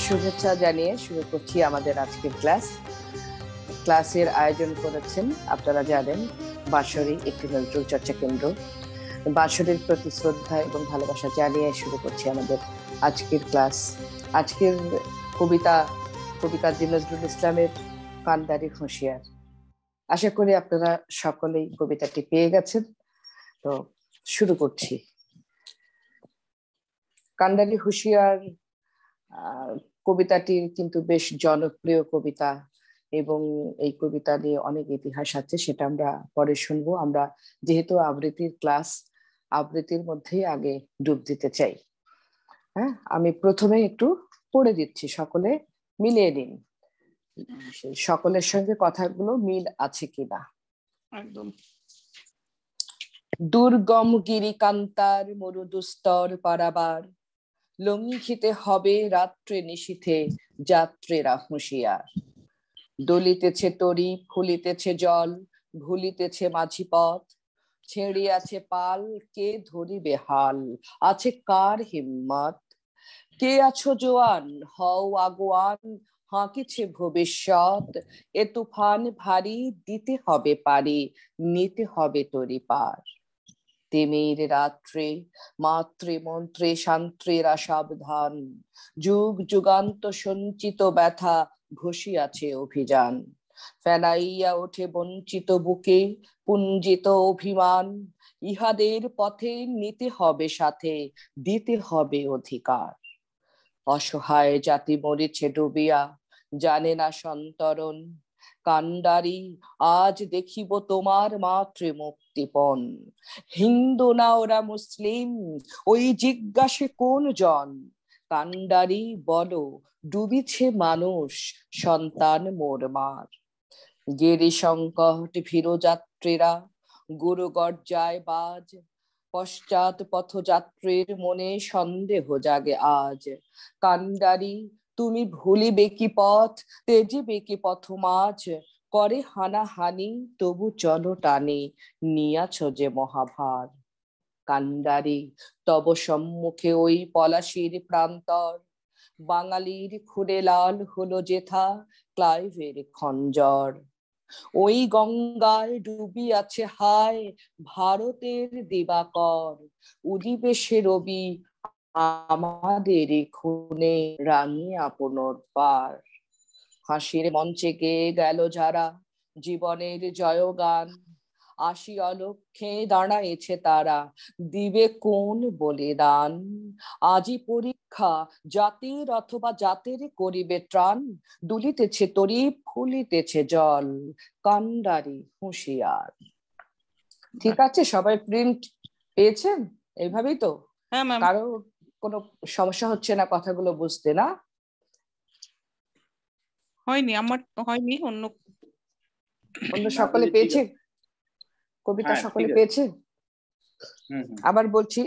শুভেচ্ছা জানিয়ে শুরু করছি আমাদের আজকের ক্লাসের আয়োজন করেছেন আপনারা জানেন বাঁশরী একটি নজরুল চর্চা কেন্দ্র। বাঁশরীর প্রতি শ্রদ্ধা এবং ভালোবাসা জানিয়ে শুরু করছি আমাদের আজকের ক্লাস। আজকের কবিতা কাজী নজরুল ইসলামের কান্ডারি হুঁশিয়ার। আশা করি আপনারা সকলেই কবিতাটি পেয়ে গেছেন, তো শুরু করছি। কান্ডারি হুঁশিয়ার কবিতাটির কিন্তু বেশ জনপ্রিয় কবিতা এবং এই কবিতা নিয়ে অনেক ইতিহাস আছে, সেটা আমরা পরে শুনবো। আমরা যেহেতু আবৃত্তির ক্লাস, আবৃত্তির মধ্যেই আগে ডুব দিতে চাই। হ্যাঁ, আমি প্রথমে একটু পড়ে দিচ্ছি, সকলে মিলিয়ে নিন সকলের সঙ্গে কথাগুলো মিল আছে কিনা। একদম। দুর্গম গিরিকান্তার মরুদুস্তর পারাবার, লঙ্ঘিতে হবে রাত্রে নিশীথে যাত্রীরা হুঁশিয়ার। দলিতেছে তরি, ফুলিতেছে জল, ভুলিতেছে মাঝি পথ, ছেড়িয়াছে পাল, কে ধরিবে হাল, আছে কার হিম্মত। কে আছো জোয়ান, হও আগুয়ান, হাঁকিছে ভবিষ্যৎ। এ তুফান ভারী, দিতে হবে পারি, নিতে হবে তরি পার। তিমির রাত্রে মাতৃমন্ত্রে শান্ত্রীরা সাবধান, যুগ যুগান্ত সঞ্চিত ব্যথা ঘষিয়াছে অভিযান। ফেলাইয়া ওঠে বঞ্চিত বুকে পুঞ্জিত অভিমান, ইহাদের পথে নিতে হবে সাথে, দিতে হবে অধিকার। অসহায় জাতি মরিছে ডুবিয়া, জানে না সন্তরণ। কান্ডারি আজ দেখিব তোমার মাতৃ মুক্তিপণ। হিন্দু না ওরা মুসলিম, ওই জিজ্ঞাসে কোন জন। কান্ডারি বলো, ডুবিছে মানুষ, সন্তান মোর মার। গিরি সংকট ভীরু যাত্রীরা, গুরু গর্জায় বাজ। পশ্চাৎ পথযাত্রীর মনে সন্দেহ জাগে আজ। কান্ডারি তুমি ভুলিবে কি পথ, তেজিবে কি পথ মাঝ। করে হানাহানি তবু চলো টানে, নিয়াছ যে মহাভার। কান্ডারি তব সম্মুখে ওই পলাশির প্রান্তর, বাঙালির খুরে লাল হলো যেথা ক্লাইভের খঞ্জর। ওই গঙ্গায় ডুবি আছে হায় ভারতের দিবাকর, উদিবে সে রবি আমাদের খুনে রাঙিয়া পুনর্বার। হাসির মঞ্চে গেয়ে গেল যারা জীবনের জয়গান, আসি অলক্ষে দাঁড়াইছে তারা, দিবে কোন বলিদান। আজি পরীক্ষা জাতির অথবা জাতের করিবে ত্রাণ, দুলিতেছে তরি, ফুলিতেছে জল, কান্ডারি হুঁশিয়ার। ঠিক আছে, সবাই প্রিন্ট পেয়েছেন? এইভাবেই তো? হ্যাঁ ম্যাম। কারো কোনো সমস্যা হচ্ছে না কথাগুলো বুঝতে? না হয়নি, আমার হয়নি, অন্য সকলে পেয়েছে কবিতা? সকলে পেয়েছে? আবার বলছি,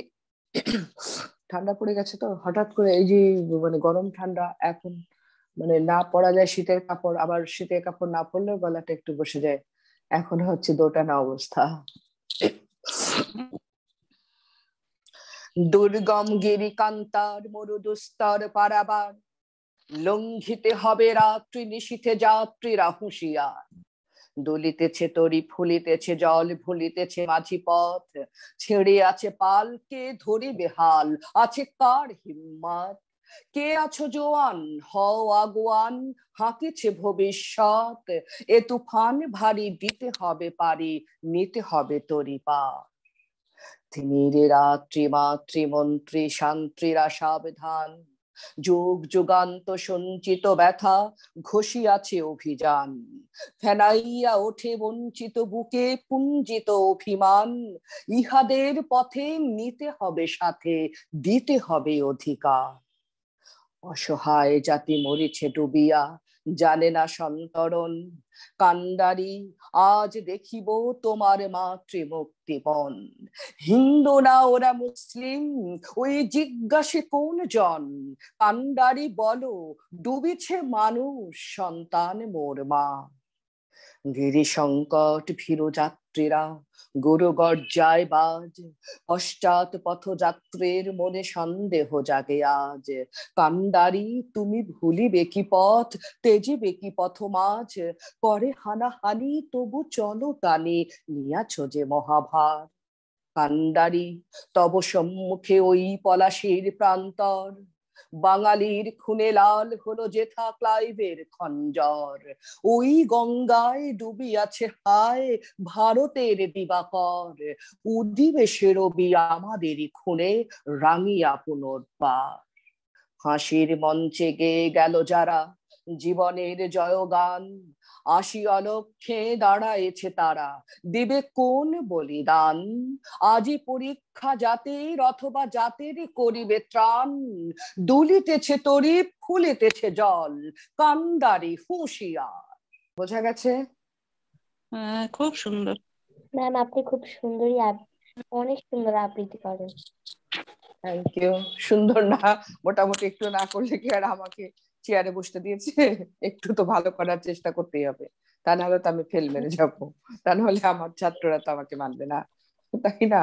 ঠান্ডা পড়ে গেছে তো হঠাৎ করে, এই যে মানে গরম ঠান্ডা এখন, মানে না পরা যায় শীতের কাপড়, আবার শীতের কাপড় না পরলেও গলাটা একটু বসে যায়। এখন হচ্ছে দোটানা অবস্থা। দুর্গম গিরিকান্তার মরুদুস্তর পারাবার, লঙ্ঘিতে হবে রাত্রি নিশীথে যাত্রীরা হুঁশিয়ার। দলিতেছে তরি, ফুলিতেছে জল, ভুলিতেছে মাঝি পথ, ছেড়ে আছে পাল, কে ধরিবে হাল, আছে কার হিম্মত। কে আছো জোয়ান, হও আগুয়ান, হাঁকিছে ভবিষ্যৎ। এ তুফান ভারী, দিতে হবে পারি, নিতে হবে তরি পার। তিমির রাত্রি মাতৃমন্ত্রী শান্ত্রীরা সাবধান, যুগ যুগান্ত সঞ্চিত ব্যথা ঘষিয়াছে অভিযান। ফেনাইয়া ওঠে বঞ্চিত বুকে পুঞ্জিত অভিমান, ইহাদের পথে নিতে হবে সাথে, দিতে হবে অধিকার। অসহায় জাতি মরিছে ডুবিয়া, জানে না সন্তরণ। কান্ডারি আজ দেখিব তোমার মাতৃ মুক্তিপণ। হিন্দু না ওরা মুসলিম, ওই জিজ্ঞাসে কোন জন। কান্ডারি বলো, ডুবিছে মানুষ, সন্তান মোর মা। গিরি সংকট ভীরু যাত্রী যাত্রীরা গুরু গর্জায় বাজ, পশ্চাৎ পথযাত্রীর মনে সন্দেহ জাগে আজ। কান্ডারি তুমি ভুলিবে কি পথ, তেজিবে কি পথ মাঝ, করে হানাহানি তবু চলো টানে, নিয়াছ যে মহাভার। কান্ডারি তব সম্মুখে ওই পলাশীর প্রান্তর, বাঙালির খুনে লাল হলো জেঠা ক্লাইভের খঞ্জর। ওই গঙ্গায় ডুবিয়াছে হায় ভারতের দিবাকর, উদিবে সে রবি আমাদেরই খুনে রাঙিয়া পুনর্বার। হাসির মঞ্চে গেয়ে গেল যারা জীবনের জয়গান, আশি অলক্ষে দাঁড়ায়েছে তারা, দিবে কোন বলিদান। আজি পরীক্ষা জাতির অথবা জাতির করিবে ত্রাণ, দুলিতেছে তরি ফুলিতেছে জল, কান্ডারি হুঁশিয়ার। বোঝা গেছে? হ্যাঁ, খুব সুন্দর। ম্যাম আপনি খুব সুন্দরী অনেক সুন্দর আবৃত্তি করেন। Thank you. সুন্দর না, মোটামুটি একটু না করলে কি আর আমাকে চেয়ারে বসতে দিয়েছে? একটু তো ভালো করার চেষ্টা করতেই হবে, তা নাহলে তো আমি ফেল মেরে যাবো, তা নাহলে আমার ছাত্ররা তো আমাকে মানবে না, তাই না?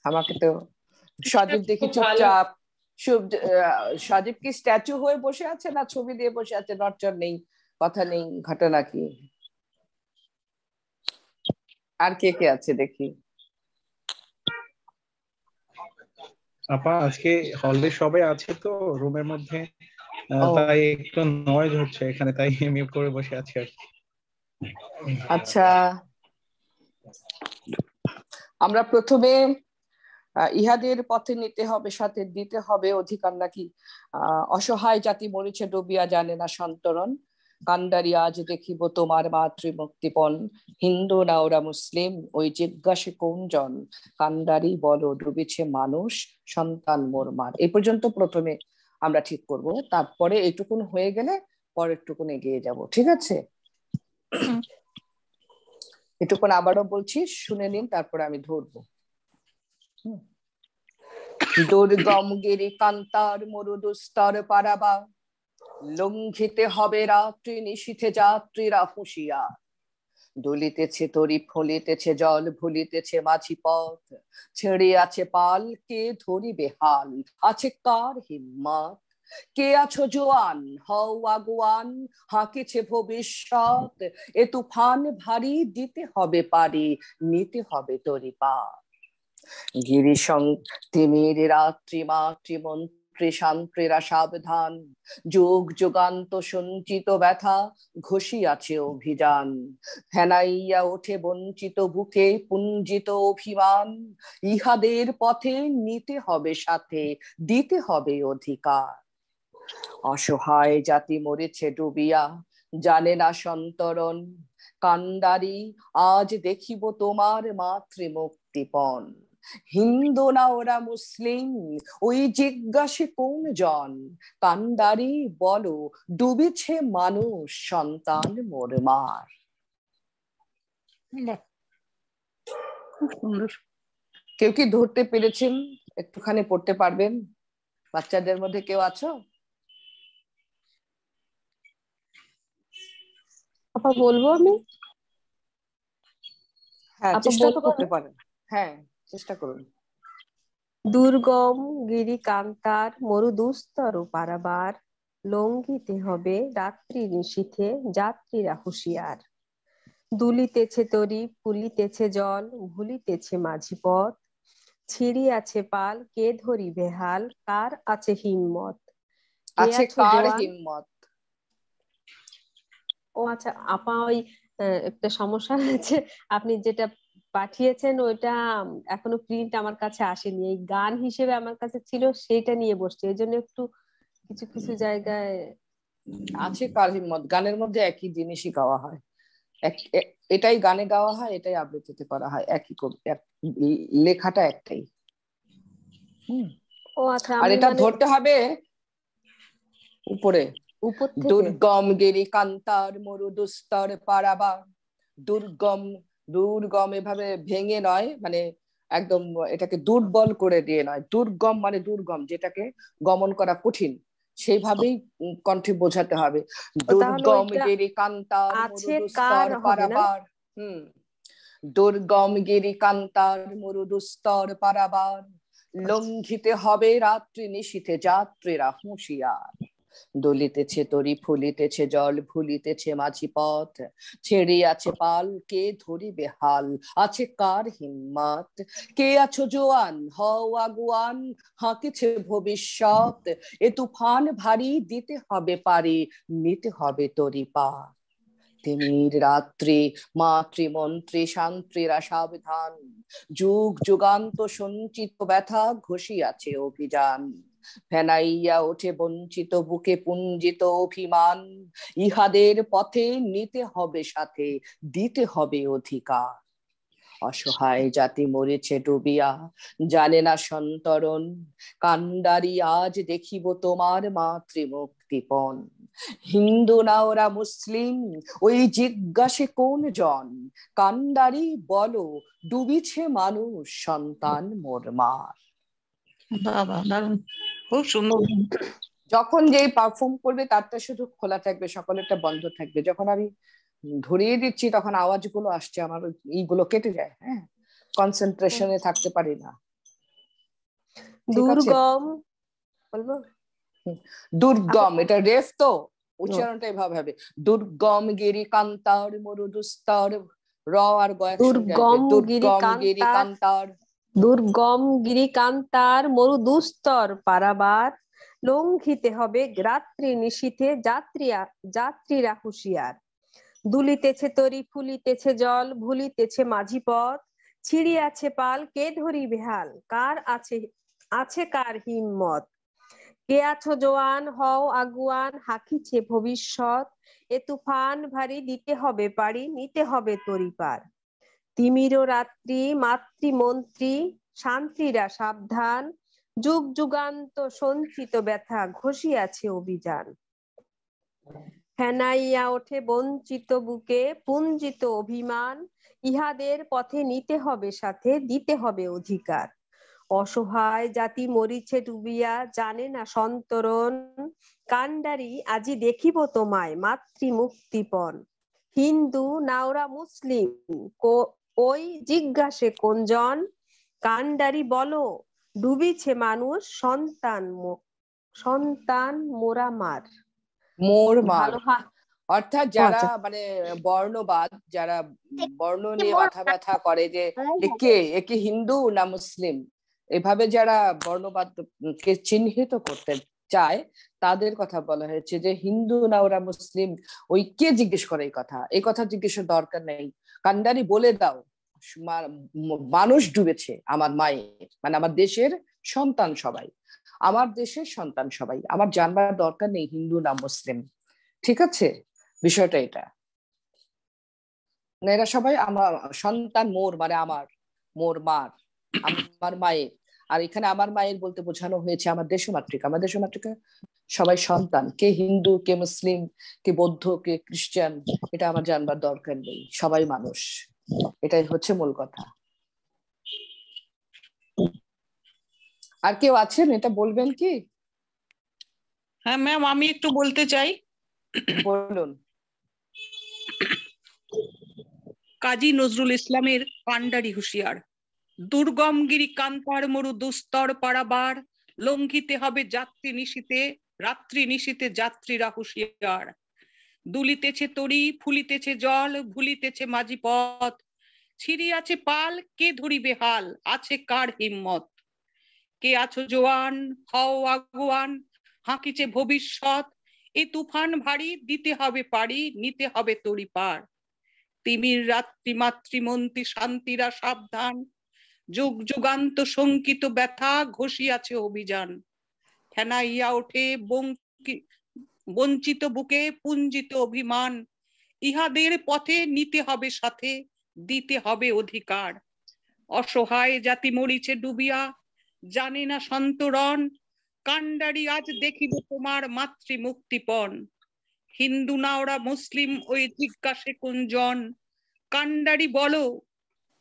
আমাকে তো সজীব দেখি চুপচাপ, সজীব কি স্ট্যাচু হয়ে বসে আছে না ছবি দিয়ে বসে আছে, নড়চড় নেই, কথা নেই, ঘটনা কি? আর কে কে আছে দেখি? আপা আজকে হলে সবাই আছে তো রুমের মধ্যে, তাই একটু নয়েজ হচ্ছে এখানে, তাই মিউট করে বসে আছি আর কি। আচ্ছা, আমরা প্রথমে ইহাদের পথে নিতে হবে, সাথে দিতে হবে অধিকার নাকি। অসহায় জাতি মরিছে ডুবিয়া জানে না সন্তরণ, কান্ডারি আজ দেখিব তোমার মাতৃমুক্তিপণ, হিন্দু না ওরা মুসলিম ওই জিজ্ঞাসে কোনজন, কান্ডারি বলো ডুবিছে মানুষ সন্তান মোর মার। এই পর্যন্ত প্রথমে আমরা ঠিক করব, তারপরে এইটুকুন হয়ে গেলে পরের টুকুন এগিয়ে যাব, ঠিক আছে? এটুকুন আবারও বলছি, শুনে নিন, তারপরে আমি ধরবো। দুর্গম গিরি কান্তার মরুদুস্তর পারাবা, লঙ্ঘিতে হবে রাত্রি নিশীথে যাত্রীরা হুঁশিয়ার। দুলিতেছে তরি ফলিতেছে জল ভুলিতেছে মাঝি পথ, ছেড়ে আছে পাল কে ধরিবে হাল, আছে কার হিম্মত। কে আছো জোয়ান হও আগুয়ান, হাঁকিছে ভবিষ্যৎ, এ তুফান ভারী দিতে হবে পারি, নিতে হবে তরি পার। গিরিশং তিমির রাত্রি মাতৃমন্ত্রী শান্ত্রীরা সাবধান, যুগ যুগান্ত সঞ্চিত ব্যথা ঘষিয়াছে অভিযান। ফেনাইয়া ওঠে বঞ্চিত বুকে পুঞ্জিত অভিমান, ইহাদের পথে নিতে হবে সাথে, দিতে হবে অধিকার। অসহায় জাতি মরেছে ডুবিয়া জানে না সন্তরণ, কান্ডারি আজ দেখিব তোমার মাতৃমুক্তিপণ। হিন্দু না ওরা মুসলিম ওই জিজ্ঞাসে কোন জন, কান্ডারি বলো ডুবেছে মানুষ সন্তান মোর মার। খুব সুন্দর। কেউ কি ধরতে পেরেছেন? একটুখানি পড়তে পারবেন? বাচ্চাদের মধ্যে কেউ আছো? আপা বলবো আমি? হ্যাঁ, আপা চেষ্টা তো বলবো করতে আমি? পারেন। হ্যাঁ, চেষ্টা করুন। দুর্গম গিরি কান্তার মরু দুস্তর পারাবার, লঙ্ঘিতে হবে রাত্রি নিশীথে যাত্রীরা হুঁশিয়ার। দুলিতেছে তরি ফুলিতেছে জল ভুলিতেছে মাঝি পথ, ছিড়িয়াছে পাল কে ধরিবে হাল, কার আছে হিম্মত। কে আছে আছো কার জোয়ান? হিম্মত? ও আচ্ছা আপা, ওই একটা সমস্যা হয়েছে, আপনি যেটা পাঠিয়েছেন ওইটা এখনো প্রিন্ট আমার কাছে আসেনি, এই গান হিসেবে আমার কাছে ছিল, সেইটা নিয়ে বসছে, এই জন্য একটু কিছু কিছু জায়গায়। আছে কার হিম্মত গানের মধ্যে একই জিনিসই গাওয়া হয়, এটাই গানে গাওয়া হয়, এটাই আবৃত্তিতে করা হয়, একই লেখাটা একটাই। ও আচ্ছা, আর আমি এটা মানে ধরতে হবে উপরে, উপর থেকে। দুর্গম গিরি কান্তার মরু দুস্তর পারাবা। দুর্গম, দুর্গম এভাবে ভেঙে নয়, মানে একদম এটাকে দুর্বল করে দিয়ে নয়, দুর্গম মানে দুর্গম যেটাকে গমন করা কঠিন, সেইভাবেই কণ্ঠে বোঝাতে হবে। তাহলে দুর্গম ওইটা গিরি কান্তার মরু আছে কার দুস্তর হবে না? পারাবার। হুম, দুর্গম গিরি কান্তার মরুদুস্তর পারাবার, লঙ্ঘিতে হবে রাত্রি নিশীথে যাত্রীরা হুঁশিয়ার। দলিতেছে তরি ফুলিতেছে জল ভুলিতেছে মাঝি পথ, ছেড়িয়াছে পাল কে ধরিবে হাল, আছে কার হিম্মত। কে আছো জোয়ান হও আগুয়ান, হাঁকেছে ভবিষ্যৎ, এ তুফান ভারী দিতে হবে পারি, নিতে হবে তরি পার। তিমির রাত্রি মাতৃমন্ত্রী শান্ত্রীরা সাবধান, যুগ যুগান্ত সঞ্চিত ব্যথা ঘষিয়াছে অভিযান। ফেনাইয়া ওঠে বঞ্চিত বুকে পুঞ্জিত অভিমান, ইহাদের পথে নিতে হবে সাথে, দিতে হবে অধিকার। অসহায় জাতি মরেছে ডুবিয়া, জানে না সন্তরণ, কান্ডারি আজ দেখিব তোমার মাতৃমুক্তিপণ। হিন্দু না ওরা মুসলিম, ওই জিজ্ঞাসে কোন জন, কান্ডারি বলো ডুবিছে মানুষ সন্তান মোর মার। বাবা দারুণ, খুব সুন্দর। যখন যেই পারফর্ম করবে তারটা শুধু খোলা থাকবে, সকলেরটা বন্ধ থাকবে। যখন আমি ধরিয়ে দিচ্ছি তখন আওয়াজগুলো আসছে, আমার এইগুলো কেটে যায়, হ্যাঁ, কনসেন্ট্রেশনে থাকতে পারি না। ঠিক আছে, দুর্গম বলবো, দুর্গম, এটা রেফ তো, উচ্চারণটা এভাবে হবে, দুর্গম গিরি কান্তার মরুদুস্তর, র আর গ একসঙ্গে আসবে, দুর্গম গিরি কান্তার। দুর্গম গিরিকান্তার মরু দুস্তর পারাবার, লঙ্ঘিতে হবে রাত্রি নিশীথে যাত্রীরা হুঁশিয়ার। দুলিতেছে তরি ফুলিতেছে জল ভুলিতেছে মাঝি পথ, ছিড়িয়াছে পাল কে ধরিবে হাল, কার আছে কার হিম্মত। কে আছো জোয়ান হও আগুয়ান, হাঁকিছে ভবিষ্যৎ, এ তুফান ভারী দিতে হবে পারি, নিতে হবে তরি পার। তিমির রাত্রি মাতৃমন্ত্রী শান্তিরা সাবধান, যুগ যুগান্ত সঞ্চিত ব্যথা ঘষিয়াছে অভিযান। ফেনাইয়া ওঠে বঞ্চিত বুকে পুঞ্জিত অভিমান, ইহাদের পথে নিতে হবে সাথে, দিতে হবে অধিকার। অসহায় জাতি মরিছে ডুবিয়া, জানে না সন্তরণ, কান্ডারি আজি দেখিব তোমায় মাতৃমুক্তিপণ। হিন্দু না ওরা মুসলিম, ওই জিজ্ঞাসে কোনজন, কান্ডারি বলো ডুবিছে মানুষ সন্তান মোরা মার। মোর মার, ভালো অর্থাৎ যারা আচ্ছা, মানে বর্ণবাদ, যারা বর্ণ নিয়ে মাথা ব্যথা করে যে একে হিন্দু না মুসলিম, এভাবে যারা বর্ণবাদ কে চিহ্নিত করতে চায়, তাদের কথা বলা হয়েছে যে হিন্দু না ওরা মুসলিম, ওই কে জিজ্ঞেস করে এই কথা জিজ্ঞেসের দরকার নেই, কান্ডারি বলে দাও মানুষ ডুবেছে আমার মায়ের, মানে আমার দেশের সন্তান সবাই, আমার দেশের সন্তান সবাই, আমার জানবার দরকার নেই হিন্দু না মুসলিম। ঠিক আছে, বিষয়টা এটা না, এরা সবাই আমার সন্তান, মোর মানে আমার, মোর মার, আমার মায়ের। আর এখানে আমার মায়ের বলতে বোঝানো হয়েছে আমার দেশমাতৃকা, আমার দেশমাতৃকা সবাই সন্তান, কে হিন্দু কে মুসলিম কে বৌদ্ধ কে খ্রিস্টান, এটা আমার জানবার দরকার নেই, সবাই মানুষ, এটাই হচ্ছে মূল কথা। আর কেউ আছেন এটা বলবেন কি? হ্যাঁ ম্যাম, আমি একটু বলতে চাই। বলুন। কাজী নজরুল ইসলামের কান্ডারি হুঁশিয়ার। দুর্গম গিরি কান্তার মরু দুস্তর পারাবার, লঙ্ঘিতে হবে রাত্রি নিশীতে যাত্রীরা হুঁশিয়ার। দুলিতেছে তরি ফুলিতেছে জল ভুলিতেছে মাঝি পথ, ছিড়িয়াছে পাল কে ধরিবে হাল, আছে কার হিম্মত। কে আছো জোয়ান হও আগুয়ান, হাঁকিছে ভবিষ্যৎ, এ তুফান ভারী দিতে হবে পারি, নিতে হবে তরি পার। তিমির রাত্রি মাতৃমন্ত্রী শান্তিরা সাবধান, যুগ যুগান্ত শঙ্কিত ব্যথা ঘষিয়াছে অভিযান। ফেনাইয়া ওঠে বঞ্চিত বুকে পুঞ্জিত অভিমান, ইহাদের পথে নিতে হবে সাথে, দিতে হবে অধিকার। অসহায় জাতি মরিছে ডুবিয়া, জানে না সন্তরণ, কান্ডারি আজ দেখিব তোমার মাতৃমুক্তিপণ। হিন্দু না ওরা মুসলিম ওই জিজ্ঞাসে কোনজন, কান্ডারি বলো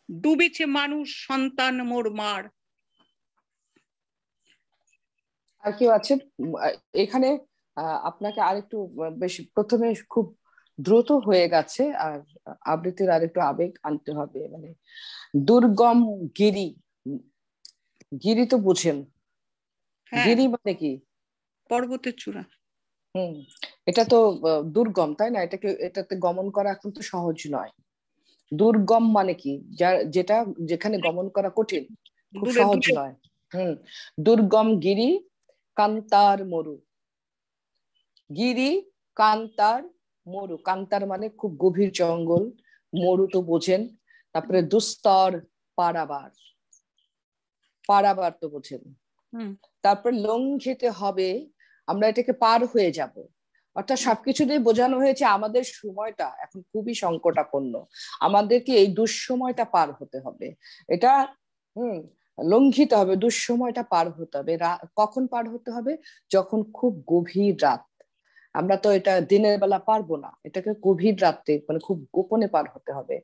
ডুবেছে মানুষ সন্তান মোর মার। আর কেউ আছেন এখানে? আপনাকে আরেকটু বেশি প্রথমে খুব দ্রুত হয়ে গেছে, আর আবৃত্তির আর একটু আবেগ আনতে হবে। মানে দুর্গম গিরি, গিরি তো বুঝেন, হ্যাঁ, গিরি মানে কি? পর্বতের চূড়া। হুম, এটা তো দুর্গম, তাই না? এটাতে গমন করা এখন তো সহজ নয়। দুর্গম মানে কি? যেটা যেখানে গমন করা কঠিন, খুব দূরে সহজ দূরে। নয়। হুম, দুর্গম গিরি কান্তার মরু, গিরি কান্তার মরু, কান্তার মানে খুব গভীর জঙ্গল, মরু তো বোঝেন। তারপরে দুস্তর পারাবার, পারাবার তো বোঝেন। হুম। তারপর লঙ্ঘিতে হবে, আমরা এটাকে পার হয়ে যাব। অর্থাৎ সবকিছু দিয়ে বোঝানো হয়েছে আমাদের সময়টা এখন খুবই সংকটাপন্ন, আমাদেরকে এই দুঃসময়টা পার হতে হবে। এটা হুম লঙ্ঘিত হবে, দুঃসময়টা পার হতে হবে। কখন পার হতে হবে? যখন খুব গভীর রাত। আমরা তো এটা দিনের বেলা পারবো না, এটাকে গভীর রাত্রে মানে খুব গোপনে পার হতে হবে।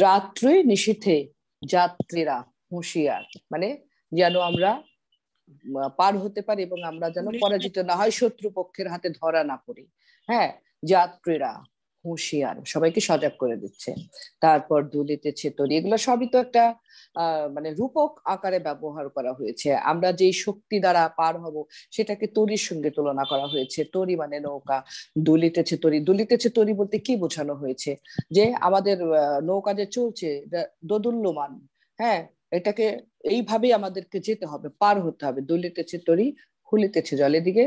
রাত্রি নিশীথে যাত্রীরা হুঁশিয়ার, মানে যেন আমরা পার হতে পারি এবং আমরা যেন পরাজিত না হয়, শত্রুপক্ষের হাতে ধরা না পড়ি। হ্যাঁ, যাত্রীরা হুঁশিয়ার, সবাইকে সজাগ করে দিচ্ছে। তারপর দুলিতেছে তরি, এগুলো সবই তো একটা মানে রূপক আকারে ব্যবহার করা হয়েছে। আমরা যে শক্তি দ্বারা পার হব সেটাকে তরির সঙ্গে তুলনা করা হয়েছে। তরি মানে নৌকা, দুলিতেছে তরি, দুলিতেছে তরি বলতে কি বোঝানো হয়েছে? যে আমাদের নৌকা যে চলছে দোদুল্যমান, হ্যাঁ, এটাকে এইভাবেই আমাদেরকে যেতে হবে, পার হতে হবে। দুলিতেছে তরি খুলিতেছে জলের দিকে,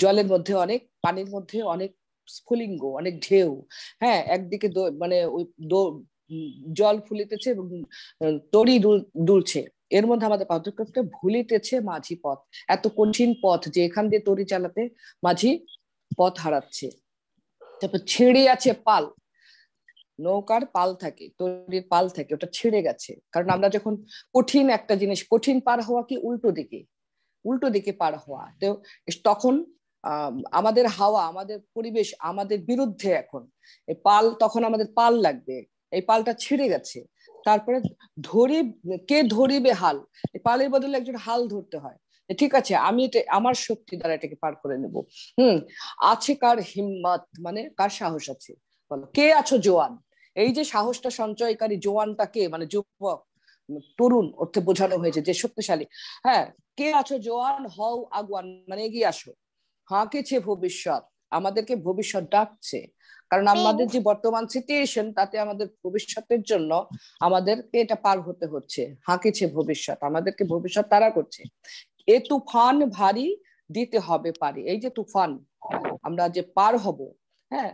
জলের মধ্যে অনেক, পানির মধ্যে অনেক স্ফুলিঙ্গ, অনেক ঢেউ। হ্যাঁ, একদিকে মানে ওই জল ফুলিতেছে এবং তরি দুলছে। এর মধ্যে আমাদের পার্থক্য হচ্ছে ভুলিতেছে মাঝি পথ, এত কঠিন পথ যে এখান দিয়ে তরি চালাতে মাঝি পথ হারাচ্ছে। তারপর ছিঁড়ে আছে পাল, নৌকার পাল থাকে, তৈরির পাল থাকে, ওটা ছিঁড়ে গেছে। কারণ আমরা যখন কঠিন একটা জিনিস, কঠিন পার হওয়া কি উল্টো দিকে, উল্টো দিকে পার হওয়া, তো তখন আমাদের হাওয়া, আমাদের পরিবেশ আমাদের বিরুদ্ধে। এখন এই পাল, তখন আমাদের পাল লাগবে, এই পালটা ছিঁড়ে গেছে। তারপরে ধরি, কে ধরিবে হাল, এই পালের বদলে একজন হাল ধরতে হয়। ঠিক আছে, আমি এটা আমার শক্তি দ্বারা এটাকে পার করে নেব। আছে কার হিম্মত, মানে কার সাহস আছে, বলো কে আছো জোয়ান। এই যে সাহসটা সঞ্চয়কারী জোয়ানটা কে, মানে যুবক, তরুণ অর্থে বোঝানো হয়েছে, যে শক্তিশালী। হ্যাঁ, কে আছো জোয়ান হও আগুয়ান, মানে এগিয়ে আসো। হাঁকেছে ভবিষ্যৎ, আমাদেরকে ভবিষ্যৎ ডাকছে। কারণ আমাদের যে বর্তমান সিচুয়েশন, তাতে আমাদের ভবিষ্যতের জন্য আমাদেরকে এটা পার হতে হচ্ছে। হাঁকেছে ভবিষ্যৎ, আমাদেরকে ভবিষ্যৎ তাড়া করছে। এ তুফান ভারী দিতে হবে পারি, এই যে তুফান আমরা যে পার হব, হ্যাঁ,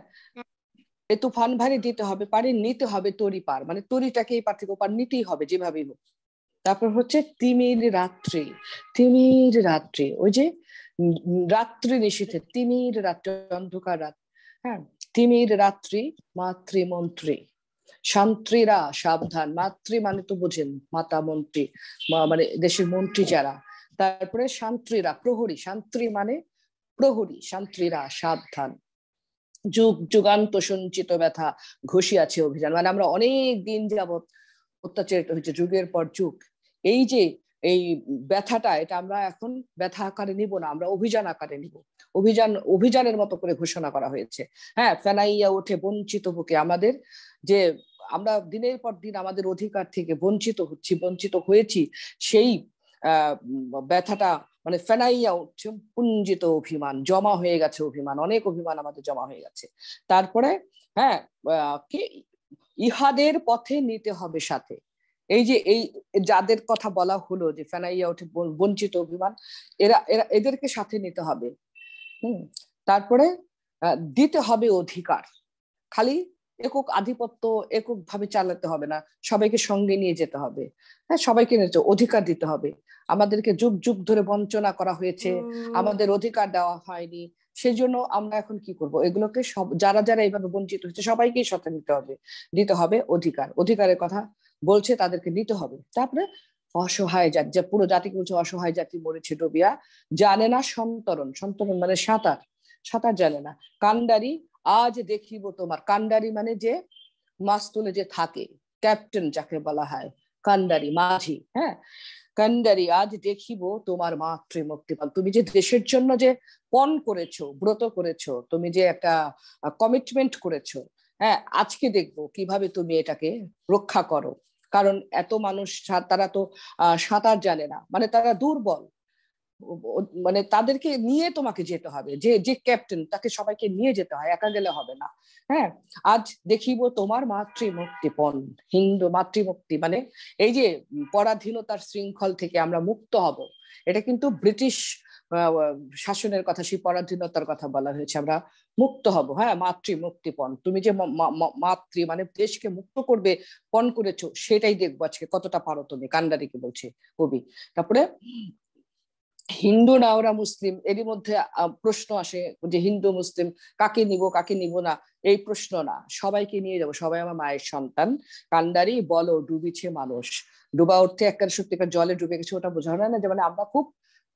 এ তুফান ভারী দিতে হবে পারি, নিতে হবে তরি পার, মানে তরিটাকে এই পার থেকে পার নিতেই হবে যেভাবেই হোক। তারপর হচ্ছে তিমির রাত্রি, তিমির রাত্রি, ওই যে রাত্রি নিশীথে, তিমির রাত্রি অন্ধকার রাত। হ্যাঁ, তিমির রাত্রি মাতৃমন্ত্রী, শান্ত্রীরা সাবধান, মাতৃ মানে তো বোঝেন মাতা মন্ত্রী, মানে দেশের মন্ত্রী যারা। তারপরে শান্ত্রীরা প্রহরী, শান্ত্রী মানে প্রহরী, শান্ত্রীরা সাবধান। যুগ যুগান্ত সঞ্চিত ব্যথা ঘষিয়াছে অভিযান, মানে আমরা অনেক দিন যাবৎ অত্যাচারিত হয়েছে, যুগের পর যুগ। এই যে এই ব্যথাটা, এটা আমরা এখন ব্যথা আকারে নিব না, আমরা অভিযান আকারে নিব। অভিযান, অভিযানের মতো করে ঘোষণা করা হয়েছে। হ্যাঁ, ফেনাইয়া ওঠে বঞ্চিত বুকে, আমাদের যে আমরা দিনের পর দিন আমাদের অধিকার থেকে বঞ্চিত হচ্ছি, বঞ্চিত হয়েছি, সেই ব্যথাটা মানে ফেনাইয়া উঠছে, পুঞ্জিত অভিমান, জমা হয়ে গেছে অভিমান, অনেক অভিমান আমাদের জমা হয়ে গেছে। তারপরে হ্যাঁ, কি ইহাদের পথে নিতে হবে সাথে। এই যে এই যাদের কথা বলা হলো যে ফেনাইয়া ওঠে বঞ্চিত অভিমান, এরা এরা এদেরকে সাথে নিতে হবে। তারপরে দিতে হবে অধিকার, খালি একক আধিপত্য একক ভাবে চালাতে হবে না, সবাইকে সঙ্গে নিয়ে যেতে হবে। হ্যাঁ, সবাইকে নিয়ে অধিকার দিতে হবে। আমাদেরকে যুগ যুগ ধরে বঞ্চনা করা হয়েছে, আমাদের অধিকার দেওয়া হয়নি, সেজন্য আমরা এখন কি করব, এগুলোকে সব যারা যারা এইভাবে বঞ্চিত হচ্ছে সবাইকেই সাথে নিতে হবে, দিতে হবে অধিকার। অধিকারের কথা বলছে, তাদেরকে নিতে হবে। তারপরে অসহায় জাতি, যে পুরো জাতিকে বলছে অসহায় জাতি মরেছে ডুবিয়া, জানে না সন্তরণ, সন্তরণ মানে সাঁতার, সাঁতার জানে না। কান্ডারি আজ দেখিব তোমার, কান্ডারি মানে যে মাছ তুলে যে থাকে, ক্যাপ্টেন যাকে বলা হয় কান্ডারি, মাঝি। হ্যাঁ, কান্ডারি আজ দেখিব তোমার মাতৃমুক্তিপণ। তুমি যে দেশের জন্য যে পণ করেছো, ব্রত করেছো, তুমি যে একটা কমিটমেন্ট করেছো, হ্যাঁ, আজকে দেখবো কিভাবে তুমি এটাকে রক্ষা করো। কারণ এত মানুষ তারা তো সাঁতার জানে না, মানে তারা দুর্বল, মানে তাদেরকে নিয়ে তোমাকে যেতে হবে, যে যে ক্যাপ্টেন তাকে সবাইকে নিয়ে যেতে হয়, একা গেলে হবে না। হ্যাঁ, আজ দেখিব তোমার মাতৃমুক্তিপণ। হিন্দু মাতৃমুক্তি মানে এই যে পরাধীনতার শৃঙ্খল থেকে আমরা মুক্ত হব, এটা কিন্তু ব্রিটিশ শাসনের কথা, সেই পরাধীনতার কথা বলা হয়েছে, আমরা মুক্ত হব। হ্যাঁ, মাতৃমুক্তিপণ, তুমি যে মাতৃ মানে দেশকে মুক্ত করবে পণ করেছো, সেটাই দেখবো আজকে কতটা পারো তুমি। কান্ডারিকে বলছে কবি। তারপরে হিন্দু না ওরা মুসলিম, এরই মধ্যে প্রশ্ন আসে যে হিন্দু মুসলিম কাকে নিব কাকে নিব না, এই প্রশ্ন না, সবাইকে নিয়ে যাবো, সবাই আমার মায়ের সন্তান। কান্ডারি বলো ডুবিছে মানুষ। ডুবা অর্থে একটা সত্যিকার জলে ডুবে গেছে ওটা বোঝানো না, যে মানে আমরা খুব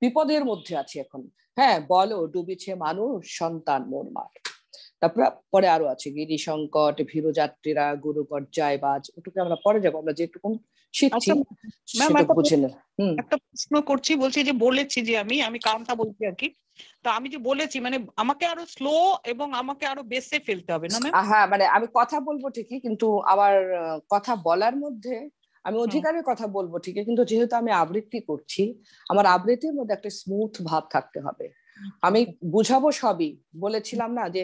বিপদের মধ্যে আছি এখন। হ্যাঁ, বলো ডুবিছে মানুষ সন্তান মোর মার। তারপরে পরে আরো আছে গিরি সংকট, ভীরু যাত্রীরা, গুরু পর্যায় বাজ, ওটুকু আমরা পরে যাবো, আমরা যেটুকু শিখছি সেটা বুঝে না। একটা প্রশ্ন করছি, বলছি যে বলেছি যে আমি কারণটা বলছি আর কি। তো আমি যে বলেছি মানে আমাকে আরো স্লো এবং আমাকে আরো বেসে ফেলতে হবে না ম্যাম? হ্যাঁ, মানে আমি কথা বলবো ঠিকই, কিন্তু আমার কথা বলার মধ্যে আমি অধিকারের কথা বলবো ঠিকই, কিন্তু যেহেতু আমি আবৃত্তি করছি, আমার আবৃত্তির মধ্যে একটা স্মুথ ভাব থাকতে হবে। আমি বুঝাবো সবই, বলেছিলাম না যে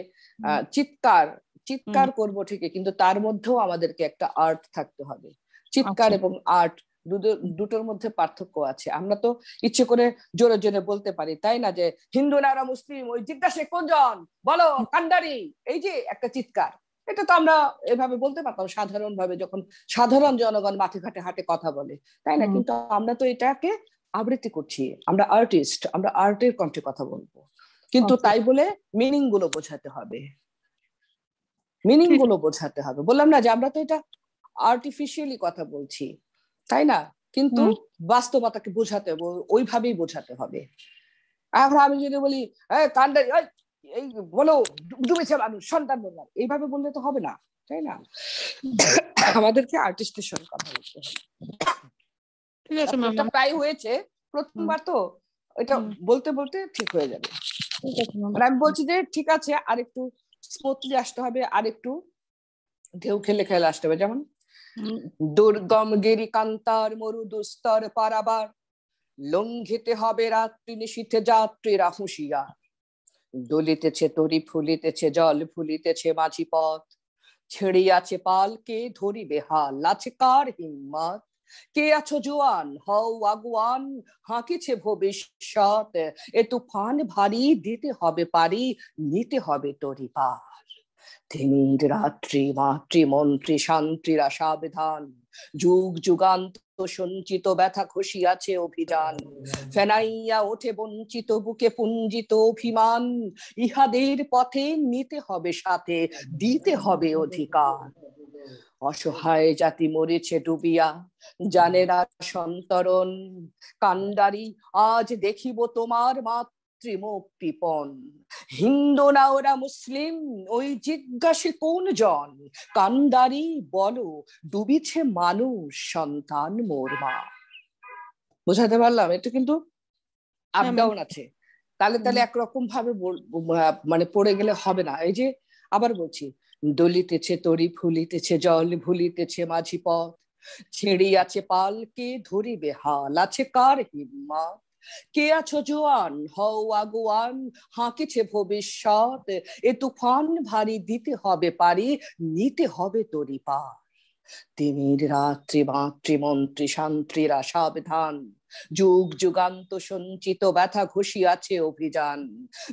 চিৎকার চিৎকার করবো ঠিকই, কিন্তু তার মধ্যেও আমাদেরকে একটা আর্ট থাকতে হবে। চিৎকার এবং আর্ট দুটোর মধ্যে পার্থক্য আছে। আমরা তো ইচ্ছে করে জোরে জোরে বলতে পারি, তাই না, যে হিন্দু না মুসলিম, ওই জিজ্ঞাসে কোনজন, বলো কান্ডারি, এই যে একটা চিৎকার, এটা তো আমরা এভাবে বলতে পারতাম সাধারণ ভাবে, যখন সাধারণ জনগণ মাঠে ঘাটে হাটে কথা বলে, তাই না? কিন্তু আমরা তো এটাকে আবৃত্তি করছি, আমরা আর্টিস্ট, আমরা আর্টের কণ্ঠে কথা বলবো, কিন্তু তাই বলে মিনিং গুলো বোঝাতে হবে, মিনিং গুলো বোঝাতে হবে। বললাম না যে আমরা তো এটা আর্টিফিশিয়ালি কথা বলছি, তাই না? কিন্তু বাস্তবতাকে বোঝাতে হবে, ওইভাবেই বোঝাতে হবে। এখন আমি যদি বলি কান্ডারি এই বলো ডুবেছে মানুষ সন্তান বললাম, এইভাবে বললে তো হবে না, তাই না? আমাদেরকে আর্টিস্টের সঙ্গে কথা বলতে হবে। ঠিক আছে ম্যাম, এটা প্রায় হয়েছে প্রথমবার, তো এটা বলতে বলতে ঠিক হয়ে যাবে। আমি বলছি যে ঠিক আছে, আর একটু স্মুথলি আসতে হবে, আর একটু ঢেউ খেলে খেলে আসতে হবে। যেমন দুর্গম গিরি কান্তার মরু দুস্তর পারাবার, লঙ্ঘিতে হবে রাত্রি নিশীথে যাত্রীরা হুঁশিয়ার। দলিতেছে তরি ফুলিতেছে জল ফুলিতেছে মাঝি পথ, ছেড়িয়াছে পালকে ধরিবে হাল, আছে কার হিম্মত? কে আছো জোয়ান হও আগুয়ান, হাঁকিছে ভবিষ্যৎ, এ তুফান ভারী দিতে হবে পারি, নিতে হবে তরি পার। তিমির রাত্রি মাতৃমন্ত্রী শান্তিরা সাবধান, যুগ যুগান্ত সঞ্চিত ব্যথা খসিয়াছে অভিযান। ফেনাইয়া ওঠে বঞ্চিত বুকে পুঞ্জিত অভিমান, ইহাদের পথে নিতে হবে সাথে, দিতে হবে অধিকার। অসহায় জাতি মরেছে ডুবিয়া, জানে না সন্তরণ। কান্ডারি আজ দেখিব তোমার মাতৃমুক্তিপণ। হিন্দু না ওরা মুসলিম, ওই জিজ্ঞাসে কোন জন, কান্ডারি বলো ডুবিছে মানুষ সন্তান মোর মা। বোঝাতে পারলাম? এটা কিন্তু আপ ডাউন আছে, তালে তালে একরকম ভাবে মানে পড়ে গেলে হবে না। এই যে আবার বলছি, দলিতেছে তরি ফুলিতেছে জল ভুলিতেছে মাঝি পথ, ছেড়িয়াছে পালকে ধরিবে হাল, আছে কার হিম্মত? কে আছো জোয়ান হও আগুয়ান, হাঁকিছে ভবিষ্যৎ, এ তুফান ভারী দিতে হবে পারি, নিতে হবে তরি পার। তিমির রাত্রি মাতৃমন্ত্রী শান্তিরা সাবধান, যুগ যুগান্ত সঞ্চিত ব্যথা ঘষিয়াছে অভিযান।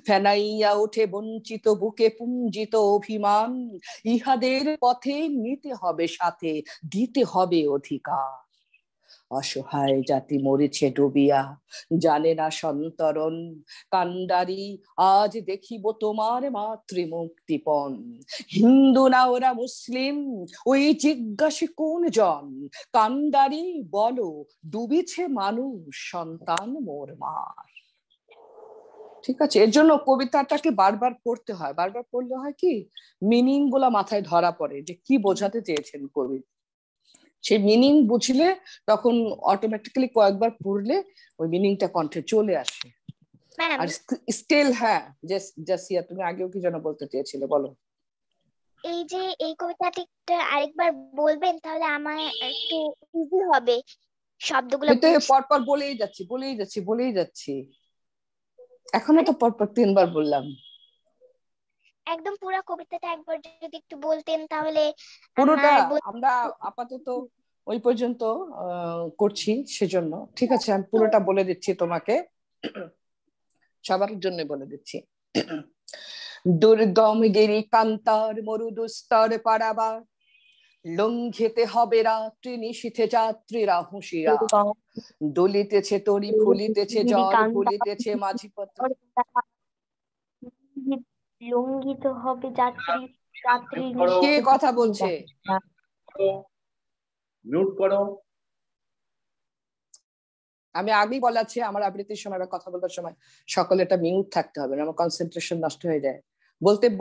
ফেনাইয়া ওঠে বঞ্চিত বুকে পুঞ্জিত অভিমান, ইহাদের পথে নিতে হবে সাথে, দিতে হবে অধিকার। অসহায় জাতি মরেছে ডুবিয়া, জানে না সন্তরণ। কান্ডারি আজ দেখিব তোমার মাতৃমুক্তিপণ। হিন্দু না ওরা মুসলিম, ওই জিজ্ঞাসে কোন জন, কান্ডারি বলো ডুবিছে মানুষ সন্তান মোর মার। ঠিক আছে, এর জন্য কবিতাটাকে বারবার পড়তে হয়, বারবার পড়লে হয় কি মিনিং গুলা মাথায় ধরা পড়ে, যে কি বোঝাতে চেয়েছেন কবি। সেই মিনিং বুঝলে তখন অটোমেটিক্যালি কয়েকবার পড়লে ওই মিনিংটা কণ্ঠে চলে আসে। ম্যাম আর স্কেল, হ্যাঁ জাসিয়া তুমি আগেও কি যেন বলতে চেয়েছিলে, বলো। এই যে এই কবিতাটা আরেকবার বলবেন তাহলে আমার একটু ইজি হবে শব্দগুলো আমি তো বুঝতে। পরপর বলেই যাচ্ছি এখনো তো পরপর 3বার বললাম। একদম পুরো কবিতাটা একবার যদি একটু বলতেন তাহলে পুরোটা আমার আমরা আপাতত ওই পর্যন্ত করছি, সেজন্য ঠিক আছে আমি পুরোটা বলে দিচ্ছি তোমাকে, সবার জন্য বলে দিচ্ছি। দুর্গম গিরি কান্তার মরুদুস্তর পারাবার, লঙ্ঘিতে হবে রাত্রি নিশীথে যাত্রীরা হুঁশিয়া, দলিতেছে তরি ফুলিতেছে জল ভুলিতেছে মাঝিপত্র। লঙ্ঘিত হবে যাত্রী যাত্রী কে কথা বলছে? মিউট করো। আমি আগেই বলাচ্ছি আমার আবৃত্তির সময় বা কথা বলার সময় সকলে এটা মিউট থাকতে হবে, আমার কনসেন্ট্রেশন নষ্ট হয়ে যায়।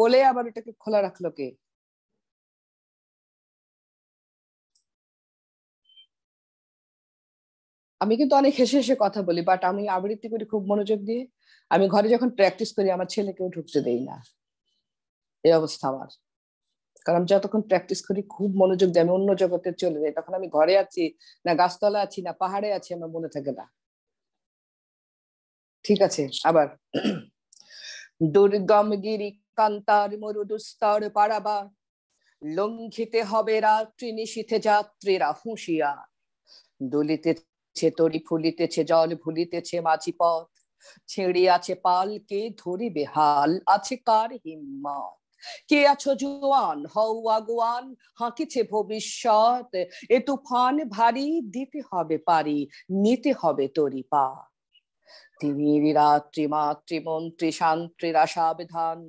বলে আবার এটাকে খোলা রাখলো কে? আমি কিন্তু অনেক হেসে হেসে কথা বলি, বাট আমি আবৃত্তি করি খুব মনোযোগ দিয়ে। আমি ঘরে যখন প্র্যাকটিস করি আমার ছেলেকেও ঢুকতে দেই না, এই অবস্থা আমার। কারণ যতক্ষণ প্র্যাকটিস করি খুব মনোযোগ দিয়ে আমি অন্য জগতে চলে যাই, তখন আমি ঘরে আছি না গাছতলা আছি না পাহাড়ে আছি আমার মনে থাকে না। ঠিক আছে, আবার। দুর্গম গিরি কান্তার মরুদুস্তর পারাবার, লঙ্ঘিতে হবে রাত্রি নিশীথে যাত্রীরা হুঁশিয়া, দলিতেছে তরি ফুলিতেছে জল ভুলিতেছে মাঝি পথ, ছেড়ে আছে পাল কে ধরিবে হাল, আছে কার হিম্মত, কে আছো জোয়ান হও আগুয়ান, হাঁকিছে ভবিষ্যৎ, এ তুফান ভারী দিতে হবে পারি, নিতে হবে তরি পা, তিনি রাত্রি মাতৃমন্ত্রী শান্ত্রীরা সাবধান,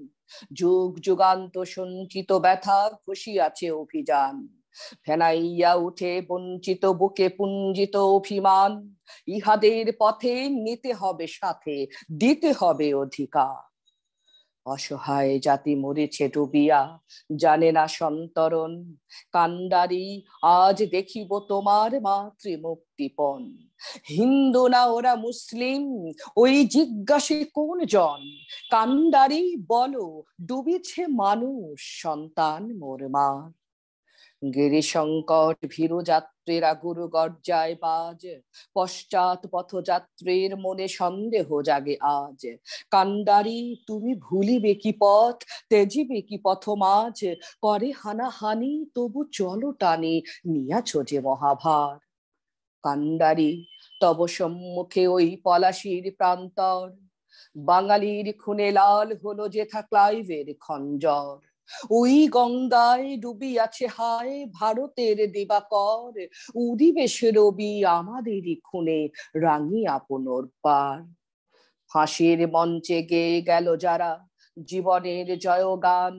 যুগ যুগান্ত সঞ্চিত ব্যথা ঘষিয়াছে অভিযান, ফেনাইয়া উঠে বঞ্চিত বুকে পুঞ্জিত অভিমান, ইহাদের পথে নিতে হবে সাথে, দিতে হবে অধিকার, অসহায় জাতি মরেছে ডুবিয়া জানে না সন্তরণ, কান্ডারি আজ দেখিব তোমার মাতৃমুক্তিপণ, হিন্দু না ওরা মুসলিম ওই জিজ্ঞাসে কোন জন, কান্ডারি বলো ডুবিছে মানুষ সন্তান মোর মার, গিরি সংকট ভীরু যাত্রীরা গুরু গর্জায় বাজ, পশ্চাৎ পথযাত্রীর মনে সন্দেহ জাগে আজ, কান্ডারি তুমি ভুলিবে কি পথ, তেজিবে কি পথ মাঝ, করে হানাহানি তবু চলো টানি, নিয়াছ যে মহাভার, কান্ডারি তব সম্মুখে ওই পলাশির প্রান্তর, বাঙালির খুনে লাল হলো যেথা ক্লাইভের খঞ্জর, ওই গঙ্গায় ডুবিয়াছে হায় ভারতের দিবাকর, উদিবে সে রবি আমাদেরই খুনে রাঙিয়া পুনর্বার, ফাঁসির মঞ্চে গেয়ে গেল যারা জীবনের জয়গান,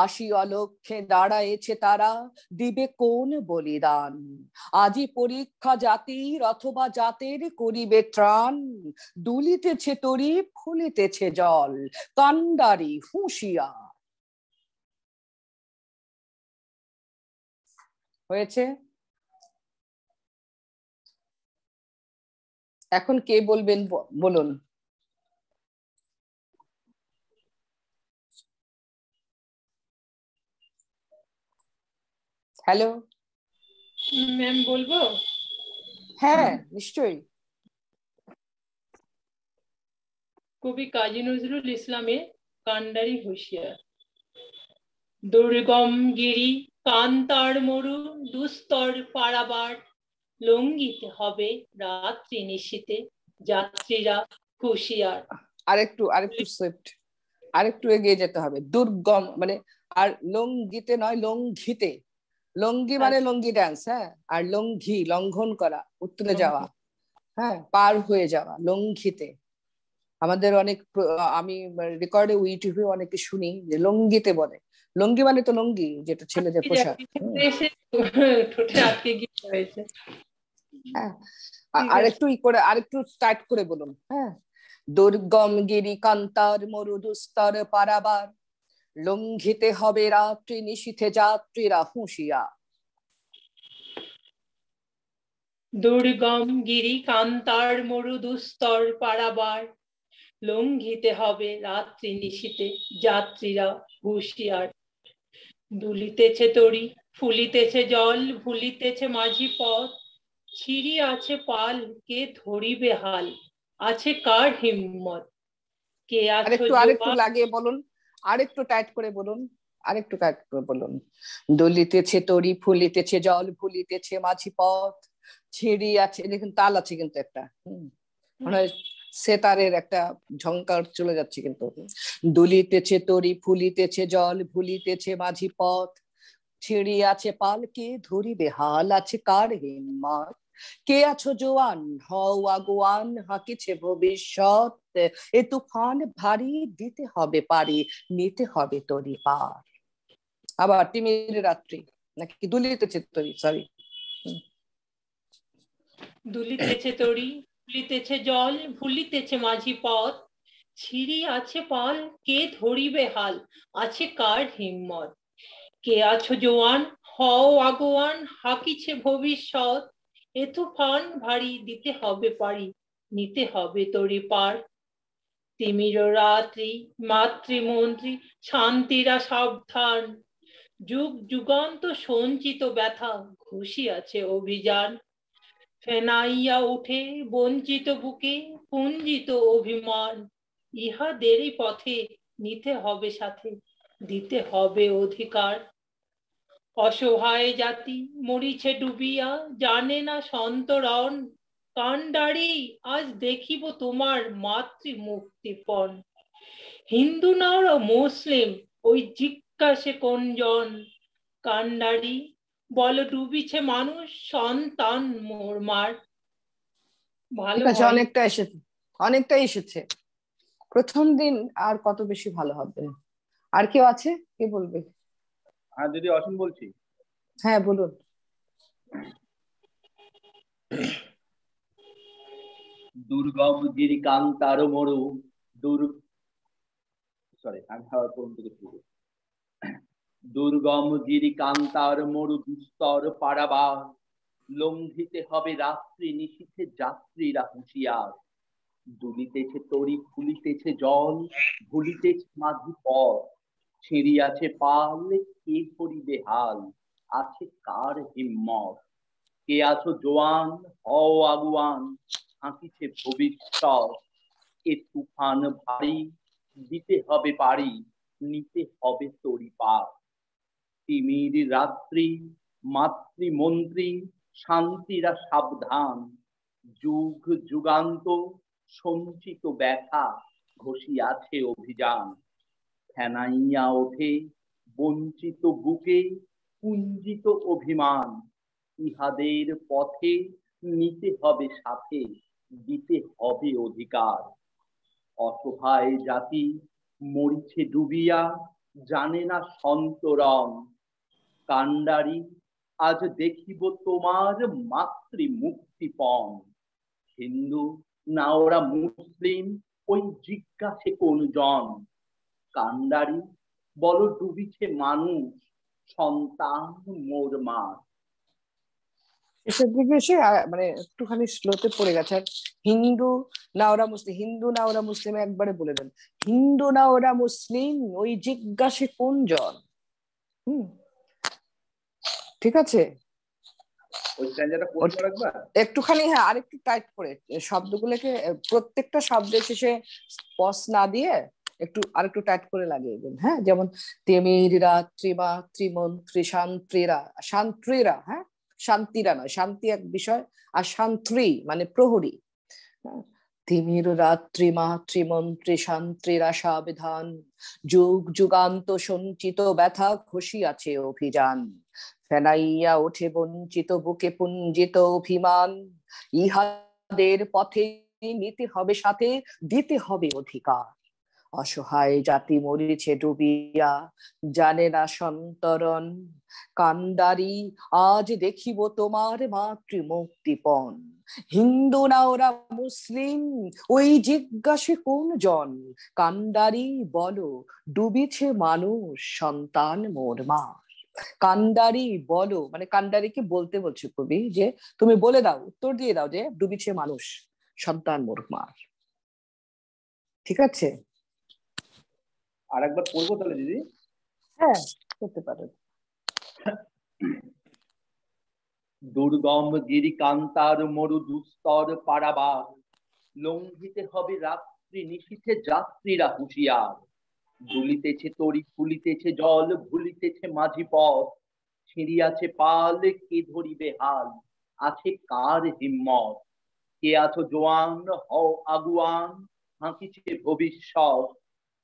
আসি অলক্ষ্যে দাঁড়ায়েছে তারা দিবে কোন বলিদান, আজি পরীক্ষা জাতির অথবা জাতের করিবে ত্রাণ, দুলিতেছে তরি ফুলিতেছে জল, কান্ডারি হুঁশিয়া। হয়েছে? এখন কে বলবেন বলুন। হ্যালো ম্যাম বলবো? হ্যাঁ নিশ্চয়ই। কবি কাজী নজরুল ইসলামের কান্ডারি হুঁশিয়ার। দুর্গম গিরি কান্তার মরু দুস্তর পারাবার, লঙ্ঘিতে হবে রাত্রি নিশীথে যাত্রীরা হুঁশিয়ার। আরেকটু সুইফট, আরেকটু এগিয়ে যেতে হবে। দুর্গম মানে, আর লঙ্ঘিতে নয় লঙ্ঘিতে, লঙ্গি মানে লঙ্গি ড্যান্স, হ্যাঁ, আর লঙ্ঘি লঙ্ঘন করা, উত্তরে যাওয়া, হ্যাঁ পার হয়ে যাওয়া, লঙ্ঘিতে। আমাদের অনেক আমি রেকর্ডে ইউটিউবে অনেকে শুনি যে লঙ্গিতে বলে, লঙ্গি মানে তো লঙ্গি যেটা ছেলেদের পোশাক। হ্যাঁ আরেকটু আরেকটু স্টার্ট করে বলুন। হ্যাঁ, দুর্গম গিরি কান্তার মরুদুস্তর পারাবার, লঙ্ঘিতে হবে রাত্রি নিশীথে যাত্রীরা হুঁশিয়া। দুর্গম গিরি কান্তার মরু দুস্তর পারাবার, লঙ্ঘিতে হবে রাত্রি নিশীতে যাত্রীরা হুঁশিয়ার। দুলিতেছে তরি, ফুলিতেছে জল, ভুলিতেছে মাঝি পথ, ছিড়ি আছে পাল, কে ধরিবে হাল, আছে কার হিম্মত, কে আছো আরেকটু লাগিয়ে বলুন, আরেকটু টাইট করে বলুন, আরেকটু টাইট করে বলুন। দলিতেছে তরি, ফুলিতেছে জল, ভুলিতেছে মাঝি পথ, ছিড়ি আছে, দেখুন তাল আছে কিন্তু একটা, মানে সেতারের একটা ঝংকার চলে যাচ্ছে কিন্তু। দুলিতেছে তরি, ফুলিতেছে জল, ভুলিতেছে মাঝি পথ, ছিড়ি আছে পাল, কে ধরিবে হাল, আছে কার হিম্মত, কে আছো জোয়ান, হও আগুয়ান, হাকিছে ভবিষ্যৎ, এ তুফান ভারী, দিতে হবে পারি, নিতে হবে তরি পার। আবার তিমির রাত্রি, নাকি দুলিতেছে তরি, সরি। দুলিতেছে তরি, ফুলিতেছে জল, ভুলিতেছে মাঝি পথ, ছিড়ি আছে পাল, কে ধরিবে হাল, আছে কার হিম্মত, কে আছো জোয়ান, হও আগুয়ান, হাকিছে ভবিষ্যৎ, এ তুফান ভারী, দিতে হবে পারি, নিতে হবে তরি পার। তিমির রাত্রি, মাতৃমন্ত্রী, শান্তিরা সাবধান, যুগ যুগান্ত সঞ্চিত ব্যথা, ঘুষি আছে অভিযান, ফেনাইয়া উঠে বঞ্চিত বুকে পুঞ্জিত অভিমান, ইহাদেরই পথে নিতে হবে সাথে, দিতে হবে অধিকার। অসহায় জাতি মরিছে ডুবিয়া, জানে না সন্তরণ, কান্ডারি আজ দেখিব তোমার মাতৃ মুক্তিপণ, হিন্দু নাও মুসলিম ওই জিজ্ঞাসে কোনজন, কান্ডারি বল ডুবিছে মানুষ সন্তান মোর মার। ভালো ঠিক আছে, হয় অনেকটা এসেছে। প্রথম দিন আর কত বেশি ভালো হবে। আর কেউ আছে, কে বলবে? হ্যাঁ দিদি, অসীম বলছি। হ্যাঁ বলুন। দুর্গম গিরিকান্তার মরু দুর্গম গিরিকান্তার মরু দুস্তর পারাবার, লঙ্ঘিতে হবে রাত্রি নিশীথে যাত্রীরা হুঁশিয়ার। দুলিতেছে তরি, ফুলিতেছে জল, ভুলিতেছে মাঝি পথ, ছিঁড়িয়াছে পাল, কে ধরিবে হাল, আছে কার হিম্মত, কে আছো জোয়ান, হও আগুয়ান, হাঁকিছে ভবিষ্যৎ, এ তুফান ভারী, দিতে হবে পারি, নিতে হবে তরি পার। তিমির রাত্রি, মাতৃমন্ত্রী, শান্তিরা সাবধান, যুগ যুগান্ত সঞ্চিত ব্যথা, ঘষিয়াছে অভিযান, ফেনাইয়া ওঠে বঞ্চিত বুকে পুঞ্জিত অভিমান, ইহাদের পথে নিতে হবে সাথে, দিতে হবে অধিকার। অসহায় জাতি মরিছে ডুবিয়া, জানে না সন্তরণ, কান্ডারি আজ দেখিব তোমার মাতৃ মুক্তিপণ, হিন্দু না ওরা মুসলিম ওই জিজ্ঞাসে কোন জন, কান্ডারি বল ডুবিছে মানুষ সন্তান মোর মার। শেষের দিকে এসে মানে একটুখানি স্লোতে পড়ে গেছে। আর হিন্দু না ওরা মুসলিম, হিন্দু না ওরা মুসলিম একবারে বলে দেন, হিন্দু না ওরা মুসলিম ওই জিজ্ঞাসে কোন জন। ঠিক আছে, একটুখানি হ্যাঁ আরেকটু টাইট করে শব্দগুলোকে, প্রত্যেকটা শব্দের শেষে পজ না দিয়ে আরেকটু টাইট করে লাগিয়ে দেন। হ্যাঁ, যেমন তিমিরা, ত্রিমা, ত্রিমন্ত্রী, শান্তিরা, শান্তিরা, হ্যাঁ শান্তিরা নয়, শান্তি এক বিষয়, আর শান্ত্রী মানে প্রহরী। তিমির রাত্রি, মাতৃমন্ত্রী, শান্তিরা সাবধান, যুগ যুগান্ত সঞ্চিত ব্যথা, ঘষিয়াছে অভিযান, ফেনাইয়া ওঠে বঞ্চিত বুকে পুঞ্জিত অভিমান, ইহাদের পথে নিতে হবে সাথে, দিতে হবে অধিকার। অসহায় জাতি মরিছে ডুবিয়া, জানে না সন্তরণ, কান্ডারি আজ দেখিব তোমার মাতৃ মুক্তিপণ, হিন্দু না ওরা মুসলিম ওই জিজ্ঞাসে কোন জন, কান্ডারি বলো ডুবিছে মানুষ সন্তান মোর মার। কান্ডারি বলো, মানে কান্ডারিকে বলতে বলছে কবি যে তুমি বলে দাও, উত্তর দিয়ে দাও যে ডুবিছে মানুষ সন্তান মোর মার। ঠিক আছে, আরেকবার পড়বো তাহলে দিদি? হ্যাঁ করতে পারো। দুর্গম গিরি কান্তার মরু দুস্তর পারাবার, লঙ্ঘিতে হবে রাত্রি নিশীথে যাত্রীরা হুঁশিয়ার। দুলিতেছে তরি ফুলিতেছে জল, ভুলিতেছে মাঝি পথ, ছিঁড়িয়াছে পাল কে ধরিবে হাল, আছে কার হিম্মত। কে আছো জোয়ান হও আগুয়ান, হাঁকিছে ভবিষ্যৎ।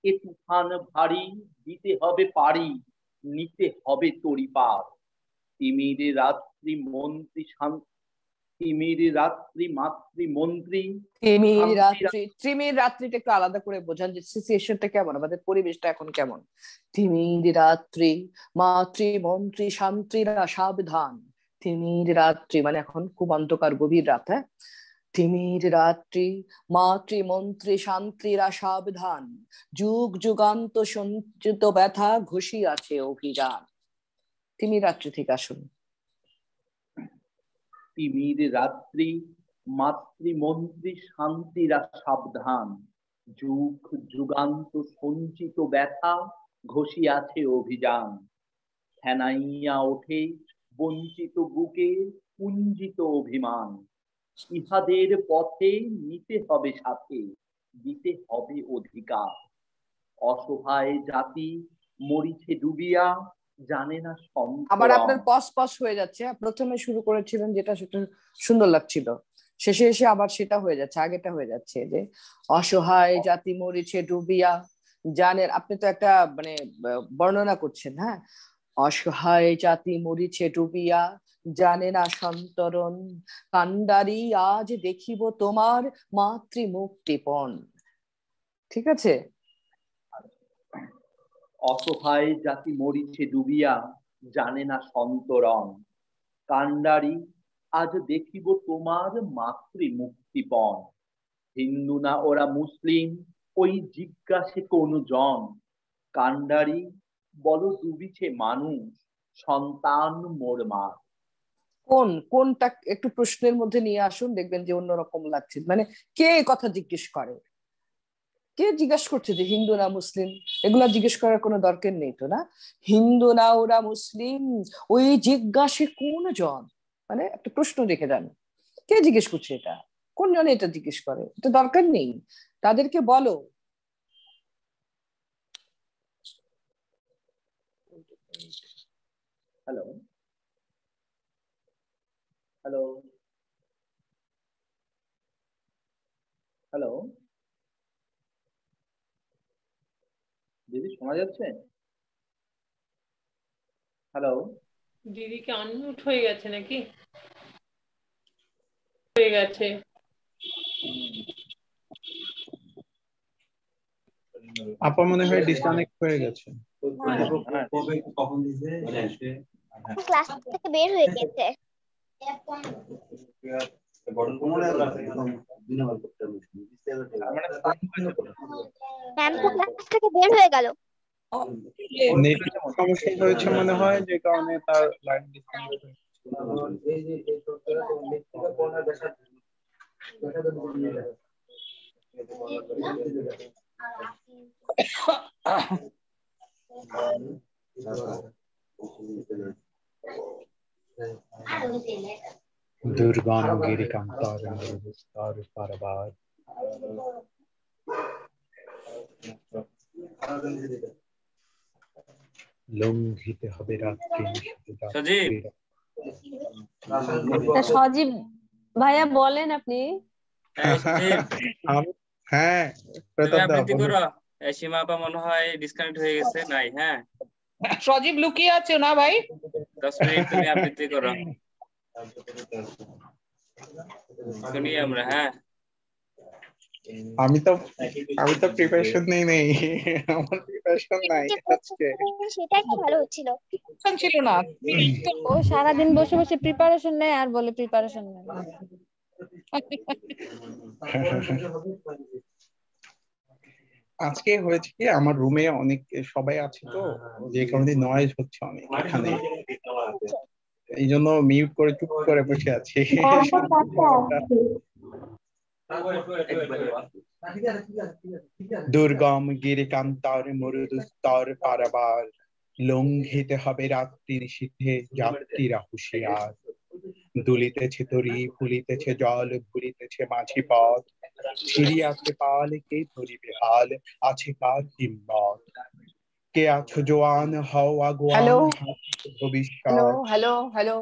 এ তুফান ভারী, দিতে হবে পারি, নিতে হবে তরি পার। তিমির রাত্রি মন্ত্রী তিমির রাত্রি মাতৃমন্ত্রী। তিমির রাত্রিটা একটু আলাদা করে বোঝান যে সিচুয়েশনটা কেমন, আমাদের পরিবেশটা এখন কেমন। তিমির রাত্রি মাতৃমন্ত্রী শান্তিরা সাবধান। তিমির রাত্রি মানে এখন খুব অন্ধকার গভীর রাত। হ্যাঁ, তিমির রাত্রি মাতৃমন্ত্রী শান্তিরা সাবধান, যুগ যুগান্ত সঞ্চিত ব্যথা ঘষি আছে অভিযান। তিমির রাত্রি থেকে আসুন। তিমির রাত্রি মাতৃমন্ত্রী শান্তিরা সাবধান, যুগ যুগান্ত সঞ্চিত ব্যথা ঘষি আছে অভিযান। ফেনাইয়া ওঠে বঞ্চিত বুকে কুঞ্জিত অভিমান, ইহাদের পথে নিতে হবে সাথে, দিতে হবে অধিকার। অসহায় জাতি মরিছে ডুবিয়া, জানে না আবার আপনার পস পস হয়ে যাচ্ছে। প্রথমে শুরু করেছিলেন যেটা সেটা সুন্দর লাগছিল, শেষে এসে আবার সেটা হয়ে যাচ্ছে, আগেটা হয়ে যাচ্ছে যে অসহায় জাতি মরিছে ডুবিয়া জানেন। আপনি তো একটা মানে বর্ণনা করছেন। হ্যাঁ, অসহায় জাতি মরিছে ডুবিয়া জানে না সন্তরণ, কান্ডারি আজ দেখিব তোমার মাতৃমুক্তিপণ। ঠিক আছে, অসহায় জাতি মরিছে ডুবিয়া জানে না সন্তরণ, কান্ডারি আজ দেখিব তোমার মাতৃ মুক্তিপণ। হিন্দু না ওরা মুসলিম ওই জিজ্ঞাসে কোন জন, কান্ডারি বলো ডুবিছে মানুষ সন্তান মোর মা। কোনটা একটু প্রশ্নের মধ্যে নিয়ে আসুন, দেখবেন যে অন্যরকম লাগছে। মানে কে কথা জিজ্ঞেস করে, কে জিজ্ঞেস করছে যে হিন্দু না মুসলিম? এগুলা জিজ্ঞেস করার কোনো দরকার নেই তো, না? হিন্দু না ওরা মুসলিম ওই জিজ্ঞাসে কোন জন, মানে একটা প্রশ্ন রেখে দেন। কে জিজ্ঞেস করছে এটা? কোন জনে এটা জিজ্ঞেস করে? এটা দরকার নেই, তাদেরকে বলো। হ্যালো হ্যালো হ্যালো দিদি শোনা যাচ্ছে? হ্যালো দিদি কি আনমিউট হয়ে গেছে নাকি? হয়ে গেছে। আপা মনে হয় ডিসকানেক্ট হয়ে গেছে। ক্লাস থেকে বের হয়ে গেছে। ম্যাম তো ক্লাস থেকে বের হয়ে গেল। নেটওয়ার্ক সমস্যা হয়েছে মনে হয়, যে কারণে তার লাইন ডিসকানেক্ট হয়েছে। দুর্গম গিরিকান্তর মরুদুস্তর পারাবার, লঙ্ঘিতে হবে রাত্রি নিশীথে যাত্রীরা। সজীব ভাইয়া বলেন আপনি। হ্যাঁ, আবৃত্তি করো। সীমা আপা মনে হয় ডিসকানেক্ট হয়ে গেছে। নাই, হ্যাঁ সজীব লুকিয়ে আছে না ভাই? 10 মিনিট তুমি আবৃত্তি করো, শুনি আমরা। হ্যাঁ, আমি তো প্রিপারেশন নেই, আমার প্রিপারেশন নাই আজকে। সেটাই তো ভালো হচ্ছিল। ছিল না, ও সারাদিন বসে বসে প্রিপারেশন নেয় আর বলে প্রিপারেশন নেয়। আজকে হয়েছে কি আমার রুমে অনেক সবাই আছে তো, যে কারণে নয়েজ হচ্ছে অনেক এখানে, এই জন্য মিউট করে চুপ করে বসে আছি। দুর্গম গিরিকান্তর মরুদুস্তর পারাবার, লঙ্ঘিতে হবে রাত্রি নিশীথে যাত্রীরা হুঁশিয়ার। দুলিতেছে তরি, ফুলিতেছে জল, ভুলিতেছে মাঝি পথ, ছিড়িয়াছে পাল, কে ধরিবে হাল, আছে কার হিম্মত। কে আছো জোয়ান, হও আগুয়ান, হ্যালো ভবিষ্যৎ। হ্যালো হ্যালো হ্যালো,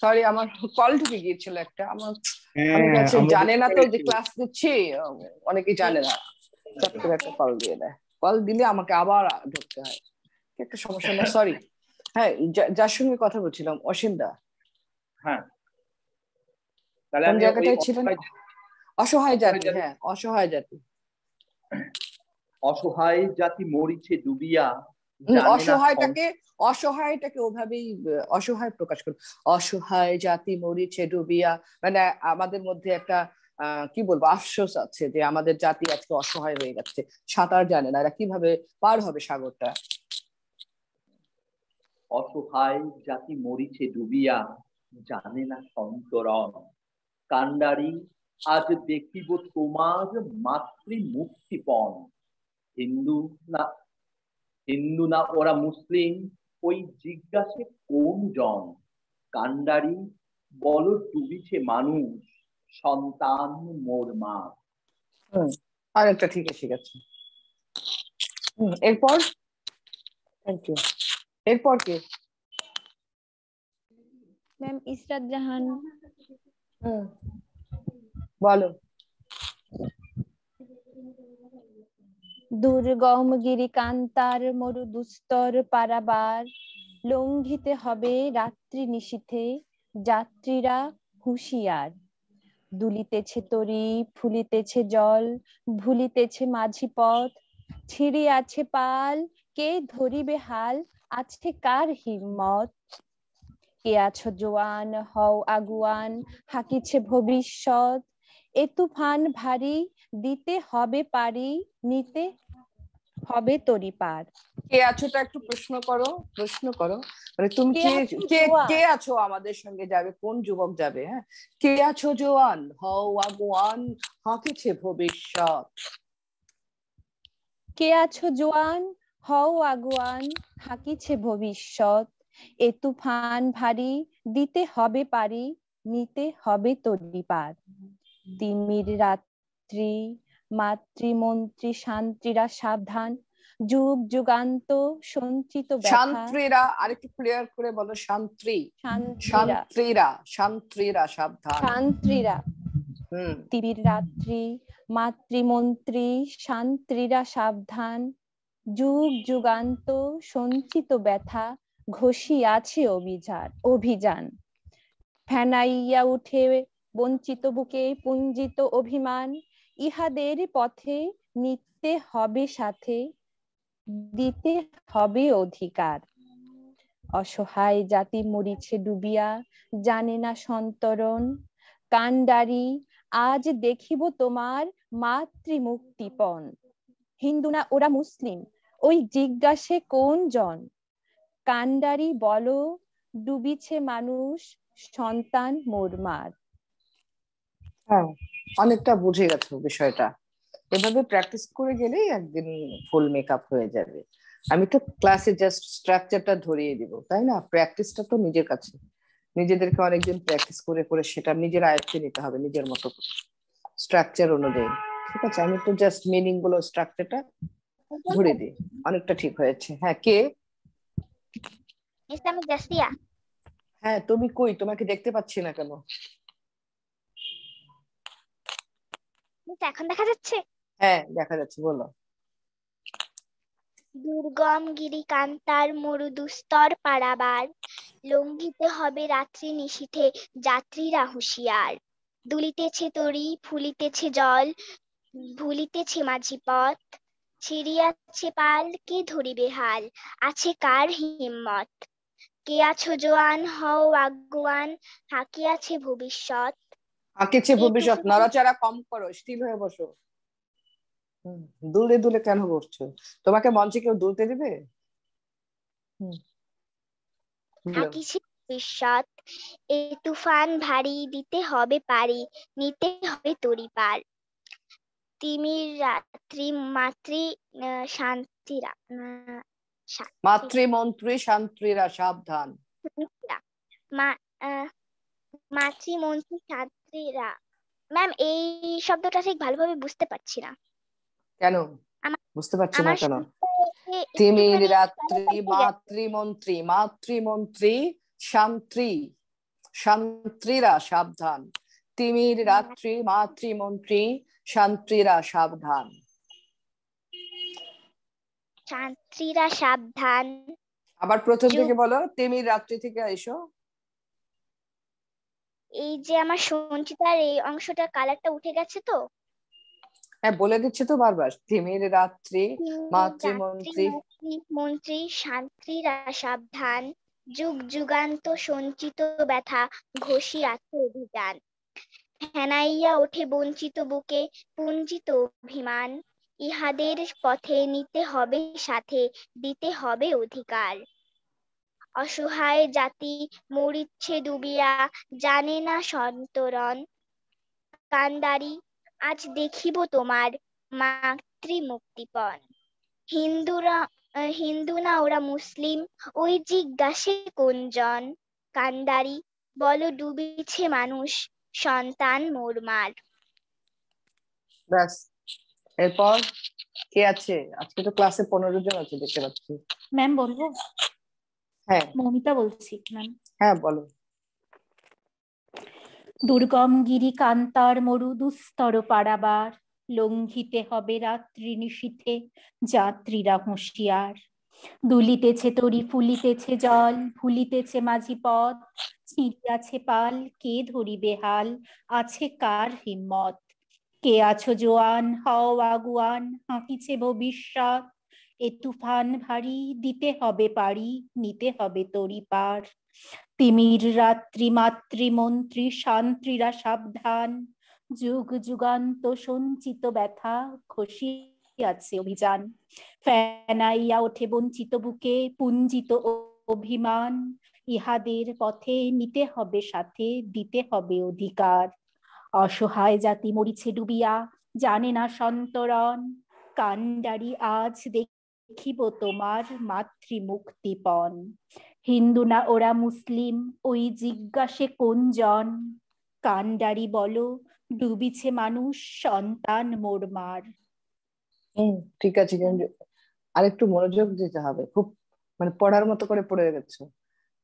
সরি আমার কল ঢুকে গিয়েছিল একটা। আমার অনেকে আছে জানে না তো যে ক্লাস দিচ্ছি, অনেকেই জানে না, চট করে একটা কল দিয়ে দেয়, কল দিলে আমাকে আবার ঢুকতে হয়, একটা সমস্যা নেই, সরি। হ্যাঁ, যার সঙ্গে কথা বলছিলাম অসীম দা। হ্যাঁ, তাহলে কোন আমি জায়গাটায় ছিলেন? অসহায় জাতি, হ্যাঁ অসহায় জাতি। অসহায় জাতি মরিছে ডুবিয়া, অসহায়টাকে ওভাবেই অসহায় প্রকাশ করুন। অসহায় জাতি মরিছে ডুবিয়া, মানে আমাদের মধ্যে একটা কি বলবো আফসোস আছে যে আমাদের জাতি আজকে অসহায় হয়ে গেছে, সাঁতার জানে না, এরা কিভাবে পার হবে সাগরটা। অসহায় জাতি মরিছে ডুবিয়া, জানে না সন্তরণ। কান্ডারি আজ দেখিব তোমার মাতৃ মুক্তিপণ। হিন্দু না ওরা মুসলিম, ওই জিজ্ঞাসে কোন জন। কান্ডারি বল ডুবিছে মানুষ, সন্তান মোর মা। আরেকটা ঠিক আছে, ঠিক আছে। এরপর থ্যাংক ইউ। এরপর কে? ম্যাম ইসরাত জাহান। বলো। দুর্গম গিরিকান্তার মরু দুস্তর পারাবার, লঙ্ঘিতে হবে রাত্রি নিশীথে যাত্রীরা হুঁশিয়ার। দুলিতেছে তরি, ফুলিতেছে জল, ভুলিতেছে মাঝি পথ, ছিড়িয়াছে পাল, কে ধরিবে হাল, আছে কার হিম্মত। কে আছো জোয়ান, হও আগুয়ান, হাকিছে ভবিষ্যৎ। এ তুফান ভারী, দিতে হবে পারি, নিতে হবে তরি পার। কে আছো তা একটু প্রশ্ন করো, মানে তুমি কে আছো আমাদের সঙ্গে যাবে, কোন যুবক যাবে? হ্যাঁ, কে আছো জোয়ান, হও আগুয়ান, হাঁকিছে ভবিষ্যৎ। কে আছো জোয়ান, হও আগুয়ান, হাকিছে ভবিষ্যৎ। এ তুফান ভারী, দিতে হবে পারি, নিতে হবে তরি পার। তিমির রাত্রি, মাতৃমন্ত্রী শান্তিরা সাবধান, যুগ যুগান্ত সঞ্চিত ব্যথা। শান্তিরা, আরেকটু ক্লিয়ার করে বলো। শান্তিরা সাবধান। শান্তিরা তিমির রাত্রি, মাতৃমন্ত্রী শান্তিরা সাবধান, যুগ যুগান্ত সঞ্চিত ব্যথা, ঘষিয়াছে অভিযান। ফেনাইয়া উঠে বঞ্চিত বুকে পুঞ্জিত অভিমান, ইহাদের পথে নিতে হবে সাথে, দিতে হবে অধিকার। অসহায় জাতি মরিছে ডুবিয়া, জানে না সন্তরণ। কান্ডারি আজ দেখিব তোমার মাতৃ মুক্তিপণ। হিন্দু না ওরা মুসলিম, ওই জিজ্ঞাসে কোন জন। কান্ডারি বলো ডুবিছে মানুষ, সন্তান মোর মার। হ্যাঁ, অনেকটা বুঝে গেছো বিষয়টা। এভাবে প্র্যাকটিস করে গেলেই একদিন ফুল মেকআপ হয়ে যাবে। আমি তো ক্লাসে জাস্ট স্ট্রাকচারটা ধরিয়ে দিব, তাই না? প্র্যাকটিসটা তো নিজের কাছে, নিজেদেরকে অনেকদিন প্র্যাকটিস করে করে সেটা নিজের আয়ত্তে নিতে হবে, নিজের মতো করে স্ট্রাকচার অনুযায়ী। ঠিক আছে, আমি তো জাস্ট মিনিং গুলো স্ট্রাকচারটা ধরে দিই, অনেকটা ঠিক হয়েছে। হ্যাঁ, কে? আমি জাসিয়া। হ্যাঁ, তুমি কই? তোমাকে দেখতে পাচ্ছি না কেন? এখন দেখা যাচ্ছে? হ্যাঁ দেখা যাচ্ছে, বলো। দুর্গম গিরিকান্তার মরু দুস্তর পারাবার, লঙ্ঘিতে হবে রাত্রি নিশীথে যাত্রীরা হুঁশিয়ার। দুলিতেছে তরি, ফুলিতেছে জল, ভুলিতেছে মাঝি পথ, ছিড়িয়াছে পাল, কে ধরিবে হাল, আছে কার হিম্মত। কে আছো জোয়ান, হও আগুয়ান, হাকিয়াছে ভবিষ্যৎ। হাঁকিছে ভবিষ্যৎ, নড়াচড়া কম করো, স্থির হয়ে বসো। দুলে দুলে কেন করছো? তোমাকে মঞ্চে কেউ দুলতে দিবে? আকিছে ভবিষ্যৎ, এ তুফান ভারী, দিতে হবে পারি, নিতে হবে তরি পার। তিমির রাত্রি মাতৃ শান্তিরা মাতৃমন্ত্রী শান্তিরা সাবধান। মাতৃমন্ত্রী শান্তিরা। ম্যাম, এই শব্দটা ঠিক ভালোভাবে বুঝতে পারছি না। কেন বুঝতে পারছি না কেন? একটুখানি তিমির রাত্রি হয়ে গেছে। মাতৃমন্ত্রী, মাতৃমন্ত্রী শান্তি, শান্তিরা সাবধান। তিমির রাত্রি মাতৃমন্ত্রী শান্তিরা সাবধান। শান্তিরা সাবধান। আবার প্রথম থেকে বলো, তিমির রাত্রি থেকে এসো। এই যে আমার সঞ্চিতার এই অংশটার কালারটা উঠে গেছে তো। হ্যাঁ, বলে দিচ্ছে তো বারবার, তিমির রাত্রি মাতৃমন্ত্রী মন্ত্রী শান্তিরা সাবধান, যুগ যুগান্ত সঞ্চিত ব্যথা, ঘষি আছে অভিযান। হেনাইয়া ওঠে বঞ্চিত বুকে পুঞ্জিত অভিমান, ইহাদের পথে নিতে হবে সাথে, দিতে হবে অধিকার। অসহায় জাতি মরিচ্ছে ডুবিয়া, জানে না সন্তরণ। কান্ডারি আজ দেখিব তোমার মাতৃমুক্তিপণ। হিন্দু না ওরা মুসলিম, ওই জিজ্ঞাসে কোনজন। কান্ডারি বলো ডুবিছে মানুষ, সন্তান মোরমার। ব্যাস, এরপর কে আছে? আজকে তো ক্লাসে 15 জন আছে দেখতে পাচ্ছি। ম্যাম বলবো? হ্যাঁ মমিতা বলছি ম্যাম। হ্যাঁ বলো। দুর্গম গিরি কান্তার মরু দুস্তর পারাবার, লঙ্ঘিতে হবে রাত্রি নিশীথে যাত্রীরা হুঁশিয়ার। দুলিতেছে তরি ফুলিতেছে জল, ভুলিতেছে মাঝি পথ, ছিঁড়িয়াছে পাল, কে ধরিবে হাল, আছে কার হিম্মত। কে আছো জোয়ান, হও আগুয়ান, হাঁকিছে ভবিষ্যৎ, এ তুফান ভারী, দিতে হবে পারি, নিতে হবে তরি পার। তিমির রাত্রি মাতৃমন্ত্রী শান্তিরা সাবধান, যুগ যুগান্ত সঞ্চিত ব্যথা, খসিয়াছে অভিযান। ফেনাইয়া ওঠে বঞ্চিত বুকে পুঞ্জিত অভিমান, ইহাদের পথে নিতে হবে সাথে, দিতে হবে অধিকার। অসহায় জাতি মরিছে ডুবিয়া, জানে না সন্তরণ। কান্ডারি আজ দেখিব তোমার মাতৃমুক্তিপণ। হিন্দু না ওরা মুসলিম, ওই জিজ্ঞাসে কোনজন। কান্ডারি বলো ডুবিছে মানুষ, সন্তান মোরমার। ঠিক আছে, কিন্তু আরেকটু মনোযোগ দিতে হবে, খুব মানে পড়ার মতো করে পড়ে গেছো।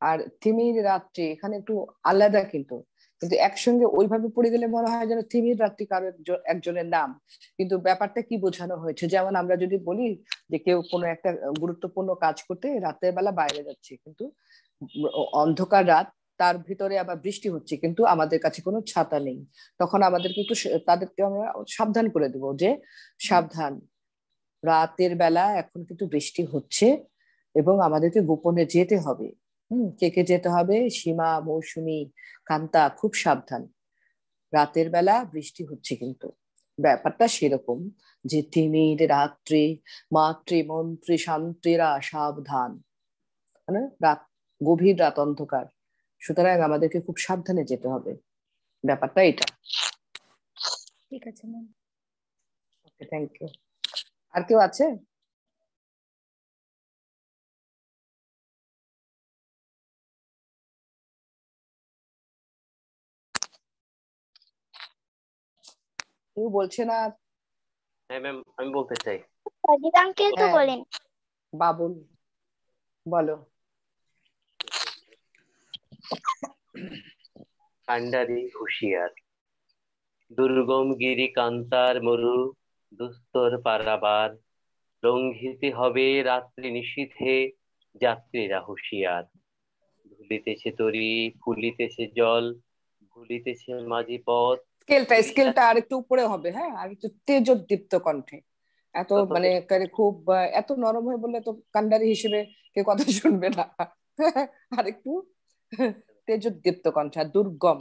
আর তিমির রাত্রি এখানে একটু আলাদা, কিন্তু কিন্তু একসঙ্গে ওইভাবে পড়ে গেলে মনে হয় যেন তিমির রাত্রি কারো একজনের নাম, কিন্তু ব্যাপারটা কি বোঝানো হয়েছে। যেমন আমরা যদি বলি যে কেউ কোনো একটা গুরুত্বপূর্ণ কাজ করতে রাতের বেলা বাইরে যাচ্ছে, কিন্তু অন্ধকার রাত, তার ভিতরে আবার বৃষ্টি হচ্ছে, কিন্তু আমাদের কাছে কোনো ছাতা নেই, তখন আমাদেরকে একটু তাদেরকে আমরা সাবধান করে দেবো যে সাবধান, রাতের বেলা এখন কিন্তু বৃষ্টি হচ্ছে এবং আমাদেরকে গোপনে যেতে হবে। কে কে যেতে হবে? সীমা, মৌসুমী, কান্তা, খুব সাবধান, রাতের বেলা বৃষ্টি হচ্ছে। কিন্তু ব্যাপারটা সেরকম যে তিমির রাত্রি মাতৃমন্ত্রী শান্তিরা সাবধান, মানে রাত, গভীর রাত, অন্ধকার, সুতরাং আমাদেরকে খুব সাবধানে যেতে হবে। ব্যাপারটা এটা। ঠিক আছে ম্যাম। Okay, thank you. আর কেউ আছে? কেউ বলছে না? হ্যাঁ ম্যাম, আমি বলতে চাই। সজিব আঙ্কেল তো বলেন। বাবুল বলো। কান্ডারি হুঁশিয়ার, দুর্গম গিরি কান্তার মরু দুস্তর পারাবার, লঙ্ঘিতে হবে রাত্রি নিশীথে যাত্রীরা হুঁশিয়ার। ধুলিতেছে তরি ফুলিতেছে জল, ভুলিতেছে মাঝি পথ। স্কেলটা আর একটু উপরে হবে, হ্যাঁ, আর একটু তেজোদ্দীপ্ত কণ্ঠে। এত মানে খুব এত নরম হয়ে বললে তো কান্ডারি হিসেবে কেউ কথা শুনবে না। আর একটু তেজোদ্দীপ্ত কণ্ঠে। আর দুর্গম,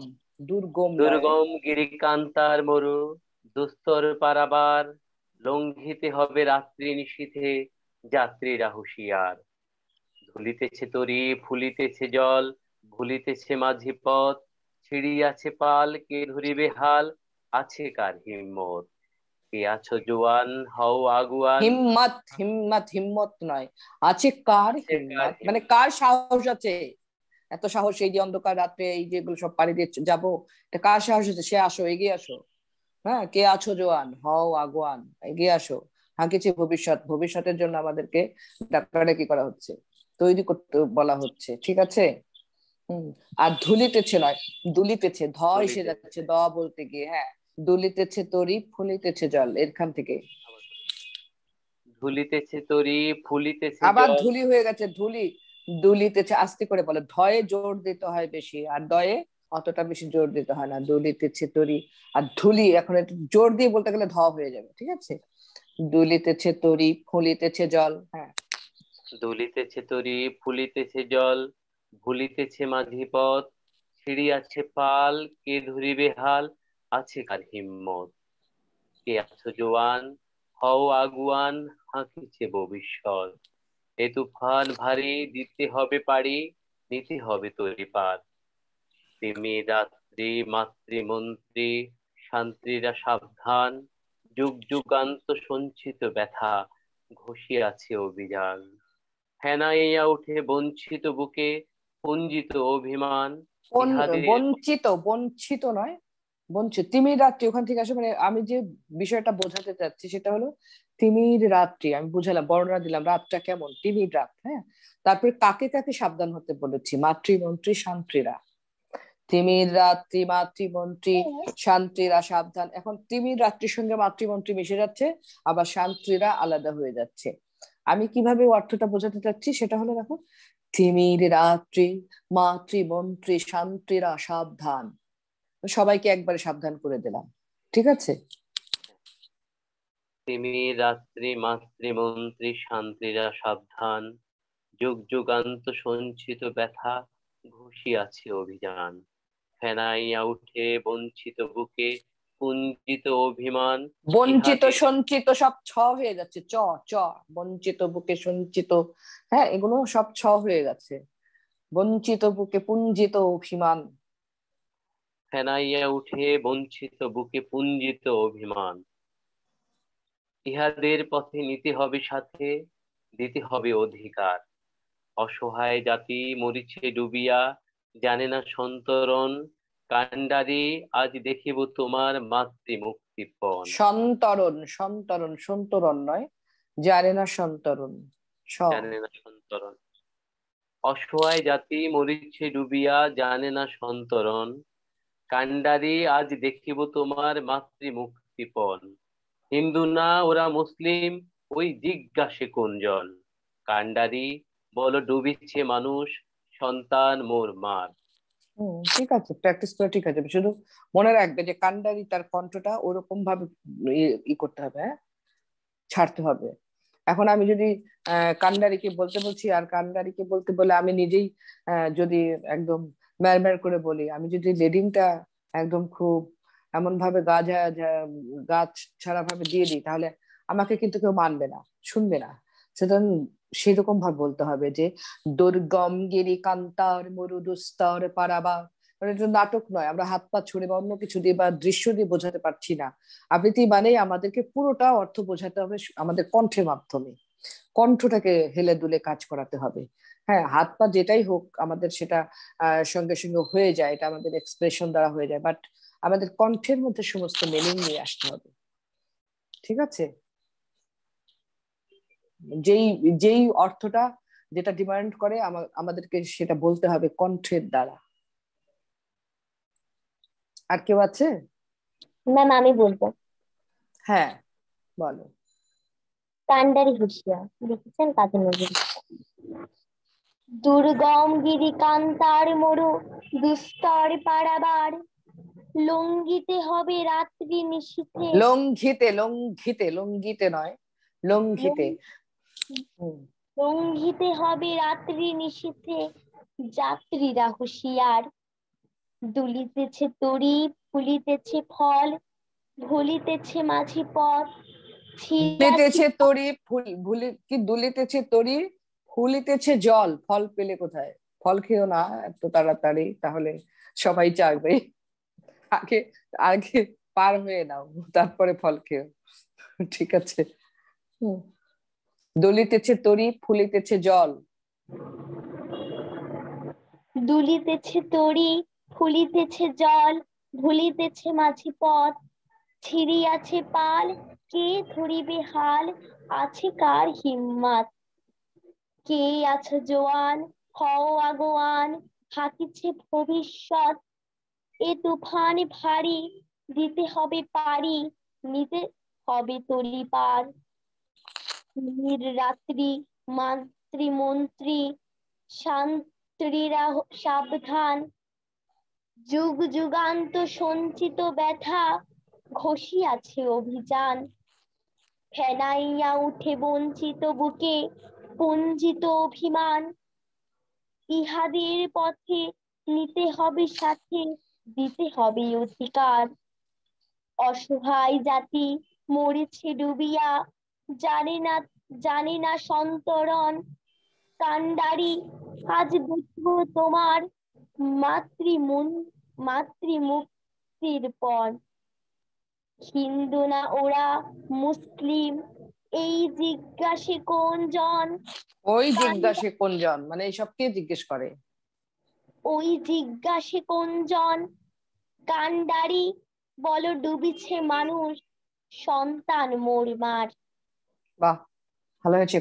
দুর্গম দুর্গম গিরি কান্তার মরু দুস্তর পারাবার, লঙ্ঘিতে হবে রাত্রি নিশীথে যাত্রীরা হুঁশিয়ার। ধুলিতেছে তরি ফুলিতেছে জল ভুলিতেছে মাঝি পথ ছিড়িয়াছে পাল কে ধরিবে হাল আছে কার হিম্মত। কে আছো জোয়ান হও আগুয়ান। হিম্মত হিম্মত হিম্মত নয়, আছে কার আছে কার হিম্মত, মানে কার সাহস আছে এত সাহস এই যে অন্ধকার রাত্রে এই যেগুলো সব পাড়ি দিয়ে যাবো, এটা কার সাহস আছে? সে আসো, এগিয়ে আসো। হ্যাঁ, কে আছো জোয়ান হও আগুয়ান, এগিয়ে আসো। হাঁকিছে ভবিষ্যৎ, ভবিষ্যতের জন্য আমাদেরকে ডাকাডাকি করা হচ্ছে, তৈরি করতে বলা হচ্ছে, ঠিক আছে? আর ধুলিতেছে নয়, দুলিতেছে, ধ এসে যাচ্ছে দ বলতে গিয়ে। হ্যাঁ, দুলিতেছে তরি ফুলিতেছে জল, এখান থেকে ধুলিতেছে তরি ফুলিতেছে আবার জল। ধুলি হয়ে গেছে, ধুলি দুলিতেছে, আস্তে করে বলো, ধয়ে জোর দিতে হয় বেশি, আর দয়ে অতটা বেশি জোর দিতে হয় না। দুলিতেছে তরি আর ধুলি এখন একটু জোর দিয়ে বলতে গেলে ধ হয়ে যাবে, ঠিক আছে? দুলিতেছে তরি ফুলিতেছে জল। হ্যাঁ, দুলিতেছে তরি ফুলিতেছে জল ভুলিতেছে মাঝি পথ ছিড়িয়াছে পাল কে ধরিবে হাল আছে কার হিম্মত। কে আছো জোয়ান হও আগুয়ান হাঁকিছে ভবিষ্যৎ। এ তুফান ভারী দিতে হবে পারি নিতে হবে তরি পার। তিমি রাত্রি মাতৃমন্ত্রী শান্তিরা সাবধান যুগ যুগান্ত সঞ্চিত ব্যথা ঘষিয়াছে অভিযান। ফেনাইয়া উঠে বঞ্চিত বুকে পুঞ্জিত অভিমান। বঞ্চিত, বঞ্চিত নয়, বঞ্চিত। তিমির রাত্রি ওখান থেকে আসে, মানে আমি যে বিষয়টা বোঝাতে চাচ্ছি সেটা হলো তিমির রাত্রি, আমি বুঝালাম, বর্ণনা দিলাম রাতটা কেমন, তিমির রাত। হ্যাঁ, তারপরে কাকে কাকে সাবধান হতে বলেছি? মাতৃমন্ত্রী শান্তিরা। তিমির রাত্রি মাতৃমন্ত্রী শান্তিরা সাবধান। এখন তিমির রাত্রির সঙ্গে মাতৃমন্ত্রী মিশে যাচ্ছে, আবার শান্তিরা আলাদা হয়ে যাচ্ছে। আমি কিভাবে অর্থটা বোঝাতে চাচ্ছি সেটা হলো, দেখো, তিমির রাত্রি মাতৃমন্ত্রী শান্তিরা সাবধান, সবাইকে একবারে সাবধান করে দিলাম, ঠিক আছে? তিমি রাত্রি মাতৃমন্ত্রী শান্তিরা সাবধান যুগ যুগান্ত সঞ্চিত ব্যথা ঘুষিয়াছে অভিযান। ফেনাইয়া উঠে বঞ্চিত বুকে পুঞ্জিত অভিমান। বঞ্চিত সঞ্চিত সব ছ হয়ে যাচ্ছে, চ চ, বঞ্চিত বুকে সঞ্চিত, হ্যাঁ, এগুলো সব ছ হয়ে গেছে। বঞ্চিত বুকে পুঞ্জিত অভিমান। ফেনাইয়া উঠে বঞ্চিত বুকে পুঞ্জিত অভিমান। ইহাদের পথে নিতে হবে সাথে দিতে হবে অধিকার। অসহায় জাতি মরিছে ডুবিয়া জানে না সন্তরণ। কান্ডারি আজ দেখিব তোমার মাতৃ মুক্তিপণ। সন্তরণ, সন্তরণ, সন্তরণ নয়, জানে না সন্তরণ, জানে না সন্তরণ। অসহায় জাতি মরিছে ডুবিয়া জানে না সন্তরণ। কান্ডারি আজ দেখিব তোমার মাতৃ মুক্তিপণ। হিন্দু না ওরা মুসলিম ওই জিজ্ঞাসে কোনজন। কান্ডারি বলো ডুবিছে মানুষ সন্তান মোর মার। ঠিক আছে, প্র্যাকটিস করে ঠিক আছে, শুধু মনে রাখবে যে কান্ডারি তার কণ্ঠটা ওরকম ভাবে ই করতে হবে, হ্যাঁ, ছাড়তে হবে। এখন আমি যদি কান্ডারিকে বলতে বলছি আর কান্ডারিকে বলতে বলে আমি নিজেই যদি একদম ম্যারম্যার করে বলি, আমি যদি লেডিংটা একদম খুব এমন ভাবে গাছ ছাড়া ভাবে দিয়ে দিই, তাহলে আমাকে কিন্তু কেউ মানবে না, শুনবে না। সুতরাং সেরকম ভাবে বলতে হবে যে দুর্গম গিরি কান্তার মরু দুস্তর পারাবার। এটা নাটক নয়, আমরা হাত পা ছুড়ে বা অন্য কিছু দিয়ে বা দৃশ্য দিয়ে বোঝাতে পারছি না। আবৃত্তি মানেই আমাদেরকে পুরোটা অর্থ বোঝাতে হবে আমাদের কণ্ঠের মাধ্যমে, কণ্ঠটাকে হেলে দুলে কাজ করাতে হবে। হ্যাঁ, হাত পা যেটাই হোক আমাদের সেটা সঙ্গে সঙ্গে হয়ে যায়, এটা আমাদের এক্সপ্রেশন দ্বারা হয়ে যায়, বাট আমাদের কণ্ঠের মধ্যে সমস্ত মিনিং নিয়ে আসতে হবে, ঠিক আছে? যেই যেই অর্থটা যেটা ডিমান্ড করে আমাদেরকে সেটা বলতে হবে কণ্ঠের দ্বারা। আর কেউ আছে? ম্যাম আমি বলবো। হ্যাঁ বলো। কান্ডারি হুঁশিয়ার লিখেছেন কাজী নজরুল ইসলাম। দুর্গম গিরি কান্তার মরু দুস্তর পারাবার লঙ্ঘিতে হবে রাত্রি নিশীথে। লঙ্ঘিতে, লঙ্ঘিতে, লঙ্ঘিতে নয়, লঙ্ঘিতে। লঙ্ঘিতে হবে রাত্রি নিশীথে যাত্রীরা হুঁশিয়ার। দুলিতেছে তরি ফুলিতেছে ফল ভুলিতেছে মাঝি পথ দুলিতেছে তরি দুলিতেছে তরি ফুলিতেছে জল, ফল পেলে কোথায়? ফল খেও না এত তাড়াতাড়ি, তাহলে সবাই চাইবে। আগে আগে পার হয়ে নাও, তারপরে ফল খেও। ঠিক আছে। দুলিতেছে তরি ফুলিতেছে জল। দুলিতেছে তরি ফুলিতেছে জল, ভুলিতেছে মাঝি পথ, ছিড়িয়াছে পাল, কে ধরিবে হাল, আছে কার হিম্মত? কে আছো জোয়ান, হও আগোয়ান, হাকিছে ভবিষ্যৎ, এ তুফান ভারী, দিতে হবে পারি, নিতে হবে তরি পার। রাত্রি মাতৃমন্ত্রী শান্ত্রীরা সাবধান, যুগ যুগান্ত সঞ্চিত ব্যথা, ঘষিয়াছে অভিযান। ফেনাইয়া উঠে বঞ্চিত বুকে পুঞ্জিত অভিমান, ইহাদের পথে নিতে হবে সাথে, দিতে হবে অধিকার। অসহায় জাতি মরেছে ডুবিয়া, জানে না সন্তরণ, কান্ডারি আজ দেখব তোমার মাতৃমুক্তির পর। হিন্দু না ওরা মুসলিম, এই জিজ্ঞাসে কোন জন? ওই জিজ্ঞাসে কোন জন মানে এইসব কে জিজ্ঞেস করে? ওই জিজ্ঞাসে কোন জন? কান্ডারি বলো ডুবিছে মানুষ, সন্তান মোর মার। বাহ, ভালো হয়েছে।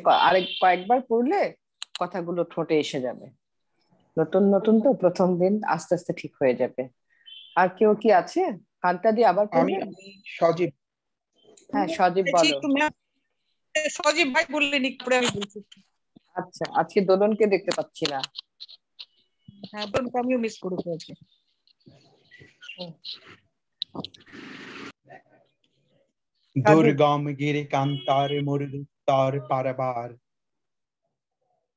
কয়েকবার পড়লে কথাগুলো ঠোঁটে এসে যাবে। নতুন নতুন তো, প্রথম দিন, আস্তে আস্তে ঠিক হয়ে যাবে। আর কেউ কি আছে? কানটা দিয়ে আবার আমি পড়বে। সজীব। হ্যাঁ সজীব বলো। সজীব ভাই বললেন, একটু আমি বলছি। আচ্ছা, আজকে দোলনকে দেখতে পাচ্ছি না। হ্যাঁ, দোলনকে আমিও মিস করেছি আজকে। দুর্গম গিরি কান্তার মরুদুস্তর পারাবার।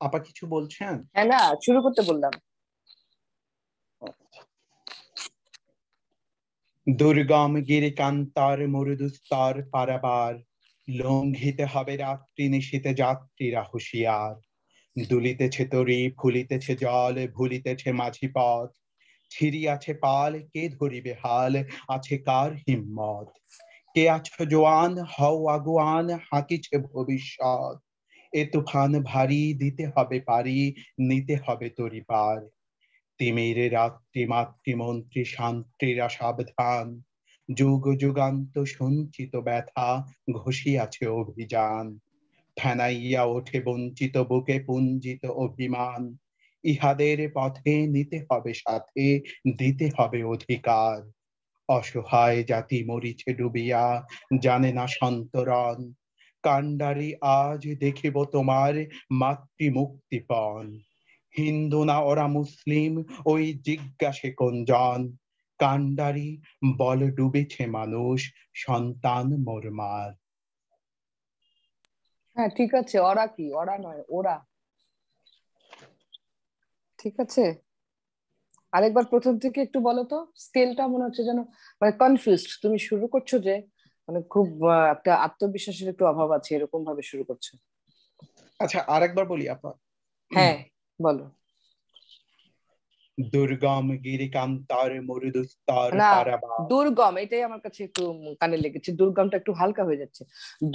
আপা কিছু বলছেন? হ্যাঁ না, শুরু করতে বললাম। দুর্গম গিরি কান্তার মরুদুস্তর পারাবার, লঙ্ঘিতে হবে রাত্রি নিশীতে যাত্রীরা হুঁশিয়ার। দুলিতেছে তরি ফুলিতেছে জল, ভুলিতেছে মাঝি পথ, ছিড়িয়াছে পাল, কে ধরিবে হাল, আছে কার হিম্মত? কে আছো জোয়ান, হও আগুয়ান, হাঁকিছে ভবিষ্যৎ, এ তুফান ভারী, দিতে হবে পারি, নিতে হবে তরি পার। তিমির রাত্রি মাতৃমন্ত্রী শান্ত্রীরা সাবধান, যুগ যুগান্ত সঞ্চিত ব্যথা, ঘষিয়াছে অভিযান। ফেনাইয়া ওঠে বঞ্চিত বুকে পুঞ্জিত অভিমান, ইহাদের পথে নিতে হবে সাথে, দিতে হবে অধিকার। অসহায় জাতি মরিছে ডুবিয়া, জানে না সন্তরণ, কান্ডারি আজ দেখিব তোমার মাতৃমুক্তিপণ। হিন্দু না ওরা মুসলিম, ওই জিজ্ঞাসে কোন জন? কান্ডারি বল ডুবেছে মানুষ, সন্তান মোর মার। হ্যাঁ ঠিক আছে। ওরা কি? ওরা নয়, ওরা। ঠিক আছে, আরেকবার প্রথম থেকে একটু বলো তো। স্কেলটা মনে হচ্ছে যেন মানে কনফিউজড। তুমি শুরু করছো যে মানে খুব একটা আত্মবিশ্বাসের একটু অভাব আছে, এরকম ভাবে শুরু করছো। আচ্ছা আরেকবার বলি আপা। হ্যাঁ বলো। দুর্গম গিরি কান্তার মরুদুস্তর না, পারাবার। দুর্গম এটাই আমার কাছে একটু কানে লেগেছে। দুর্গমটা একটু হালকা হয়ে যাচ্ছে।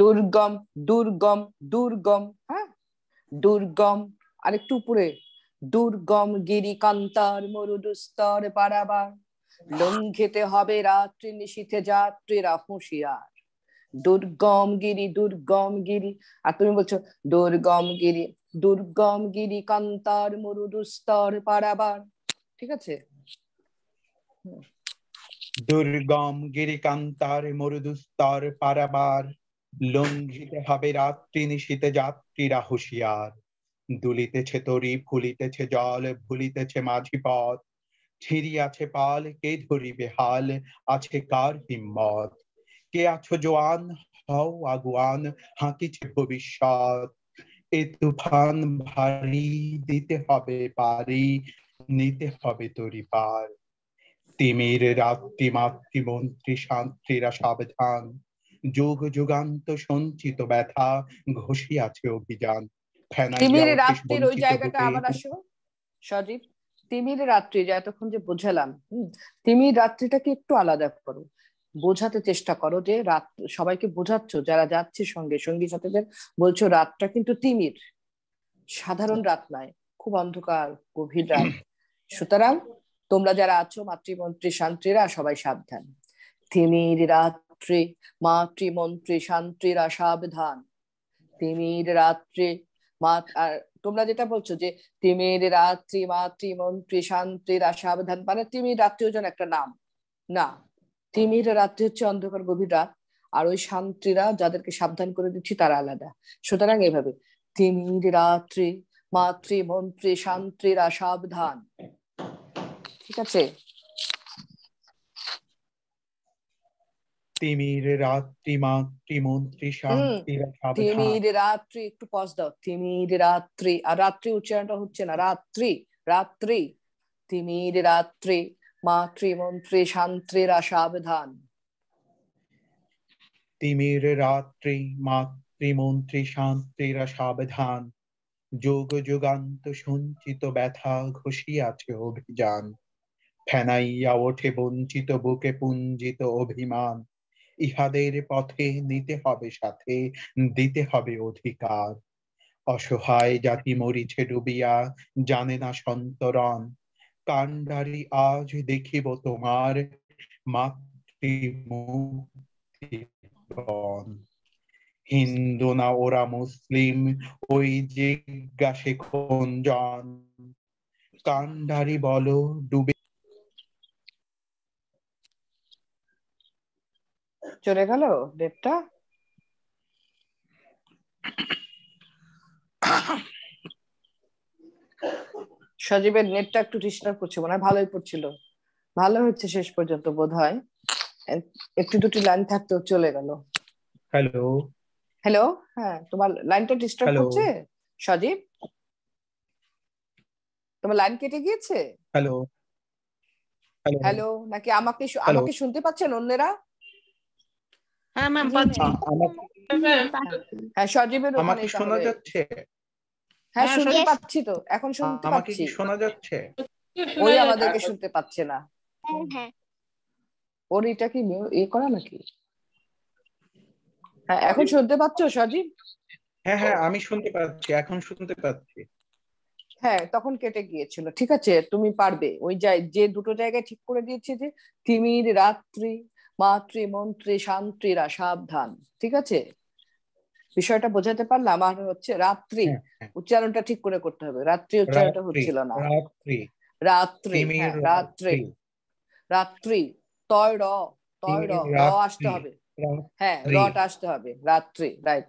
দুর্গম দুর্গম দুর্গম, হ্যাঁ দুর্গম। আর একটু উপরে, দুর্গম গিরি কান্তার মরুদুস্তর পারাবার, লঙ্ঘিতে হবে রাত্রি নিশীথে যাত্রীরা হুঁশিয়ার। দুর্গম গিরি। আর তুমি বলছো দুর্গম গিরি কান্তার মরুদুস্তর পারাবার। ঠিক আছে। দুর্গম গিরি কান্তার মরুদুস্তর পারাবার, লঙ্ঘিতে হবে রাত্রি নিশীতে যাত্রীরা হুঁশিয়ার। দুলিতেছে তরি ফুলিতেছে জল, ভুলিতেছে মাঝি পথ, ছিড়িয়াছে পাল, কে ধরিবে হাল, আছে কার হিম্মত? কে আছো জোয়ান, হও আগুয়ান, হাঁকিছে ভবিষ্যৎ, এ তুফান ভারী, দিতে হবে পারি, নিতে হবে তরি পার। তিমির রাত্রি মাতৃমন্ত্রী শান্ত্রীরা সাবধান, যুগ যুগান্ত সঞ্চিত ব্যথা ঘষিয়াছে অভিযান। ফেনাইয়া তিমির ওঠে রাত্রির ওই বঞ্চিত জায়গাটা বুকে। আবার আসো সজীব। তিমির রাত্রি যে এতক্ষণ যে বোঝালাম, তিমির রাত্রিটাকে একটু আলাদা করো, বোঝাতে চেষ্টা করো যে রাত, সবাইকে বোঝাচ্ছ যারা যাচ্ছে সঙ্গে সঙ্গী সাথীদের, বলছো রাতটা কিন্তু তিমির, সাধারণ রাত নয়, খুব অন্ধকার গভীর রাত। সুতরাং তোমরা যারা আছো মাতৃমন্ত্রী শান্তিরা সবাই সাবধান। তিমির রাত্রি মাতৃমন্ত্রী শান্তিরা সাবধান। তিমির রাত্রি আর তোমরা যেটা বলছো যে তিমির রাত্রি মাতৃমন্ত্রী শান্তিরা সাবধান, মানে তিমির রাত্রিও যেন একটা নাম না, তিমির রাত্রি হচ্ছে অন্ধকার গভীর রাত, আর ওই শান্তিরা যাদেরকে সাবধান করে দিচ্ছি তারা আলাদা। সুতরাং এভাবে তিমির রাত্রি মাতৃমন্ত্রী শান্তিরা সাবধান, ঠিক আছে? তিমির রাত্রি মাতৃমন্ত্রী শান্তিরা সাবধান। তিমির রাত্রি, একটু পজ দাও, তিমির রাত্রি, আর রাত্রি উচ্চারণটা হচ্ছে না, রাত্রি রাত্রি। তিমির রাত্রি মাতৃমন্ত্রী শান্তিরা সাবধান। তিমির রাত্রি মাতৃমন্ত্রী শান্তিরা সাবধান। যুগ যুগান্ত সঞ্চিত ব্যথা ঘষিয়াছে অভিযান। ফেনাইয়া ওঠে বঞ্চিত বুকে পুঞ্জিত অভিমান। ইহাদের পথে নিতে হবে সাথে, দিতে হবে অধিকার। অসহায় জাতি মরিছে ডুবিয়া, জানে না সন্তরণ। কান্ডারি আজ দেখিব তোমার মাতৃমুক্তিপণ। হিন্দু না ওরা মুসলিম, ওই জিজ্ঞাসে কোন জন। কান্ডারি বলো ডুবে। চলে গেল ডেটটা। সজীবের নেটটা একটু ডিস্টার্ব করছে, মনে হয় ভালোই পড়ছিল, ভালো হচ্ছে শেষ পর্যন্ত বোধ হয়, একটু দুটি লাইন থাকতো চলে গেল। হ্যালো হ্যালো, হ্যাঁ তোমার লাইনটা ডিস্টার্ব হ্যালো করছে সজীব, তোমার লাইন কেটে গিয়েছে? হ্যালো হ্যালো হ্যালো, নাকি আমাকে হ্যালো আমাকে শুনতে পাচ্ছেন অন্যরা? হ্যাঁ ম্যাম পাচ্ছি। হ্যাঁ সজীবের ওখানে আমাকে শোনা তাহলে, যাচ্ছে? হ্যাঁ শুনতে পাচ্ছি তো, এখন শুনতে আমাকে পাচ্ছি। কি শোনা যাচ্ছে? ওই আমাদেরকে শুনতে পাচ্ছে না, হ্যাঁ ওর এটা কি এ করা নাকি? হ্যাঁ এখন শুনতে পাচ্ছ সজীব? হ্যাঁ হ্যাঁ আমি শুনতে পাচ্ছি, এখন শুনতে পাচ্ছি। হ্যাঁ তখন কেটে গিয়েছিল, ঠিক আছে তুমি পারবে। ওই যে দুটো জায়গায় ঠিক করে দিয়েছে যে তিমির রাত্রি মাতৃমন্ত্রী শান্তিরা সাবধান, ঠিক আছে? বিষয়টা বোঝাতে পারলাম। আর হচ্ছে রাত্রি উচ্চারণটা ঠিক করে করতে হবে, রাত্রি উচ্চারণটা হচ্ছিল না। রাত্রি রাত্রি, হ্যাঁ রাত্রি রাত্রি, তয় র র আসতে হবে, হ্যাঁ রটা আসতে হবে, রাত্রি, রাইট।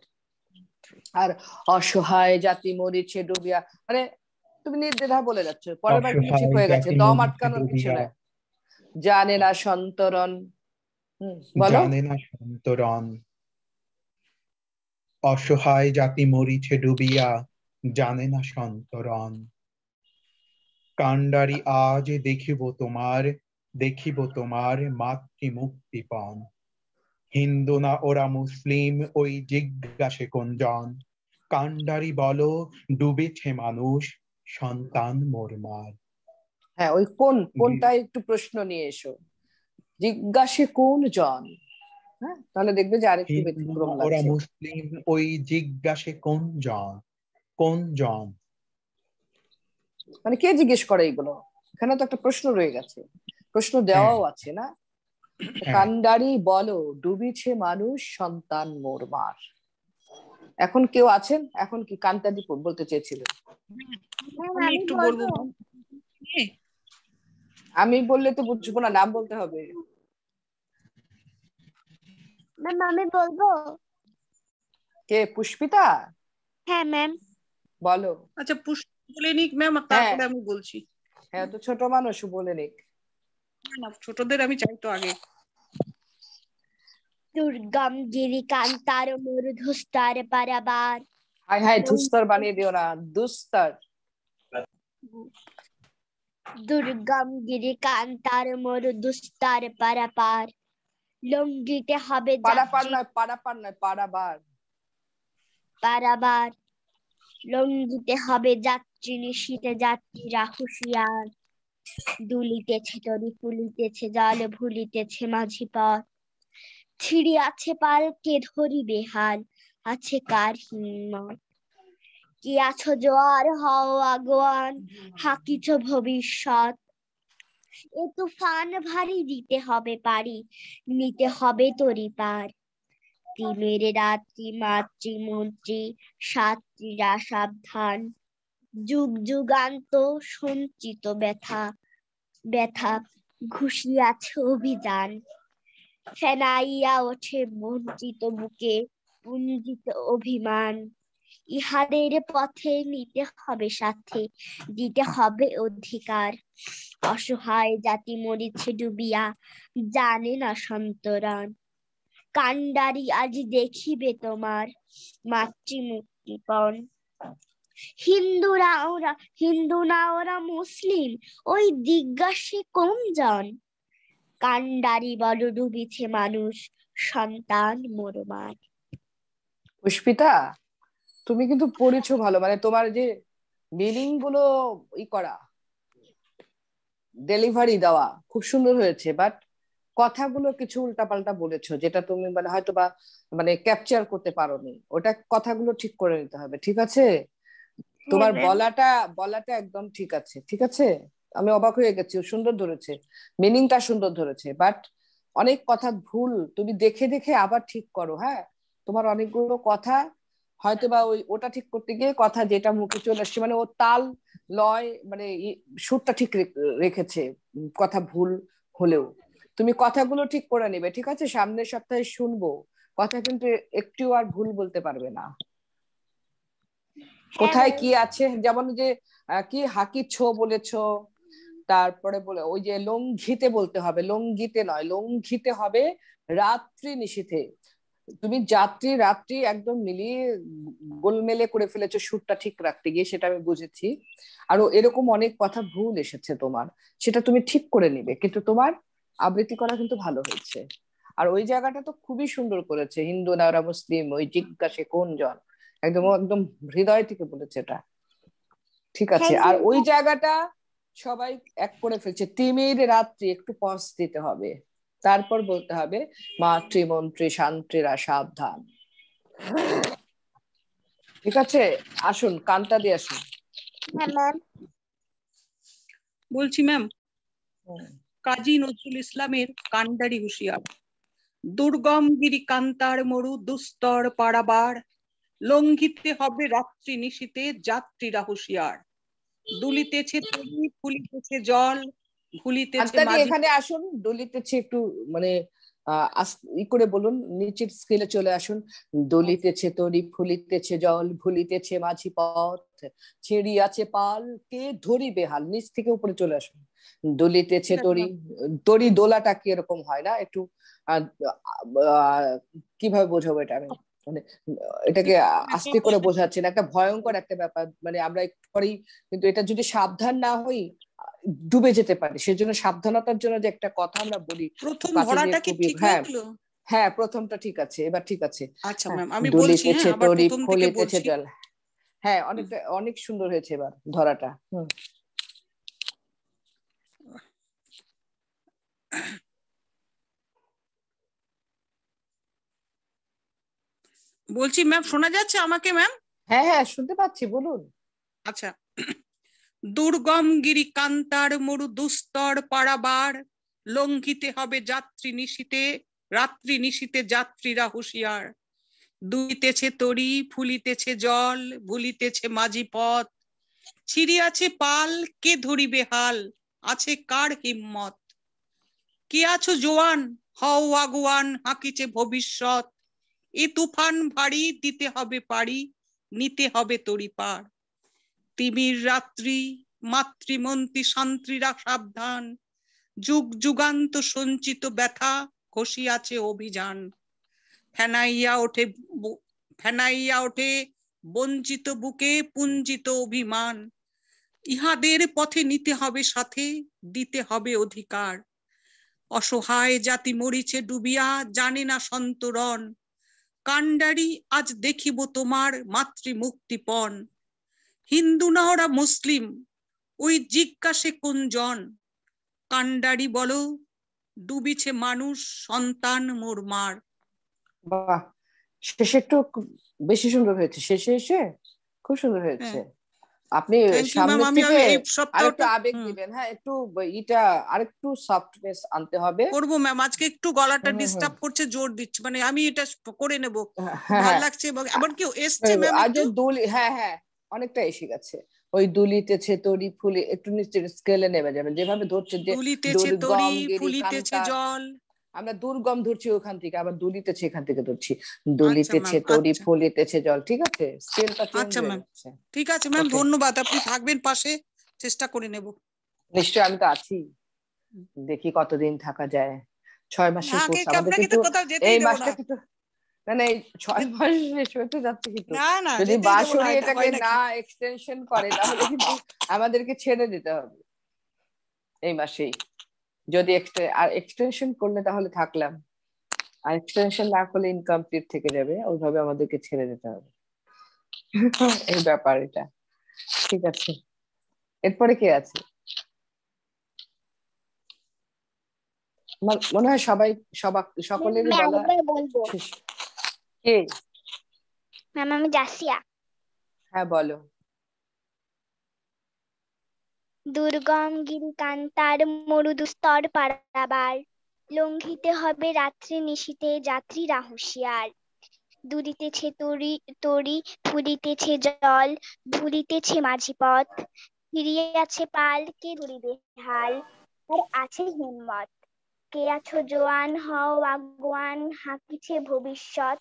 আর অসহায় জাতি মরিছে ডুবিয়া, মানে তুমি নির্দ্বিধা বলে যাচ্ছ, পরের বার কিন্তু ঠিক হয়ে গেছে, দম আটকানোর কিছু না। জানে না সন্তরণ, বলো। জানে না সন্তরণ। অসহায় জাতি মরিছে ডুবিয়া, জানে না সন্তরণ। কান্ডারি আজ দেখিব তোমার মাতৃমুক্তিপণ। হিন্দু না ওরা মুসলিম, ওই জিজ্ঞাসে কোনজন। কান্ডারি বলো ডুবেছে মানুষ, সন্তান মোরমার। হ্যাঁ ওই কোনটা একটু প্রশ্ন নিয়ে এসো, জিজ্ঞাসে কোন জন, হ্যাঁ তাহলে দেখবে যে আরেকটু ব্যতিক্রম লাগছে। ওরা মুসলিম, ওই জিজ্ঞাসে কোন জন, মানে কে জিজ্ঞেস করে এগুলো? এখানে তো একটা প্রশ্ন রয়ে গেছে, প্রশ্ন দেওয়াও আছে না। কান্ডারি বলো ডুবিছে মানুষ, সন্তান মোরমার। এখন কেউ আছেন? এখন কি কান্তাদি বলতে চেয়েছিলেন? আমি একটু বলবো। আমি বললে তো বুঝবো না, নাম বলতে হবে। ম্যাম আমি বলবো। কে? পুষ্পিতা? হ্যাঁ ম্যাম বলো। আচ্ছা পুষ্পি বলে নিক ম্যাম, তারপরে আমি বলছি। হ্যাঁ তো ছোট মানুষ বলে নিক। না ছোটদের আমি চাই তো আগে। দুর্গম গিরি কান্তার মরু ধুস্তার পারাবার। হাই হাই ধুস্তর বানিয়ে দিও না, দুস্তর। দুর্গম গিরি কান্তার মরু দুস্তার পারাপার। লঙ্ঘিতে হবে পারাপার নয়, পারাপার নয়, পারাবার। পারাবার। লঙ্ঘিতে হবে যাত্রী নিশীথে, যাত্রীরা হুঁশিয়ার। দুলিতেছে তরি, ফুলিতেছে জল, ভুলিতেছে মাঝি পথ। ছিড়িয়াছে পাল, কে ধরিবে হাল, আছে কার হিম্মত। কি আছো জোয়ার, হও আগুয়ান, হাকিছ ভবিষ্যৎ। এ তুফান ভারী, দিতে হবে পারি, নিতে হবে তরি পার। তিমির রাত্রি, মাতৃমন্ত্রী, সাত্রীরা সাবধান। যুগ যুগান্ত সঞ্চিত ব্যথা, ব্যথা ঘুষিয়াছে অভিযান। ফেনাইয়া ওঠে বঞ্চিত বুকে, পুঞ্জিত অভিমান। ইহাদের পথে নিতে হবে সাথে, দিতে হবে অধিকার। অসহায় জাতি মরিছে ডুবিয়া, জানে না সন্তরণ। কান্ডারি আজ দেখিবে তোমার মাতৃমুক্তিপণ। হিন্দু না ওরা মুসলিম, ওই জিজ্ঞাসে কোনজন। কান্ডারি বল ডুবিছে মানুষ, সন্তান মরমার। পুষ্পিতা, তুমি কিন্তু পড়েছো ভালো, মানে তোমার যে মিনিং গুলো করা, ডেলিভারি দেওয়া খুব সুন্দর হয়েছে, বাট কথাগুলো কিছু উল্টাপাল্টা বলেছো, যেটা তুমি মানে হয়তো বা মানে ক্যাপচার করতে পারোনি। ওটা কথাগুলো ঠিক করে নিতে হবে, ঠিক আছে? তোমার বলাটা একদম ঠিক আছে, ঠিক আছে। আমি অবাক হয়ে গেছি, সুন্দর ধরেছে, মিনিংটা সুন্দর ধরেছে, বাট অনেক কথা ভুল, তুমি দেখে দেখে আবার ঠিক করো। হ্যাঁ, তোমার অনেকগুলো কথা হয়তো বা ওটা ঠিক করতে গিয়ে কথা যেটা মুখে চলে আসছে, মানে ও তাল লয় মানে সুরটা ঠিক রেখেছে, কথা ভুল হলেও তুমি কথাগুলো ঠিক করে নিবে, ঠিক আছে? সামনের সপ্তাহে শুনবো কথা, কিন্তু একটু আর ভুল বলতে পারবে না। কোথায় কি আছে, যেমন যে কি হাকিছ বলেছো, তারপরে বলে ওই যে লঙ্ঘিতে বলতে হবে, লঙ্ঘিতে নয়, লঙ্ঘিতে হবে রাত্রি নিশীথে। তুমি যাত্রী রাত্রি একদম মিলিয়ে গোলমেলে করে ফেলেছো সুরটা ঠিক রাখতে গিয়ে, সেটা আমি বুঝেছি। আরো এরকম অনেক কথা ভুল এসেছে তোমার, সেটা তুমি ঠিক করে নিবে, কিন্তু তোমার আবৃত্তি করা কিন্তু ভালো হয়েছে। আর ওই জায়গাটা তো খুবই সুন্দর করেছে, হিন্দু না ওরা মুসলিম, ওই জিজ্ঞাসে কোনজন, একদম একদম হৃদয় থেকে বলেছে এটা, ঠিক আছে। আর ওই জায়গাটা সবাই এক করে ফেলছে, তিমির রাত্রি, একটু পজ দিতে হবে, তারপর বলতে হবে মাতৃমন্ত্রী শান্তিরা সাবধান, ঠিক আছে? আসুন কানটা দিয়ে আসুন। বলছি ম্যাম, কাজী নজরুল ইসলামের কান্ডারি হুঁশিয়ার। দুর্গম গিরি কান্তার মরু, দুস্তর পারাবার, লঙ্ঘিতে হবে রাত্রি নিশীতে, যাত্রীরা হুঁশিয়ার। দুলিতেছে তরি, ফুলিতেছে জল, ভুলিতেছে মাঝি। এখানে আসুন, দলিতেছে একটু মানে করে বলুন, নিচের স্কেলে চলে আসুন। দলিতেছে তরি, ফুলিতেছে জল, ভুলিতেছে মাঝি পথ, ছিড়িয়াছে পাল, কে ধরিবে হাল। নিচ থেকে উপরে চলে আসুন। দলিতেছে তরি, তরি দোলাটা কি এরকম হয় না একটু, কিভাবে বোঝাবো এটা আমি, মানে এটাকে আস্তে করে বোঝাচ্ছি না, একটা ভয়ঙ্কর একটা ব্যাপার, মানে আমরা একটু পরেই, কিন্তু এটা যদি সাবধান না হই ডুবে যেতে পারি, সেজন্য সাবধানতার জন্য যে একটা কথা আমরা বলি। প্রথম ধরাটা কি ঠিক হলো? হ্যাঁ, প্রথমটা ঠিক আছে, এবার ঠিক আছে। আচ্ছা ম্যাম, আমি বলছি, হ্যাঁ, আবার প্রথম থেকে বলছি। হ্যাঁ, অনেক সুন্দর হয়েছে এবার ধরাটা। বলছি ম্যাম, শোনা যাচ্ছে আমাকে ম্যাম? হ্যাঁ হ্যাঁ, শুনতে পাচ্ছি, বলুন। আচ্ছা। দুর্গম গিরি কান্তার মরু, দুস্তর পারাবার, লঙ্ঘিতে হবে যাত্রী নিশীতে, রাত্রি নিশীতে যাত্রীরা হুঁশিয়ার। দুলিতেছে তরি, ফুলিতেছে জল, ভুলিতেছে মাঝি পথ, ছিড়িয়াছে পাল, কে ধরিবে হাল, আছে কার হিম্মত। কে আছো জোয়ান, হও আগুয়ান, হাঁকিছে ভবিষ্যৎ। এ তুফান ভারী, দিতে হবে পারি, নিতে হবে তরি পার। তিমির রাত্রি, মাতৃমন্ত্রী শান্তিরা সাবধান। যুগ যুগান্ত সঞ্চিত ব্যথা, ঘষিয়াছে অভিযান। ফেনাইয়া ওঠে বঞ্চিত বুকে, পুঞ্জিত অভিমান। ইহাদের পথে নিতে হবে সাথে, দিতে হবে অধিকার। অসহায় জাতি মরিছে ডুবিয়া, জানে না সন্তরণ। কান্ডারি আজ দেখিব তোমার মাতৃ মুক্তিপণ। হিন্দু না ওরা মুসলিম, ওই জিজ্ঞাসে কোনজন? কান্ডারি বলো, ডুবিছে মানুষ, সন্তান মোর মার। বাহ, শেষে একটু বেশি সুন্দর হয়েছে, শেষে এসে খুব সুন্দর হয়েছে। আপনি সামনে থেকে আরেকটু আবেগ দিবেন, হ্যাঁ একটু এটা আরেকটু সফটনেস আনতে হবে। করবো ম্যাম, আজকে একটু গলাটা ডিস্টার্ব করছে, জোর দিচ্ছে, মানে আমি এটা করে নেব, ভালো লাগছে। এবং এমন কি এসছে ম্যাম একটু, হ্যাঁ হ্যাঁ অনেকটা এসে গেছে। ওই দুলিতেছে তরি ফুলি একটু নিচে স্কেলে নেমে যাবেন, যেভাবে ধরছে যে দুলিতেছে তরি ফুলিতেছে জল, আমরা দুর্গম ধরছি ওখান থেকে, আবার দুলিতেছে এখান থেকে ধরছি, দুলিতেছে তরি ফুলিতেছে জল। ঠিক আছে, স্কেলটা চেঞ্জ হয়ে যাচ্ছে। ঠিক আছে ম্যাম, ধন্যবাদ, আপনি থাকবেন পাশে, চেষ্টা করে নেব। নিশ্চয়ই, আমি তো আছি, দেখি কতদিন থাকা যায়। 6 মাসের কোর্স আমাদের, কিন্তু এই মাসটা কিন্তু না এই 6 মাস শেষ হতে যাচ্ছে, কিন্তু যদি বাঁশরী এটাকে না এক্সটেনশন করে তাহলে কিন্তু আমাদেরকে ছেড়ে দিতে হবে এই মাসেই। যদি এক্সটেনশন করলে তাহলে থাকলাম, আর এক্সটেনশন না করলে ইনকমপ্লিট থেকে যাবে, ওইভাবে আমাদেরকে ছেড়ে দিতে হবে। এই ব্যাপার এটা। ঠিক আছে, এরপরে কে আছে? মনে হয় সবাই সকলেরই বলা শেষ। কে ম্যাম? আমি জাসিয়া। হ্যাঁ বলো। দুর্গম গিরি কান্তার মরুদুস্তর পারাবার, লঙ্ঘিতে হবে রাত্রি নিশীথে যাত্রীরা হুঁশিয়ার। দুলিতেছে তরি ফুলিতেছে জল, ভুলিতেছে মাঝি পথ। ফিরিয়াছে পাল, কে ধরিবে হাল, আর আছে হিম্মত। কে আছো জোয়ান, হও আগুয়ান, হাঁকিছে ভবিষ্যৎ।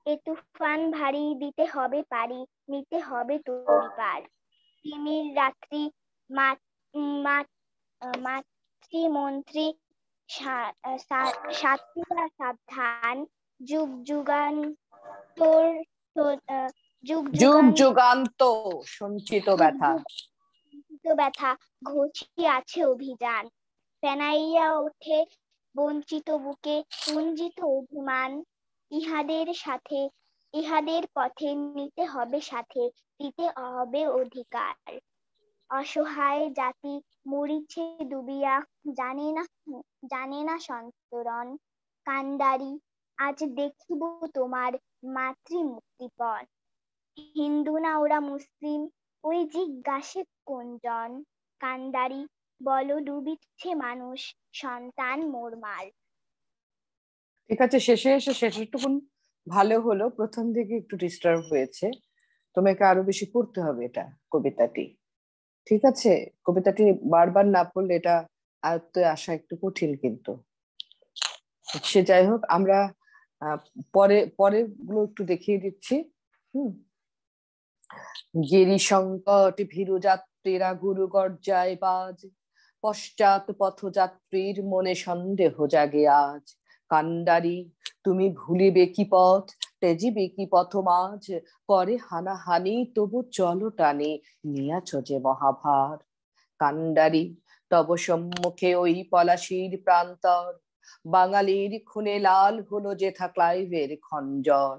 এ তুফান ভারী, দিতে হবে পারি, নিতে হবে তরি পার। তিমির রাত্রি মাতৃমন্ত্রী সাত্রীরা সাবধান। যুগ যুগান্ত সঞ্চিত ব্যথা ঘোষিয়াছে অভিযান। ফেনাইয়া ওঠে বঞ্চিত বুকে কুঞ্চিত অভিমান। ইহাদের পথে নিতে হবে সাথে, দিতে হবে অধিকার। অসহায় জাতি মরিছে ডুবিয়া, জানে না সন্তরণ। কান্ডারি আজ দেখিব তোমার মাতৃ মুক্তিপণ। হিন্দু না ওরা মুসলিম, ওই জিজ্ঞাসে কোনজন? কান্ডারি বলো, ডুবিছে মানুষ, সন্তান মোর মার। ঠিক আছে, শেষেরটুকুন ভালো হলো, প্রথম দিকে একটু ডিস্টার্ব হয়েছে, তোমাকে আরো বেশি পড়তে হবে এটা কবিতাটি। ঠিক আছে, কবিতাটি বারবার না পড়লে এটা আয়ত্তে আসা একটু কঠিন, কিন্তু সে যাই হোক, আমরা পরে গুলো একটু দেখিয়ে দিচ্ছি। গিরি সংকট ভীরু যাত্রীরা গুরু গর্জায় বাজ, পশ্চাৎ পথযাত্রীর মনে সন্দেহ জাগে আজ। কান্ডারি তুমি ভুলিবে কি পথ, তেজিবে কি পথ মাঝ, করে হানাহানি তবু চলো টানে, নিয়াছ যে মহাভার। কান্ডারি তব সম্মুখে ওই পলাশির প্রান্তর, বাঙালির খুনে লাল হলো জেঠা ক্লাইভের খঞ্জর।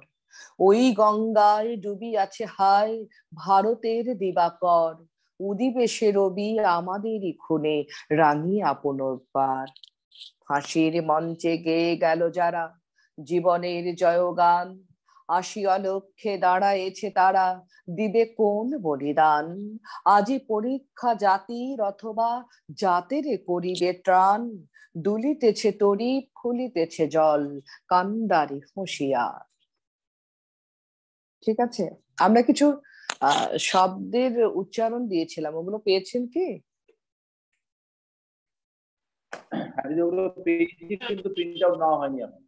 ওই গঙ্গায় ডুবি আছে হায় ভারতের দিবাকর, উদিবে সে রবি আমাদেরই খুনে রাঙিয়ে আপন পার। ফাঁসির মঞ্চে গেয়ে গেল যারা জীবনের জয়গান, আসিয়া লক্ষ্যে দাঁড়ায়েছে তারা, দিবে কোন বলিদান। আজি পরীক্ষা জাতির অথবা জাতের করিবে ত্রাণ, দুলিতেছে তরি ফুলিতেছে জল, কান্ডারি হুঁশিয়ার। ঠিক আছে, আমরা কিছু শব্দের উচ্চারণ দিয়েছিলাম, ওগুলো পেয়েছেন কি? কিন্তু প্রিন্ট আউট নেওয়া হয়নি এখন।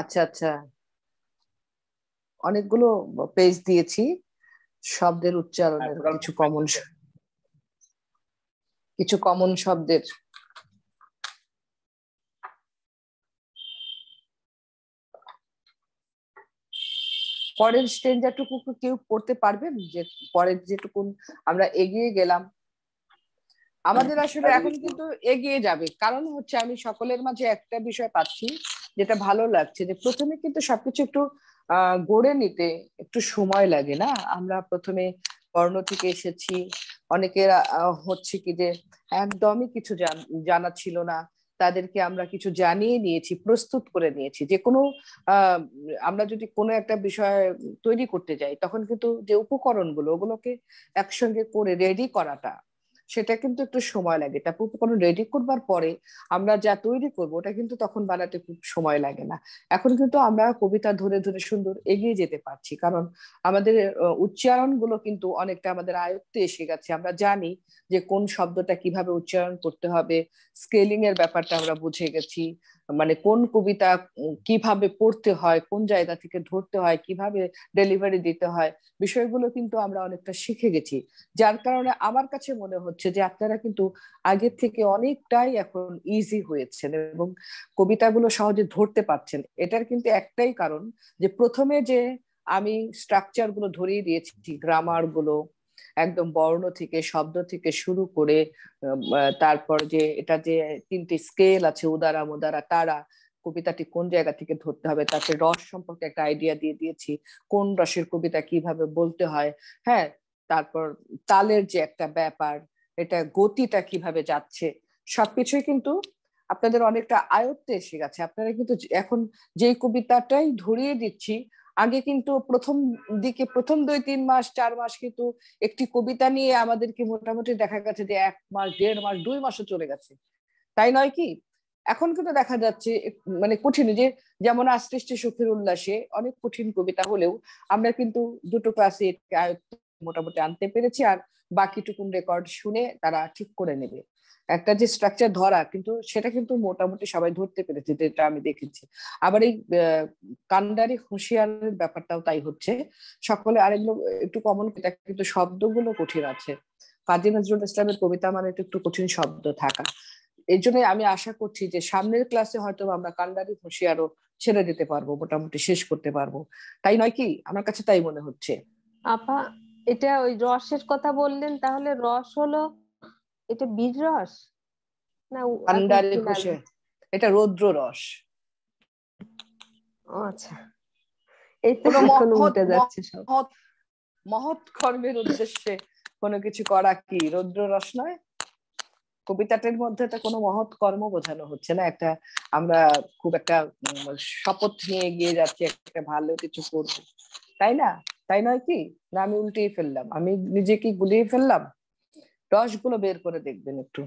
আচ্ছা আচ্ছা, অনেকগুলো পেজ দিয়েছি শব্দের উচ্চারণের, কিছু কমন শব্দের। পরের স্টেঞ্জারটুকু কেউ পড়তে পারবেন? যে পরের যেটুকু আমরা এগিয়ে গেলাম, আমাদের আসলে এখন কিন্তু এগিয়ে যাবে, কারণ হচ্ছে আমি সকলের মাঝে একটা বিষয় পাচ্ছি যেটা ভালো লাগছে, যে প্রথমে কিন্তু সবকিছু একটু গড়ে নিতে একটু সময় লাগে না। আমরা প্রথমে বর্ণ থেকে এসেছি, অনেকের হচ্ছে কি যে একদমই কিছু জানা ছিল না, তাদেরকে আমরা কিছু জানিয়ে নিয়েছি, প্রস্তুত করে নিয়েছি। যে কোনো আমরা যদি কোনো একটা বিষয় তৈরি করতে যাই, তখন কিন্তু যে উপকরণগুলো, ওগুলোকে একসঙ্গে করে রেডি করাটা, সেটা কিন্তু একটু সময় লাগে। তারপর উপকরণ রেডি করবার পরে আমরা যা তৈরি করব, ওটা কিন্তু তখন বানাতে খুব সময় লাগে না। এখন কিন্তু আমরা কবিতা ধরে ধরে সুন্দর এগিয়ে যেতে পারছি, কারণ আমাদের উচ্চারণ গুলো কিন্তু অনেকটা আমাদের আয়ত্তে এসে গেছে। আমরা জানি যে কোন শব্দটা কিভাবে উচ্চারণ করতে হবে, স্কেলিং এর ব্যাপারটা আমরা বুঝে গেছি, মানে কোন কবিতা কিভাবে পড়তে হয়, কোন জায়গা থেকে ধরতে হয়, কিভাবে ডেলিভারি দিতে হয়, বিষয়গুলো কিন্তু আমরা অনেকটা শিখে গেছি। যার কারণে আমার কাছে মনে হচ্ছে যে আপনারা কিন্তু আগের থেকে অনেকটাই এখন ইজি হয়েছেন এবং কবিতাগুলো সহজে ধরতে পারছেন। এটার কিন্তু একটাই কারণ, যে প্রথমে যে আমি স্ট্রাকচার গুলো ধরিয়ে দিয়েছি, গ্রামার গুলো একদম বর্ণ থেকে, শব্দ থেকে শুরু করে, তারপর যে এটা যে তিনটি স্কেল আছে, উদারা মদারা তারা, কবিতাটি কোন জায়গা থেকে ধরতে হবে, তাতে রস সম্পর্কে একটা আইডিয়া দিয়ে দিয়েছি, কোন রসের কবিতা কিভাবে বলতে হয়। হ্যাঁ, তারপর তালের যে একটা ব্যাপার, এটা গতিটা কিভাবে যাচ্ছে, সবকিছুই কিন্তু আপনাদের অনেকটা আয়ত্তে এসে গেছে। আপনারা কিন্তু এখন যেই কবিতাটাই ধরিয়ে দিচ্ছি, আগে কিন্তু প্রথম দিকে প্রথম 2-3 মাস 4 মাস কিন্তু একটি কবিতা নিয়ে আমাদেরকে মোটামুটি দেখা গেছে যে 1 মাস 1.5 মাস 2 মাসও চলে গেছে, তাই নয় কি? এখন কিন্তু দেখা যাচ্ছে মানে কঠিন, যে যেমন আষ্টে সুখের উল্লাসে অনেক কঠিন কবিতা হলেও আমরা কিন্তু দুটো ক্লাসে মোটামুটি আনতে পেরেছি, আর বাকিটুকুন রেকর্ড শুনে তারা ঠিক করে নেবে। একটা যে স্ট্রাকচার ধরা, কিন্তু সেটা কিন্তু মোটামুটি সবাই ধরতে পেরেছে, যেটা আমি দেখেছি। আবার এই কান্ডারি হুঁশিয়ারের ব্যাপারটাও তাই হচ্ছে, সকলে আরেকগুলো একটু কমন, কিন্তু শব্দগুলো কঠিন আছে। কাজী নজরুল ইসলামের কবিতা মানে একটু কঠিন শব্দ থাকা। এই জন্য আমি আশা করছি যে সামনের ক্লাসে হয়তো আমরা কান্ডারি হুঁশিয়ারও ছেড়ে দিতে পারবো, মোটামুটি শেষ করতে পারবো, তাই নয় কি? আমার কাছে তাই মনে হচ্ছে। আপা, এটা ওই রসের কথা বললেন, তাহলে রস হলো এটা বীজ রস না? কান্ডারি হুঁশিয়ার এটা রৌদ্র রস। আচ্ছা, এই তো এখন উল্টে যাচ্ছে সব। মহৎ কর্মের উদ্দেশ্যে কোনো কিছু করা কি রৌদ্র রস নয়? কবিতাটার মধ্যে তো কোনো মহৎ কর্ম বোঝানো হচ্ছে না, একটা আমরা খুব একটা শপথ নিয়ে এগিয়ে যাচ্ছি একটা ভালো কিছু করবো, তাই না? তাই নয় কি? না আমি উল্টেই ফেললাম, আমি নিজেকে গুলিয়ে ফেললাম? রসগুলো বের করে দেখবেন একটু।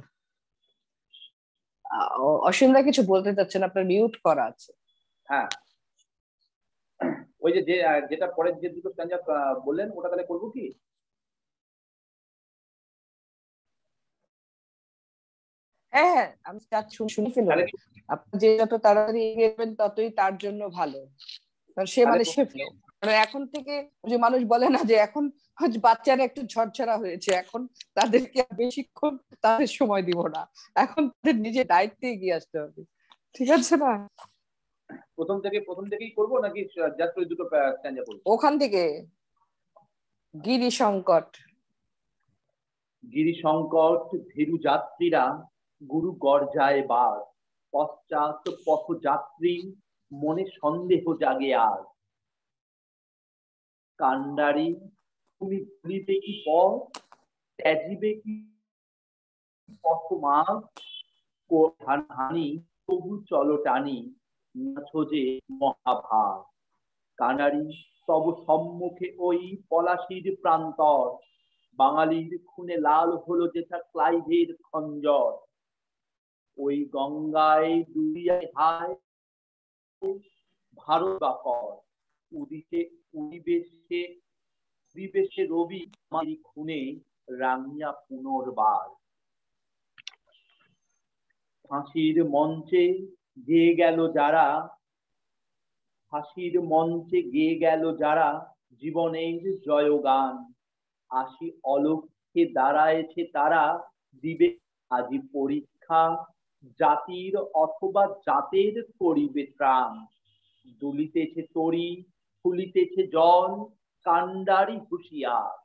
অসীমদা কিছু বলতে চাচ্ছেন, আপনার মিউট করা আছে। হ্যাঁ, ওই যে যেটা পরের যে দুটো স্ট্যান্ডার্ড বললেন, ওটা তাহলে করবো কি? হ্যাঁ, আমি শুনে ফেললাম। আপনি যে যত তাড়াতাড়ি এগিয়ে যাবেন ততই তার জন্য ভালো, সে মানে সে ফেলো। এখন থেকে যে মানুষ বলে না যে এখন বাচ্চারা একটু ঝরঝরা হয়েছে, এখন তাদেরকে বেশিক্ষণ তাদের সময় দিব না, এখন তাদের নিজের দায়িত্বে এগিয়ে আসতে হবে, ঠিক আছে না? প্রথম থেকেই করবো নাকি জাস্ট ওই দুটো স্ট্যান্ডার্ড করবো? ওখান থেকে গিরি সংকট ভীরু যাত্রীরা গুরু গর্জায় বার, পশ্চাৎ পথযাত্রী মনে সন্দেহ জাগে আর। কান্ডারি তুমি ভুলিবে কি পথ, ত্যাজিবে কি পথ মার্গ, হানি তবু চলো টানি নাছো যে মহাভার। কান্ডারি তব সম্মুখে ওই পলাশির প্রান্তর, বাঙালির খুনে লাল হলো যেটা ক্লাইভের খঞ্জর। ওই গঙ্গায় ডুবিয়ায় হায় ভারত বাকর, উদিবেশে রবি আমারি খুনে রাঙিয়া পুনর্বার। ফাঁসির মঞ্চে গেয়ে গেল যারা জীবনের জয়গান, আসি অলক্ষ্যে দাঁড়ায়েছে তারা, দিবে আজি পরীক্ষা জাতির অথবা জাতের করিবে ত্রাণ। দুলিতেছে তরি ফুলিতেছে জল, কান্ডারি হুঁশিয়ার।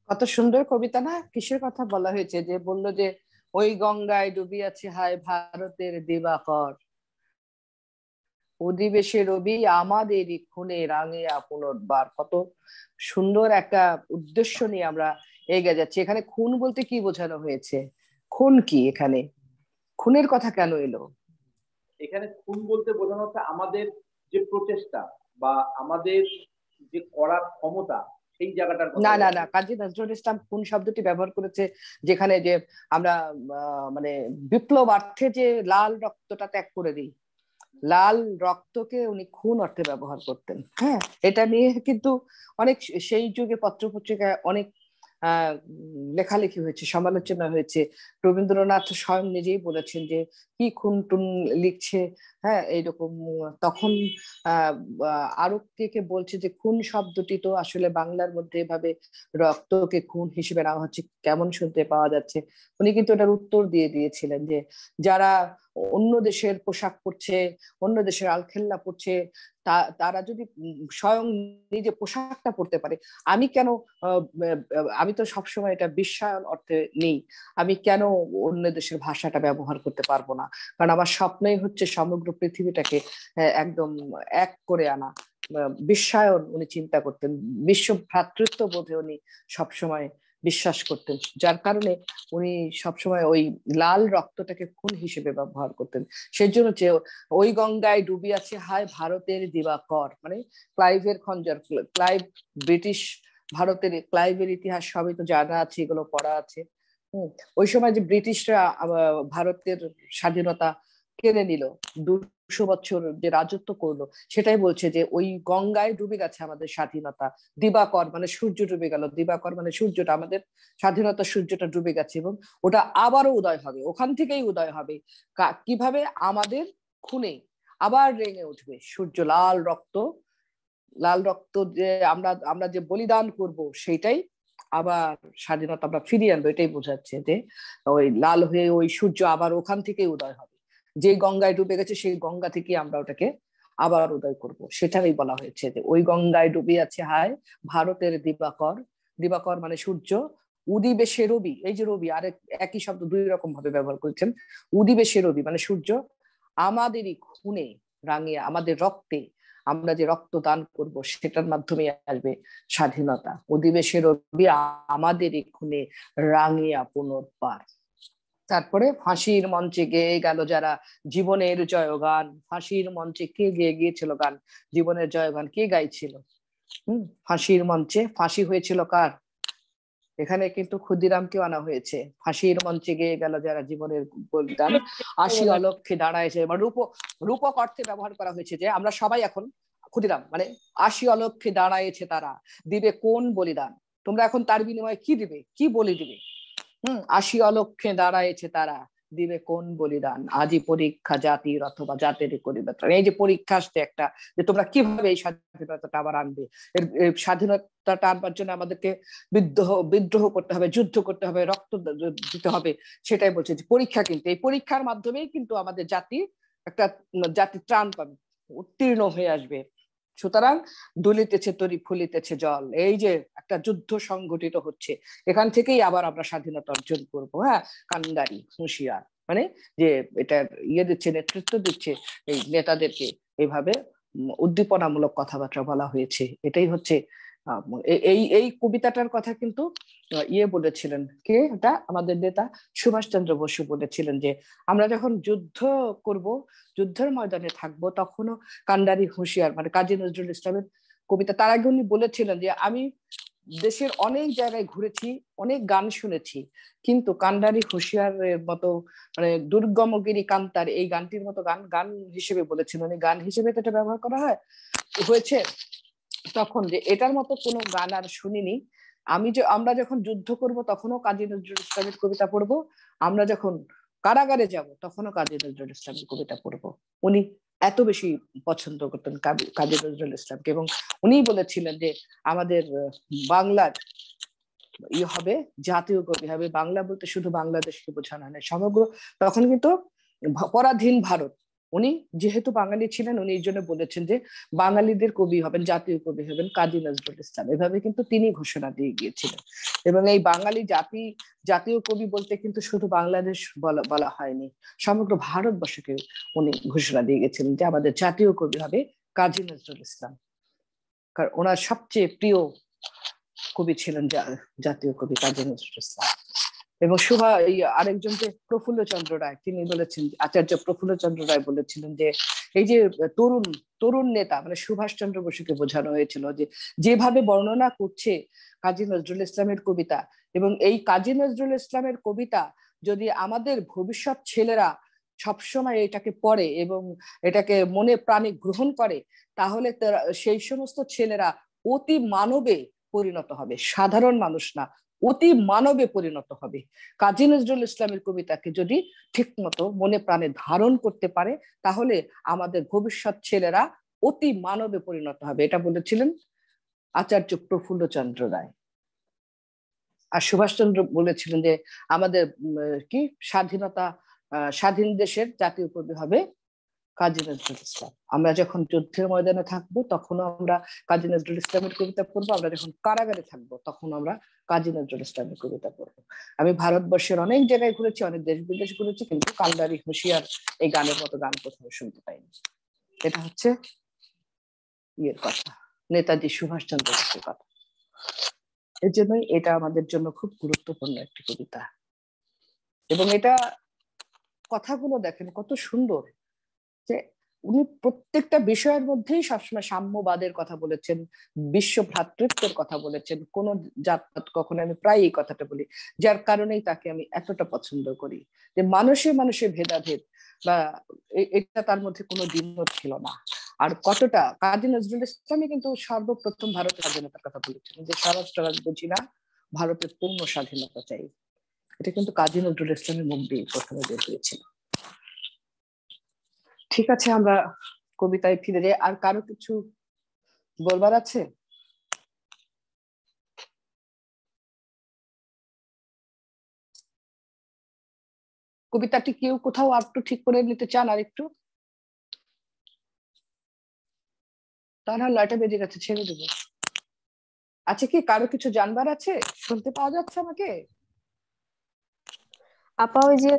কত সুন্দর কবিতা না? কিসের কথা বলা হয়েছে যে বললো যে ওই গঙ্গায় ডুবিয়াছে হায় ভারতের দিবাকর, অধিবেশে রবি আমাদেরই খুনে রাঙিয়া পুনর্বার। কত সুন্দর একটা উদ্দেশ্য নিয়ে আমরা এগিয়ে যাচ্ছি। এখানে খুন বলতে কি বোঝানো হয়েছে? খুন কি এখানে? খুনের কথা কেন এলো? এখানে খুন বলতে বোঝানো হচ্ছে আমাদের যে প্রচেষ্টা বা আমাদের যে করার ক্ষমতা, সেই জায়গাটার কথা না না বলা না, হয়েছে। কাজী নজরুল ইসলাম খুন শব্দটি ব্যবহার করেছে যেখানে যে আমরা মানে বিপ্লবার্থে যে লাল রক্তটা ত্যাগ করে দিই, লাল রক্তকে উনি খুন অর্থে ব্যবহার করতেন। হ্যাঁ, এটা নিয়ে কিন্তু অনেক সেই যুগে পত্রপত্রিকায় অনেক লেখালেখি হয়েছে, সমালোচনা হয়েছে। রবীন্দ্রনাথ স্বয়ং নিজেই বলেছেন যে কি খুন টুন লিখছে, হ্যাঁ এইরকম। তখন আরো কে বলছে যে খুন শব্দটি তো আসলে বাংলার মধ্যে এভাবে রক্তকে খুন হিসেবে নেওয়া হচ্ছে, কেমন শুনতে পাওয়া যাচ্ছে। উনি কিন্তু এটার উত্তর দিয়ে দিয়েছিলেন যে যারা অন্য দেশের পোশাক পরছে, অন্য দেশের আলখেল্লা পরছে, তারা যদি স্বয়ং নিজে পোশাকটা পরতে পারে, আমি কেন? আমি তো সবসময় এটা বিশ্বায়ন অর্থে নেই, আমি কেন অন্য দেশের ভাষাটা ব্যবহার করতে পারবো না? কারণ আমার স্বপ্নই হচ্ছে সমগ্র পৃথিবীটাকে একদম এক করে আনা। বিশ্বায়ন উনি চিন্তা করতেন, বিশ্ব ভ্রাতৃত্ব বোধে উনি সবসময় বিশ্বাস করতেন, যার কারণে উনি সবসময় ওই লাল রক্তটাকে খুন হিসেবে ব্যবহার করতেন। সেই জন্য যে ওই গঙ্গায় ডুবিয়াছে হায় ভারতের দিবাকর, মানে ক্লাইভের খঞ্জর। ক্লাইভ ব্রিটিশ ভারতের, ক্লাইভের ইতিহাস সবই তো জানা আছে, এগুলো পড়া আছে। ওই সময় যে ব্রিটিশরা ভারতের স্বাধীনতা কেড়ে নিল, 200 বছর যে রাজত্ব করলো, সেটাই বলছে যে ওই গঙ্গায় ডুবে গেছে আমাদের স্বাধীনতা। দিবাকর মানে সূর্য ডুবে গেল, দিবাকর মানে সূর্যটা, আমাদের স্বাধীনতা সূর্যটা ডুবে গেছে এবং ওটা আবারও উদয় হবে, ওখান থেকেই উদয় হবে। কিভাবে? আমাদের খুনে আবার রেঙে উঠবে সূর্য, লাল রক্ত। লাল রক্ত যে আমরা আমরা যে বলিদান করব, সেটাই আবার স্বাধীনতা আমরা ফিরিয়ে আনবো। এটাই বোঝাচ্ছে যে ওই লাল হয়ে ওই সূর্য আবার ওখান থেকেই উদয় হবে, যে গঙ্গায় ডুবে গেছে সেই গঙ্গা থেকে আমরা ওটাকে আবার উদয় করব। সেটাই বলা হয়েছে যে ওই গঙ্গায় ডুবে আছে হায় ভারতের দিবাকর। দিবাকর মানে সূর্য, উদিবেশে রবি, এই যে রবি আরেক একই শব্দ দুই রকম ভাবে ব্যবহার করেছেন। উদিবেশে রবি মানে সূর্য, আমাদেরই খুনে রাঙিয়ে, আমাদের রক্তে, আমরা যে রক্ত দান করব সেটার মাধ্যমে আসবে স্বাধীনতা। অধিবেশে রবি আমাদেরই খুনে রাঙিয়া পুনর্বার। তারপরে ফাঁসির মঞ্চে গেয়ে গেল যারা জীবনের জয়গান। ফাঁসির মঞ্চে কে গেয়ে গিয়েছিল গান? জীবনের জয়গান কে গাইছিল? ফাঁসির মঞ্চে ফাঁসি হয়েছিল কার? এখানে কিন্তু ক্ষুদিরামকেও আনা হয়েছে। ফাঁসির মঞ্চে গিয়ে গেল যারা জীবনের বলিদান, আশি অলক্ষে দাঁড়াইছে, মানে রূপক অর্থে ব্যবহার করা হয়েছে যে আমরা সবাই এখন ক্ষুদিরাম, মানে আশি অলক্ষে দাঁড়াইছে তারা, দিবে কোন বলিদান? তোমরা এখন তার বিনিময়ে কি দিবে, কি বলি দিবে? আশি অলক্ষে দাঁড়াইছে তারা, দিবে কোন বলিদান? আজই পরীক্ষা জাতির অথবা জাতের করিবে। এই যে পরীক্ষা আসছে একটা, যে তোমরা কিভাবে এই স্বাধীনতাটা আবার আনবে। এর স্বাধীনতাটা আনবার জন্য আমাদেরকে বিদ্রোহ করতে হবে, যুদ্ধ করতে হবে, রক্ত দিতে হবে। সেটাই বলছে যে পরীক্ষা, কিন্তু এই পরীক্ষার মাধ্যমেই কিন্তু আমাদের জাতি একটা জাতি ত্রাণ পাবে, উত্তীর্ণ হয়ে আসবে। সুতরাং দুলিতেছে তরি ফুলিতেছে জল, এই যে একটা যুদ্ধ সংগঠিত হচ্ছে, এখান থেকেই আবার আমরা স্বাধীনতা অর্জন করবো। হ্যাঁ, কান্ডারি হুঁশিয়ার মানে যে এটা দিচ্ছে, নেতৃত্ব দিচ্ছে এই নেতাদেরকে, এইভাবে উদ্দীপনামূলক কথাবার্তা বলা হয়েছে। এটাই হচ্ছে এই এই কবিতাটার কথা কিন্তু বলেছিলেন কে? এটা আমাদের নেতা সুভাষচন্দ্র বসু বলেছিলেন যে আমরা যখন যুদ্ধ করব, যুদ্ধের ময়দানে থাকবো, তখনও কান্ডারি হুঁশিয়ার, মানে কাজী নজরুল ইসলামের কবিতা। তার আগে উনি বলেছিলেন যে আমি দেশের অনেক জায়গায় ঘুরেছি, অনেক গান শুনেছি, কিন্তু কান্ডারি হুঁশিয়ারের মতো, মানে দুর্গমগিরি কান্তার, এই গানটির মতো গান গান হিসেবে বলেছেন উনি। গান হিসেবে এটা ব্যবহার করা হয়েছে তখন, যে এটার মতো কোনো গান আর শুনিনি। আমরা যখন যুদ্ধ করব তখনও কাজী নজরুল ইসলামের কবিতা পড়বো, আমরা যখন কারাগারে যাব তখনও কাজী নজরুল ইসলামের কবিতা পড়বো। উনি এত বেশি পছন্দ করতেন কাজী নজরুল ইসলামকে, এবং উনি বলেছিলেন যে আমাদের বাংলার হবে, জাতীয় কবি হবে। বাংলা বলতে শুধু বাংলাদেশকে বোঝানো নয়, সমগ্র, তখন কিন্তু পরাধীন ভারত, উনি যেহেতু বাঙালি ছিলেন, উনি এই জন্য বলেছেন যে বাঙালিদের কবি হবেন, জাতীয় কবি হবেন কাজী নজরুল ইসলাম, এভাবে কিন্তু তিনি ঘোষণা দিয়ে গিয়েছিলেন। এবং এই বাঙালি জাতীয় কবি বলতে কিন্তু শুধু বাংলাদেশ বলা হয়নি, সমগ্র ভারতবর্ষকে উনি ঘোষণা দিয়ে গেছিলেন যে আমাদের জাতীয় কবি হবে কাজী নজরুল ইসলাম। কারণ ওনার সবচেয়ে প্রিয় কবি ছিলেন জাতীয় কবি কাজী নজরুল ইসলাম। এবং আরেকজন যে প্রফুল্লচন্দ্র রায়, তিনি বলেছেন, আচার্য প্রফুল্লচন্দ্র রায় বলেছিলেন যে এই যে তরুণ নেতা মানে সুভাষ চন্দ্র বসুকে বোঝানো হয়েছিল যে যেভাবে বর্ণনা করছে কাজী নজরুল ইসলামের কবিতা, এবং এই কাজী নজরুল ইসলামের কবিতা যদি আমাদের ভবিষ্যৎ ছেলেরা সবসময় এটাকে পড়ে এবং এটাকে মনে প্রাণে গ্রহণ করে, তাহলে সেই সমস্ত ছেলেরা অতি মানবে পরিণত হবে, সাধারণ মানুষ না, অতি মানবে পরিণত হবে। কাজী নজরুল ইসলামের কবিতাকে যদি ঠিক মতো মনে প্রাণে ধারণ করতে পারে, তাহলে আমাদের ভবিষ্যৎ ছেলেরা অতি মানবে পরিণত হবে, এটা বলেছিলেন আচার্য প্রফুল্লচন্দ্র রায়। আর সুভাষচন্দ্র বলেছিলেন যে আমাদের স্বাধীন দেশের জাতীয় কবি হবে কাজী নজরুল ইসলাম। আমরা যখন যুদ্ধের ময়দানে থাকবো তখনও আমরা কাজী নজরুল ইসলামের কবিতা পড়বো, আমরা যখন কারাগারে থাকবো তখন আমরা কাজী নজরুল ইসলামের কবিতা পড়বো। আমি ভারতবর্ষের অনেক জায়গায় ঘুরেছি, অনেক দেশ বিদেশ ঘুরেছি, কিন্তু কান্ডারি হুঁশিয়ার এই গানের মতো গান কোথাও শুনতে পাইনি। এটা হচ্ছে কথা, নেতাজি সুভাষচন্দ্র বসুর কথা। এই জন্যই এটা আমাদের জন্য খুব গুরুত্বপূর্ণ একটি কবিতা। এবং এটা কথাগুলো দেখেন কত সুন্দর, যে উনি প্রত্যেকটা বিষয়ের মধ্যেই সবসময় সাম্যবাদের কথা বলেছেন, বিশ্ব ভ্রাতৃত্বের কথা বলেছেন, কোন জাতপাত কখনো, আমি প্রায় এই কথাটা বলি, যার কারণেই তাকে আমি এতটা পছন্দ করি, যে মানুষে ভেদাভেদ বা এটা তার মধ্যে কোনো দ্বিমত ছিল না। আর কতটা কাজী নজরুল ইসলামই কিন্তু সর্বপ্রথম ভারতের স্বাধীনতার কথা বলেছিলেন, যে স্বরাষ্ট্ররাজ বুঝি না, ভারতের পূর্ণ স্বাধীনতা চাই। এটা কিন্তু কাজী নজরুল ইসলামের মুখ দিয়ে প্রথমে বের হয়েছিল। ঠিক আছে, আমরা কবিতায় ফিরে যাই। আর কারো কিছু বলবার আছে? কবিতাটি কেউ কোথাও একটু ঠিক করে নিতে চান আর একটু? তাহলে 9টা বেজে গেছে, ছেড়ে দেবো। আচ্ছা, কি কারো কিছু জানবার আছে? শুনতে পাওয়া যাচ্ছে আমাকে? আপা ওই যে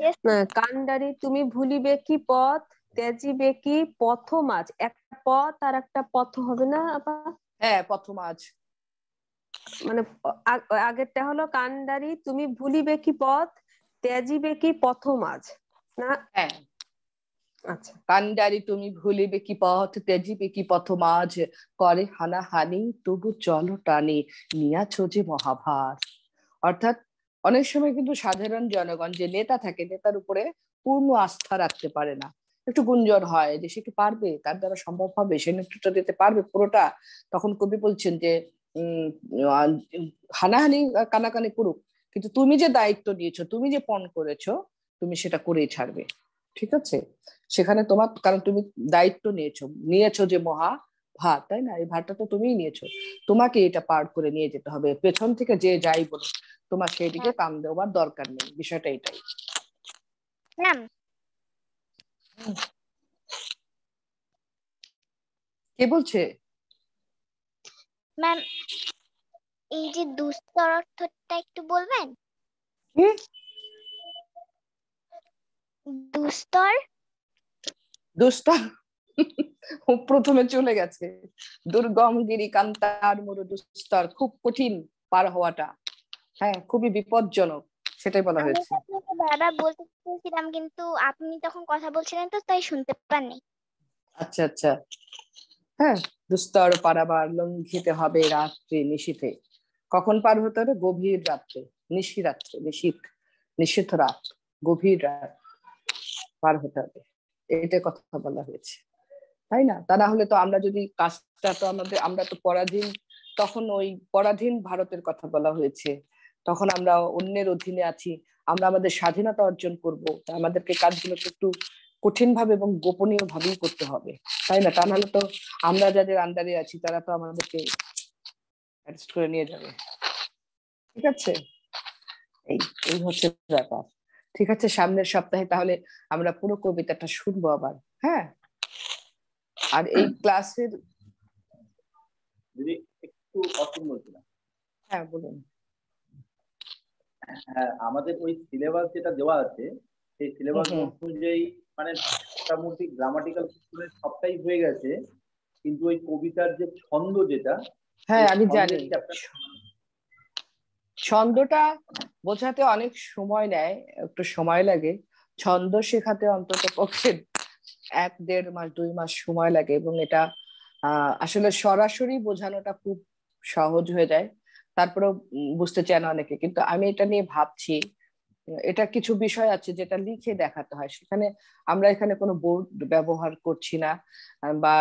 কান্ডারি তুমি ভুলিবে কি পথ, ত্যাজিবে কি পথ মাঝ, একটা পথ আর একটা পথ হবে না আপা? হ্যাঁ, পথ মাঝ। মানে আগেরটা হলো কান্ডারি তুমি ভুলিবে কি পথ, ত্যাজিবে কি পথ মাঝ না? হ্যাঁ, আচ্ছা। কান্ডারি তুমি ভুলিবে কি পথ, ত্যাজিবে কি পথ মাঝ, করে হানাহানি তবু চলো টানি, নিয়াছো যে মহাভার। অর্থাৎ অনেক সময় কিন্তু সাধারণ জনগণ, যে নেতা থাকে, নেতার উপরে পূর্ণ আস্থা রাখতে পারে না, একটু গুঞ্জন হয় যে সে কি পারবে, তার দ্বারা সম্ভব হবে, সে নেতৃত্ব দিতে পারবে পুরোটা। তখন কবি বলছেন যে হানাহানি কানাকানি করুক, কিন্তু তুমি যে দায়িত্ব নিয়েছো, তুমি যে পণ করেছো, তুমি সেটা করেই ছাড়বে। ঠিক আছে, সেখানে তোমার, কারণ তুমি দায়িত্ব নিয়েছো যে মহা ভার, তাই না? এই ভারটা তো তুমিই নিয়েছো, তোমাকে এটা পার করে নিয়ে যেতে হবে। পেছন থেকে যে যাই বলো, তোমার সেই দিকে কান দেওয়ার দরকার নেই। বিষয়টা এটাই। কে বলছে? ম্যাম, এই যে দুস্তর অর্থটা একটু বলবেন? কি দুস্তর? দুস্তর প্রথমে চলে গেছে, দুর্গম গিরি কান্তার মরু দুস্তর, খুব কঠিন পার হওয়াটা, হ্যাঁ, খুবই বিপজ্জনক, সেটাই বলা আমি হয়েছে। আপনাকে বারবার বলতে চেয়েছিলাম, কিন্তু আপনি তখন কথা বলছিলেন তো, তাই শুনতে পাননি। আচ্ছা আচ্ছা, হ্যাঁ, দুস্তর পারাবার লঙ্ঘিতে হবে রাত্রি নিশীথে। কখন পার হতে হবে? গভীর রাত্রে, নিশিরাত্রে, নিষিদ্ধ রাত, গভীর রাত পার হতে হবে, এটা কথা বলা হয়েছে, তাই না? তা না হলে তো আমরা যদি কাজটা, তো আমরা তো পরাধীন, তখন ওই পরাধীন ভারতের কথা বলা হয়েছে, তখন আমরা অন্যের অধীনে আছি, আমরা আমাদের স্বাধীনতা অর্জন করব, তা আমাদেরকে কাজগুলোকে একটু কঠিন ভাবে এবং গোপনীয় ভাবেই করতে হবে, তাই না? তা নাহলে তো আমরা যাদের আন্ডারে আছি তারা তো আমাদেরকে অ্যারেস্ট করে নিয়ে যাবে। ঠিক আছে, এই হচ্ছে ব্যাপার। ঠিক আছে, সামনের সপ্তাহে তাহলে আমরা পুরো কবিতাটা শুনবো আবার। হ্যাঁ, আর এই ক্লাসের যদি একটু অসম বলছিলাম। হ্যাঁ বলুন। হ্যাঁ, আমাদের ওই সিলেবাস যেটা দেওয়া আছে সেই সিলেবাস অনুযায়ী মানে মোটামুটি গ্রামাটিক্যাল সবটাই হয়ে গেছে, কিন্তু ওই কবিতার যে ছন্দ যেটা, হ্যাঁ আমি জানি, ছন্দটা বোঝাতে অনেক সময় নেয়, একটু সময় লাগে। ছন্দ শেখাতে অন্তত পক্ষে 1-1.5 মাস 2 মাস সময় লাগে, এবং এটা আসলে সরাসরি বোঝানোটা খুব সহজ হয়ে যায়, তারপরেও বুঝতে চায় না অনেকে। কিন্তু আমি এটা নিয়ে ভাবছি, এটা কিছু বিষয় আছে যেটা লিখে দেখাতে হয়, সেখানে আমরা এখানে কোনো বোর্ড ব্যবহার করছি না, বা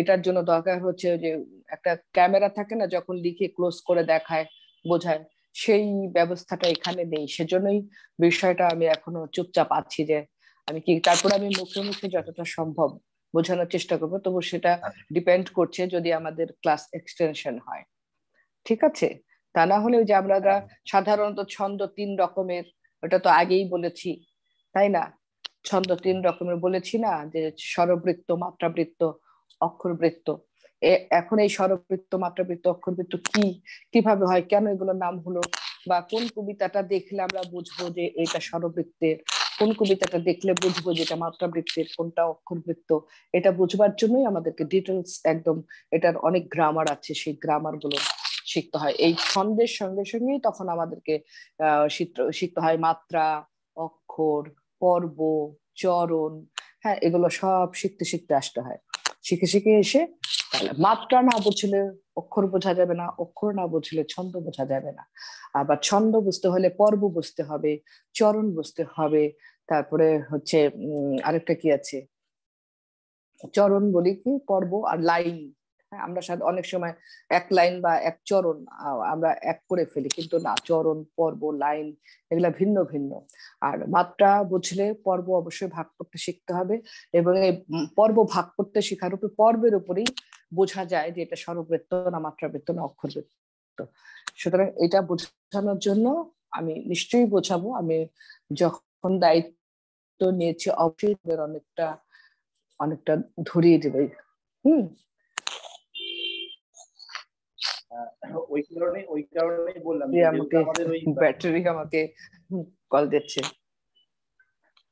এটার জন্য দরকার হচ্ছে যে একটা ক্যামেরা থাকে না, যখন লিখে ক্লোজ করে দেখায় বোঝায়, সেই ব্যবস্থাটা এখানে নেই। সেজন্যই বিষয়টা আমি এখনো চুপচাপ আছি যে আমি কি, তারপর আমি মুখে মুখে যতটা সম্ভব বোঝানোর চেষ্টা করবো, তবু সেটা ডিপেন্ড করছে যদি আমাদের ক্লাস এক্সটেনশন হয়, ঠিক আছে? তা না হলে যে আমরা সাধারণত ছন্দ 3 রকমের, ওটা তো আগেই বলেছি তাই না? ছন্দ 3 রকমের বলেছি না, যে স্বরবৃত্ত, মাত্রাবৃত্ত, অক্ষরবৃত্ত। এখন এই স্বরবৃত্ত, মাত্রাবৃত্ত, অক্ষরবৃত্ত কি, কিভাবে হয়, কেন এগুলোর নাম হলো, বা কোন কবিতাটা দেখলে আমরা বুঝবো যে এটা স্বরবৃত্তের, কোন কবিতাটা দেখলে বুঝবো যেটা মাত্রাবৃত্তের, কোনটা অক্ষরবৃত্ত, এটা বুঝবার জন্যই আমাদেরকে ডিটেলস একদম, এটার অনেক গ্রামার আছে, সেই গ্রামার গুলো শিখতে হয়। এই ছন্দের সঙ্গে সঙ্গেই তখন আমাদেরকে শিখতে হয় মাত্রা, অক্ষর, পর্ব, চরণ, হ্যাঁ এগুলো সব শিখতে শিখতে আসতে হয়। শিখে শিখে এসে মাত্রা না বুঝলে অক্ষর বোঝা যাবে না, অক্ষর না বুঝলে ছন্দ বোঝা যাবে না। আবার ছন্দ বুঝতে হলে পর্ব বুঝতে হবে, চরণ বুঝতে হবে, তারপরে হচ্ছে আরেকটা কি আছে, চরণ বলি কি, পর্ব আর লাইন। আমরা অনেক সময় এক লাইন বা এক চরণ আমরা এক করে ফেলি, কিন্তু না, চরণ, পর্ব, লাইন এগুলা ভিন্ন ভিন্ন। আর মাত্রা বুঝলে পর্ব অবশ্যই ভাগ করতে শিখতে হবে, এবং এই পর্ব ভাগ করতে শেখার উপর, পর্বের উপরেই বোঝা যায় যে এটা স্বরবৃত্ত না মাত্রাবৃত্ত না অক্ষরবৃত্ত। সুতরাং এটা বোঝানোর জন্য আমি নিশ্চয়ই বোঝাবো। আমি যখন দায়িত্ব নিয়েছি অবশ্যই অনেকটা ধরিয়ে দেবে। ওই কারণেই বললাম আমাদের ওই ব্যাটারি আমাকে কল দিচ্ছে।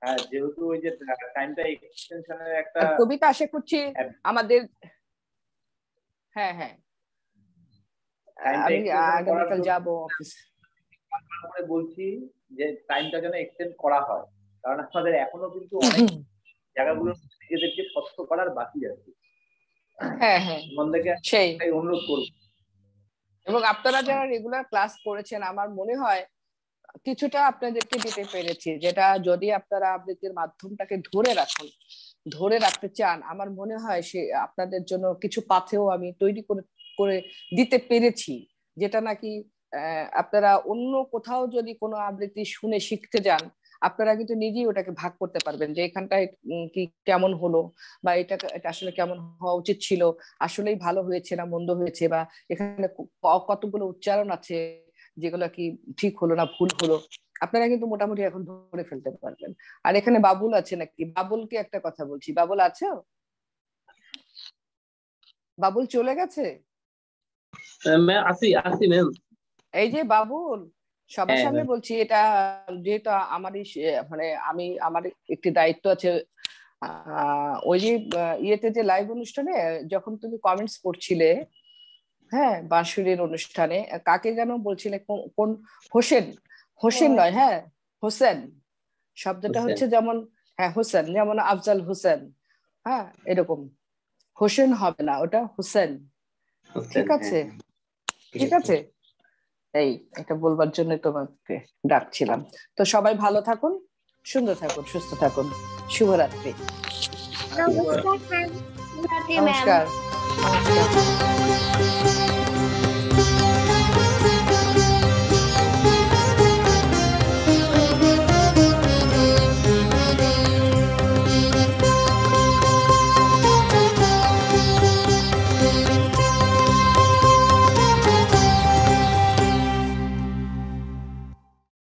হ্যাঁ, যেহেতু ওই যে টাইমটা এক্সটেনশনের একটা কবিতা আশা করছি আমাদের, হ্যাঁ হ্যাঁ আমি আগামীকাল যাবো অফিস, বলছি যে টাইমটা যেন এক্সটেন্ড করা হয়, কারণ আমাদের এখনো কিন্তু অনেক জায়গাগুলো নিজেদেরকে স্বচ্ছ করার বাকি আছে। হ্যাঁ হ্যাঁ সেই অনুরোধ করব। এবং আপনারা যারা রেগুলার ক্লাস করেছেন, আমার মনে হয় কিছুটা আপনাদেরকে দিতে পেরেছি, যেটা যদি আপনারা আবৃত্তির মাধ্যমটাকে ধরে রাখতে চান, আমার মনে হয় সে আপনাদের জন্য কিছু পাথেও আমি তৈরি করে দিতে পেরেছি, যেটা নাকি আপনারা অন্য কোথাও যদি কোনো আবৃত্তি শুনে শিখতে যান, আপনারা কিন্তু নিজেই ওটাকে ভাগ করতে পারবেন যে এখানটায় কি কেমন হলো, বা এটা আসলে কেমন হওয়া উচিত ছিল, আসলেই ভালো হয়েছে না মন্দ হয়েছে, বা এখানে কতগুলো উচ্চারণ আছে যেগুলো কি ঠিক হলো না ভুল হলো, আপনারা কিন্তু মোটামুটি এখন ধরে ফেলতে পারবেন। আর এখানে বাবুল আছে নাকি? বাবুলকে একটা কথা বলছি, বাবুল আছো? বাবুল চলে গেছে? আসি ম্যাম। এই যে বাবুল, সবার সামনে বলছি, এটা যেহেতু আমারই মানে আমার একটি দায়িত্ব আছে, ওই যে ইয়েতে যে লাইভ অনুষ্ঠানে যখন তুমি কমেন্টস করছিলে, হ্যাঁ বাঁশুরির অনুষ্ঠানে, কাকে যেন বলছিলে, কোন হোসেন নয়, হ্যাঁ হোসেন শব্দটা হচ্ছে যেমন, হ্যাঁ হোসেন, যেমন আফজাল হোসেন, হ্যাঁ এরকম হোসেন হবে না, ওটা হোসেন, ঠিক আছে? ঠিক আছে, এই এটা বলবার জন্য তোমাকে ডাকছিলাম। তো সবাই ভালো থাকুন, সুন্দর থাকুন, সুস্থ থাকুন, শুভরাত্রি। নমস্কার। নমস্কার।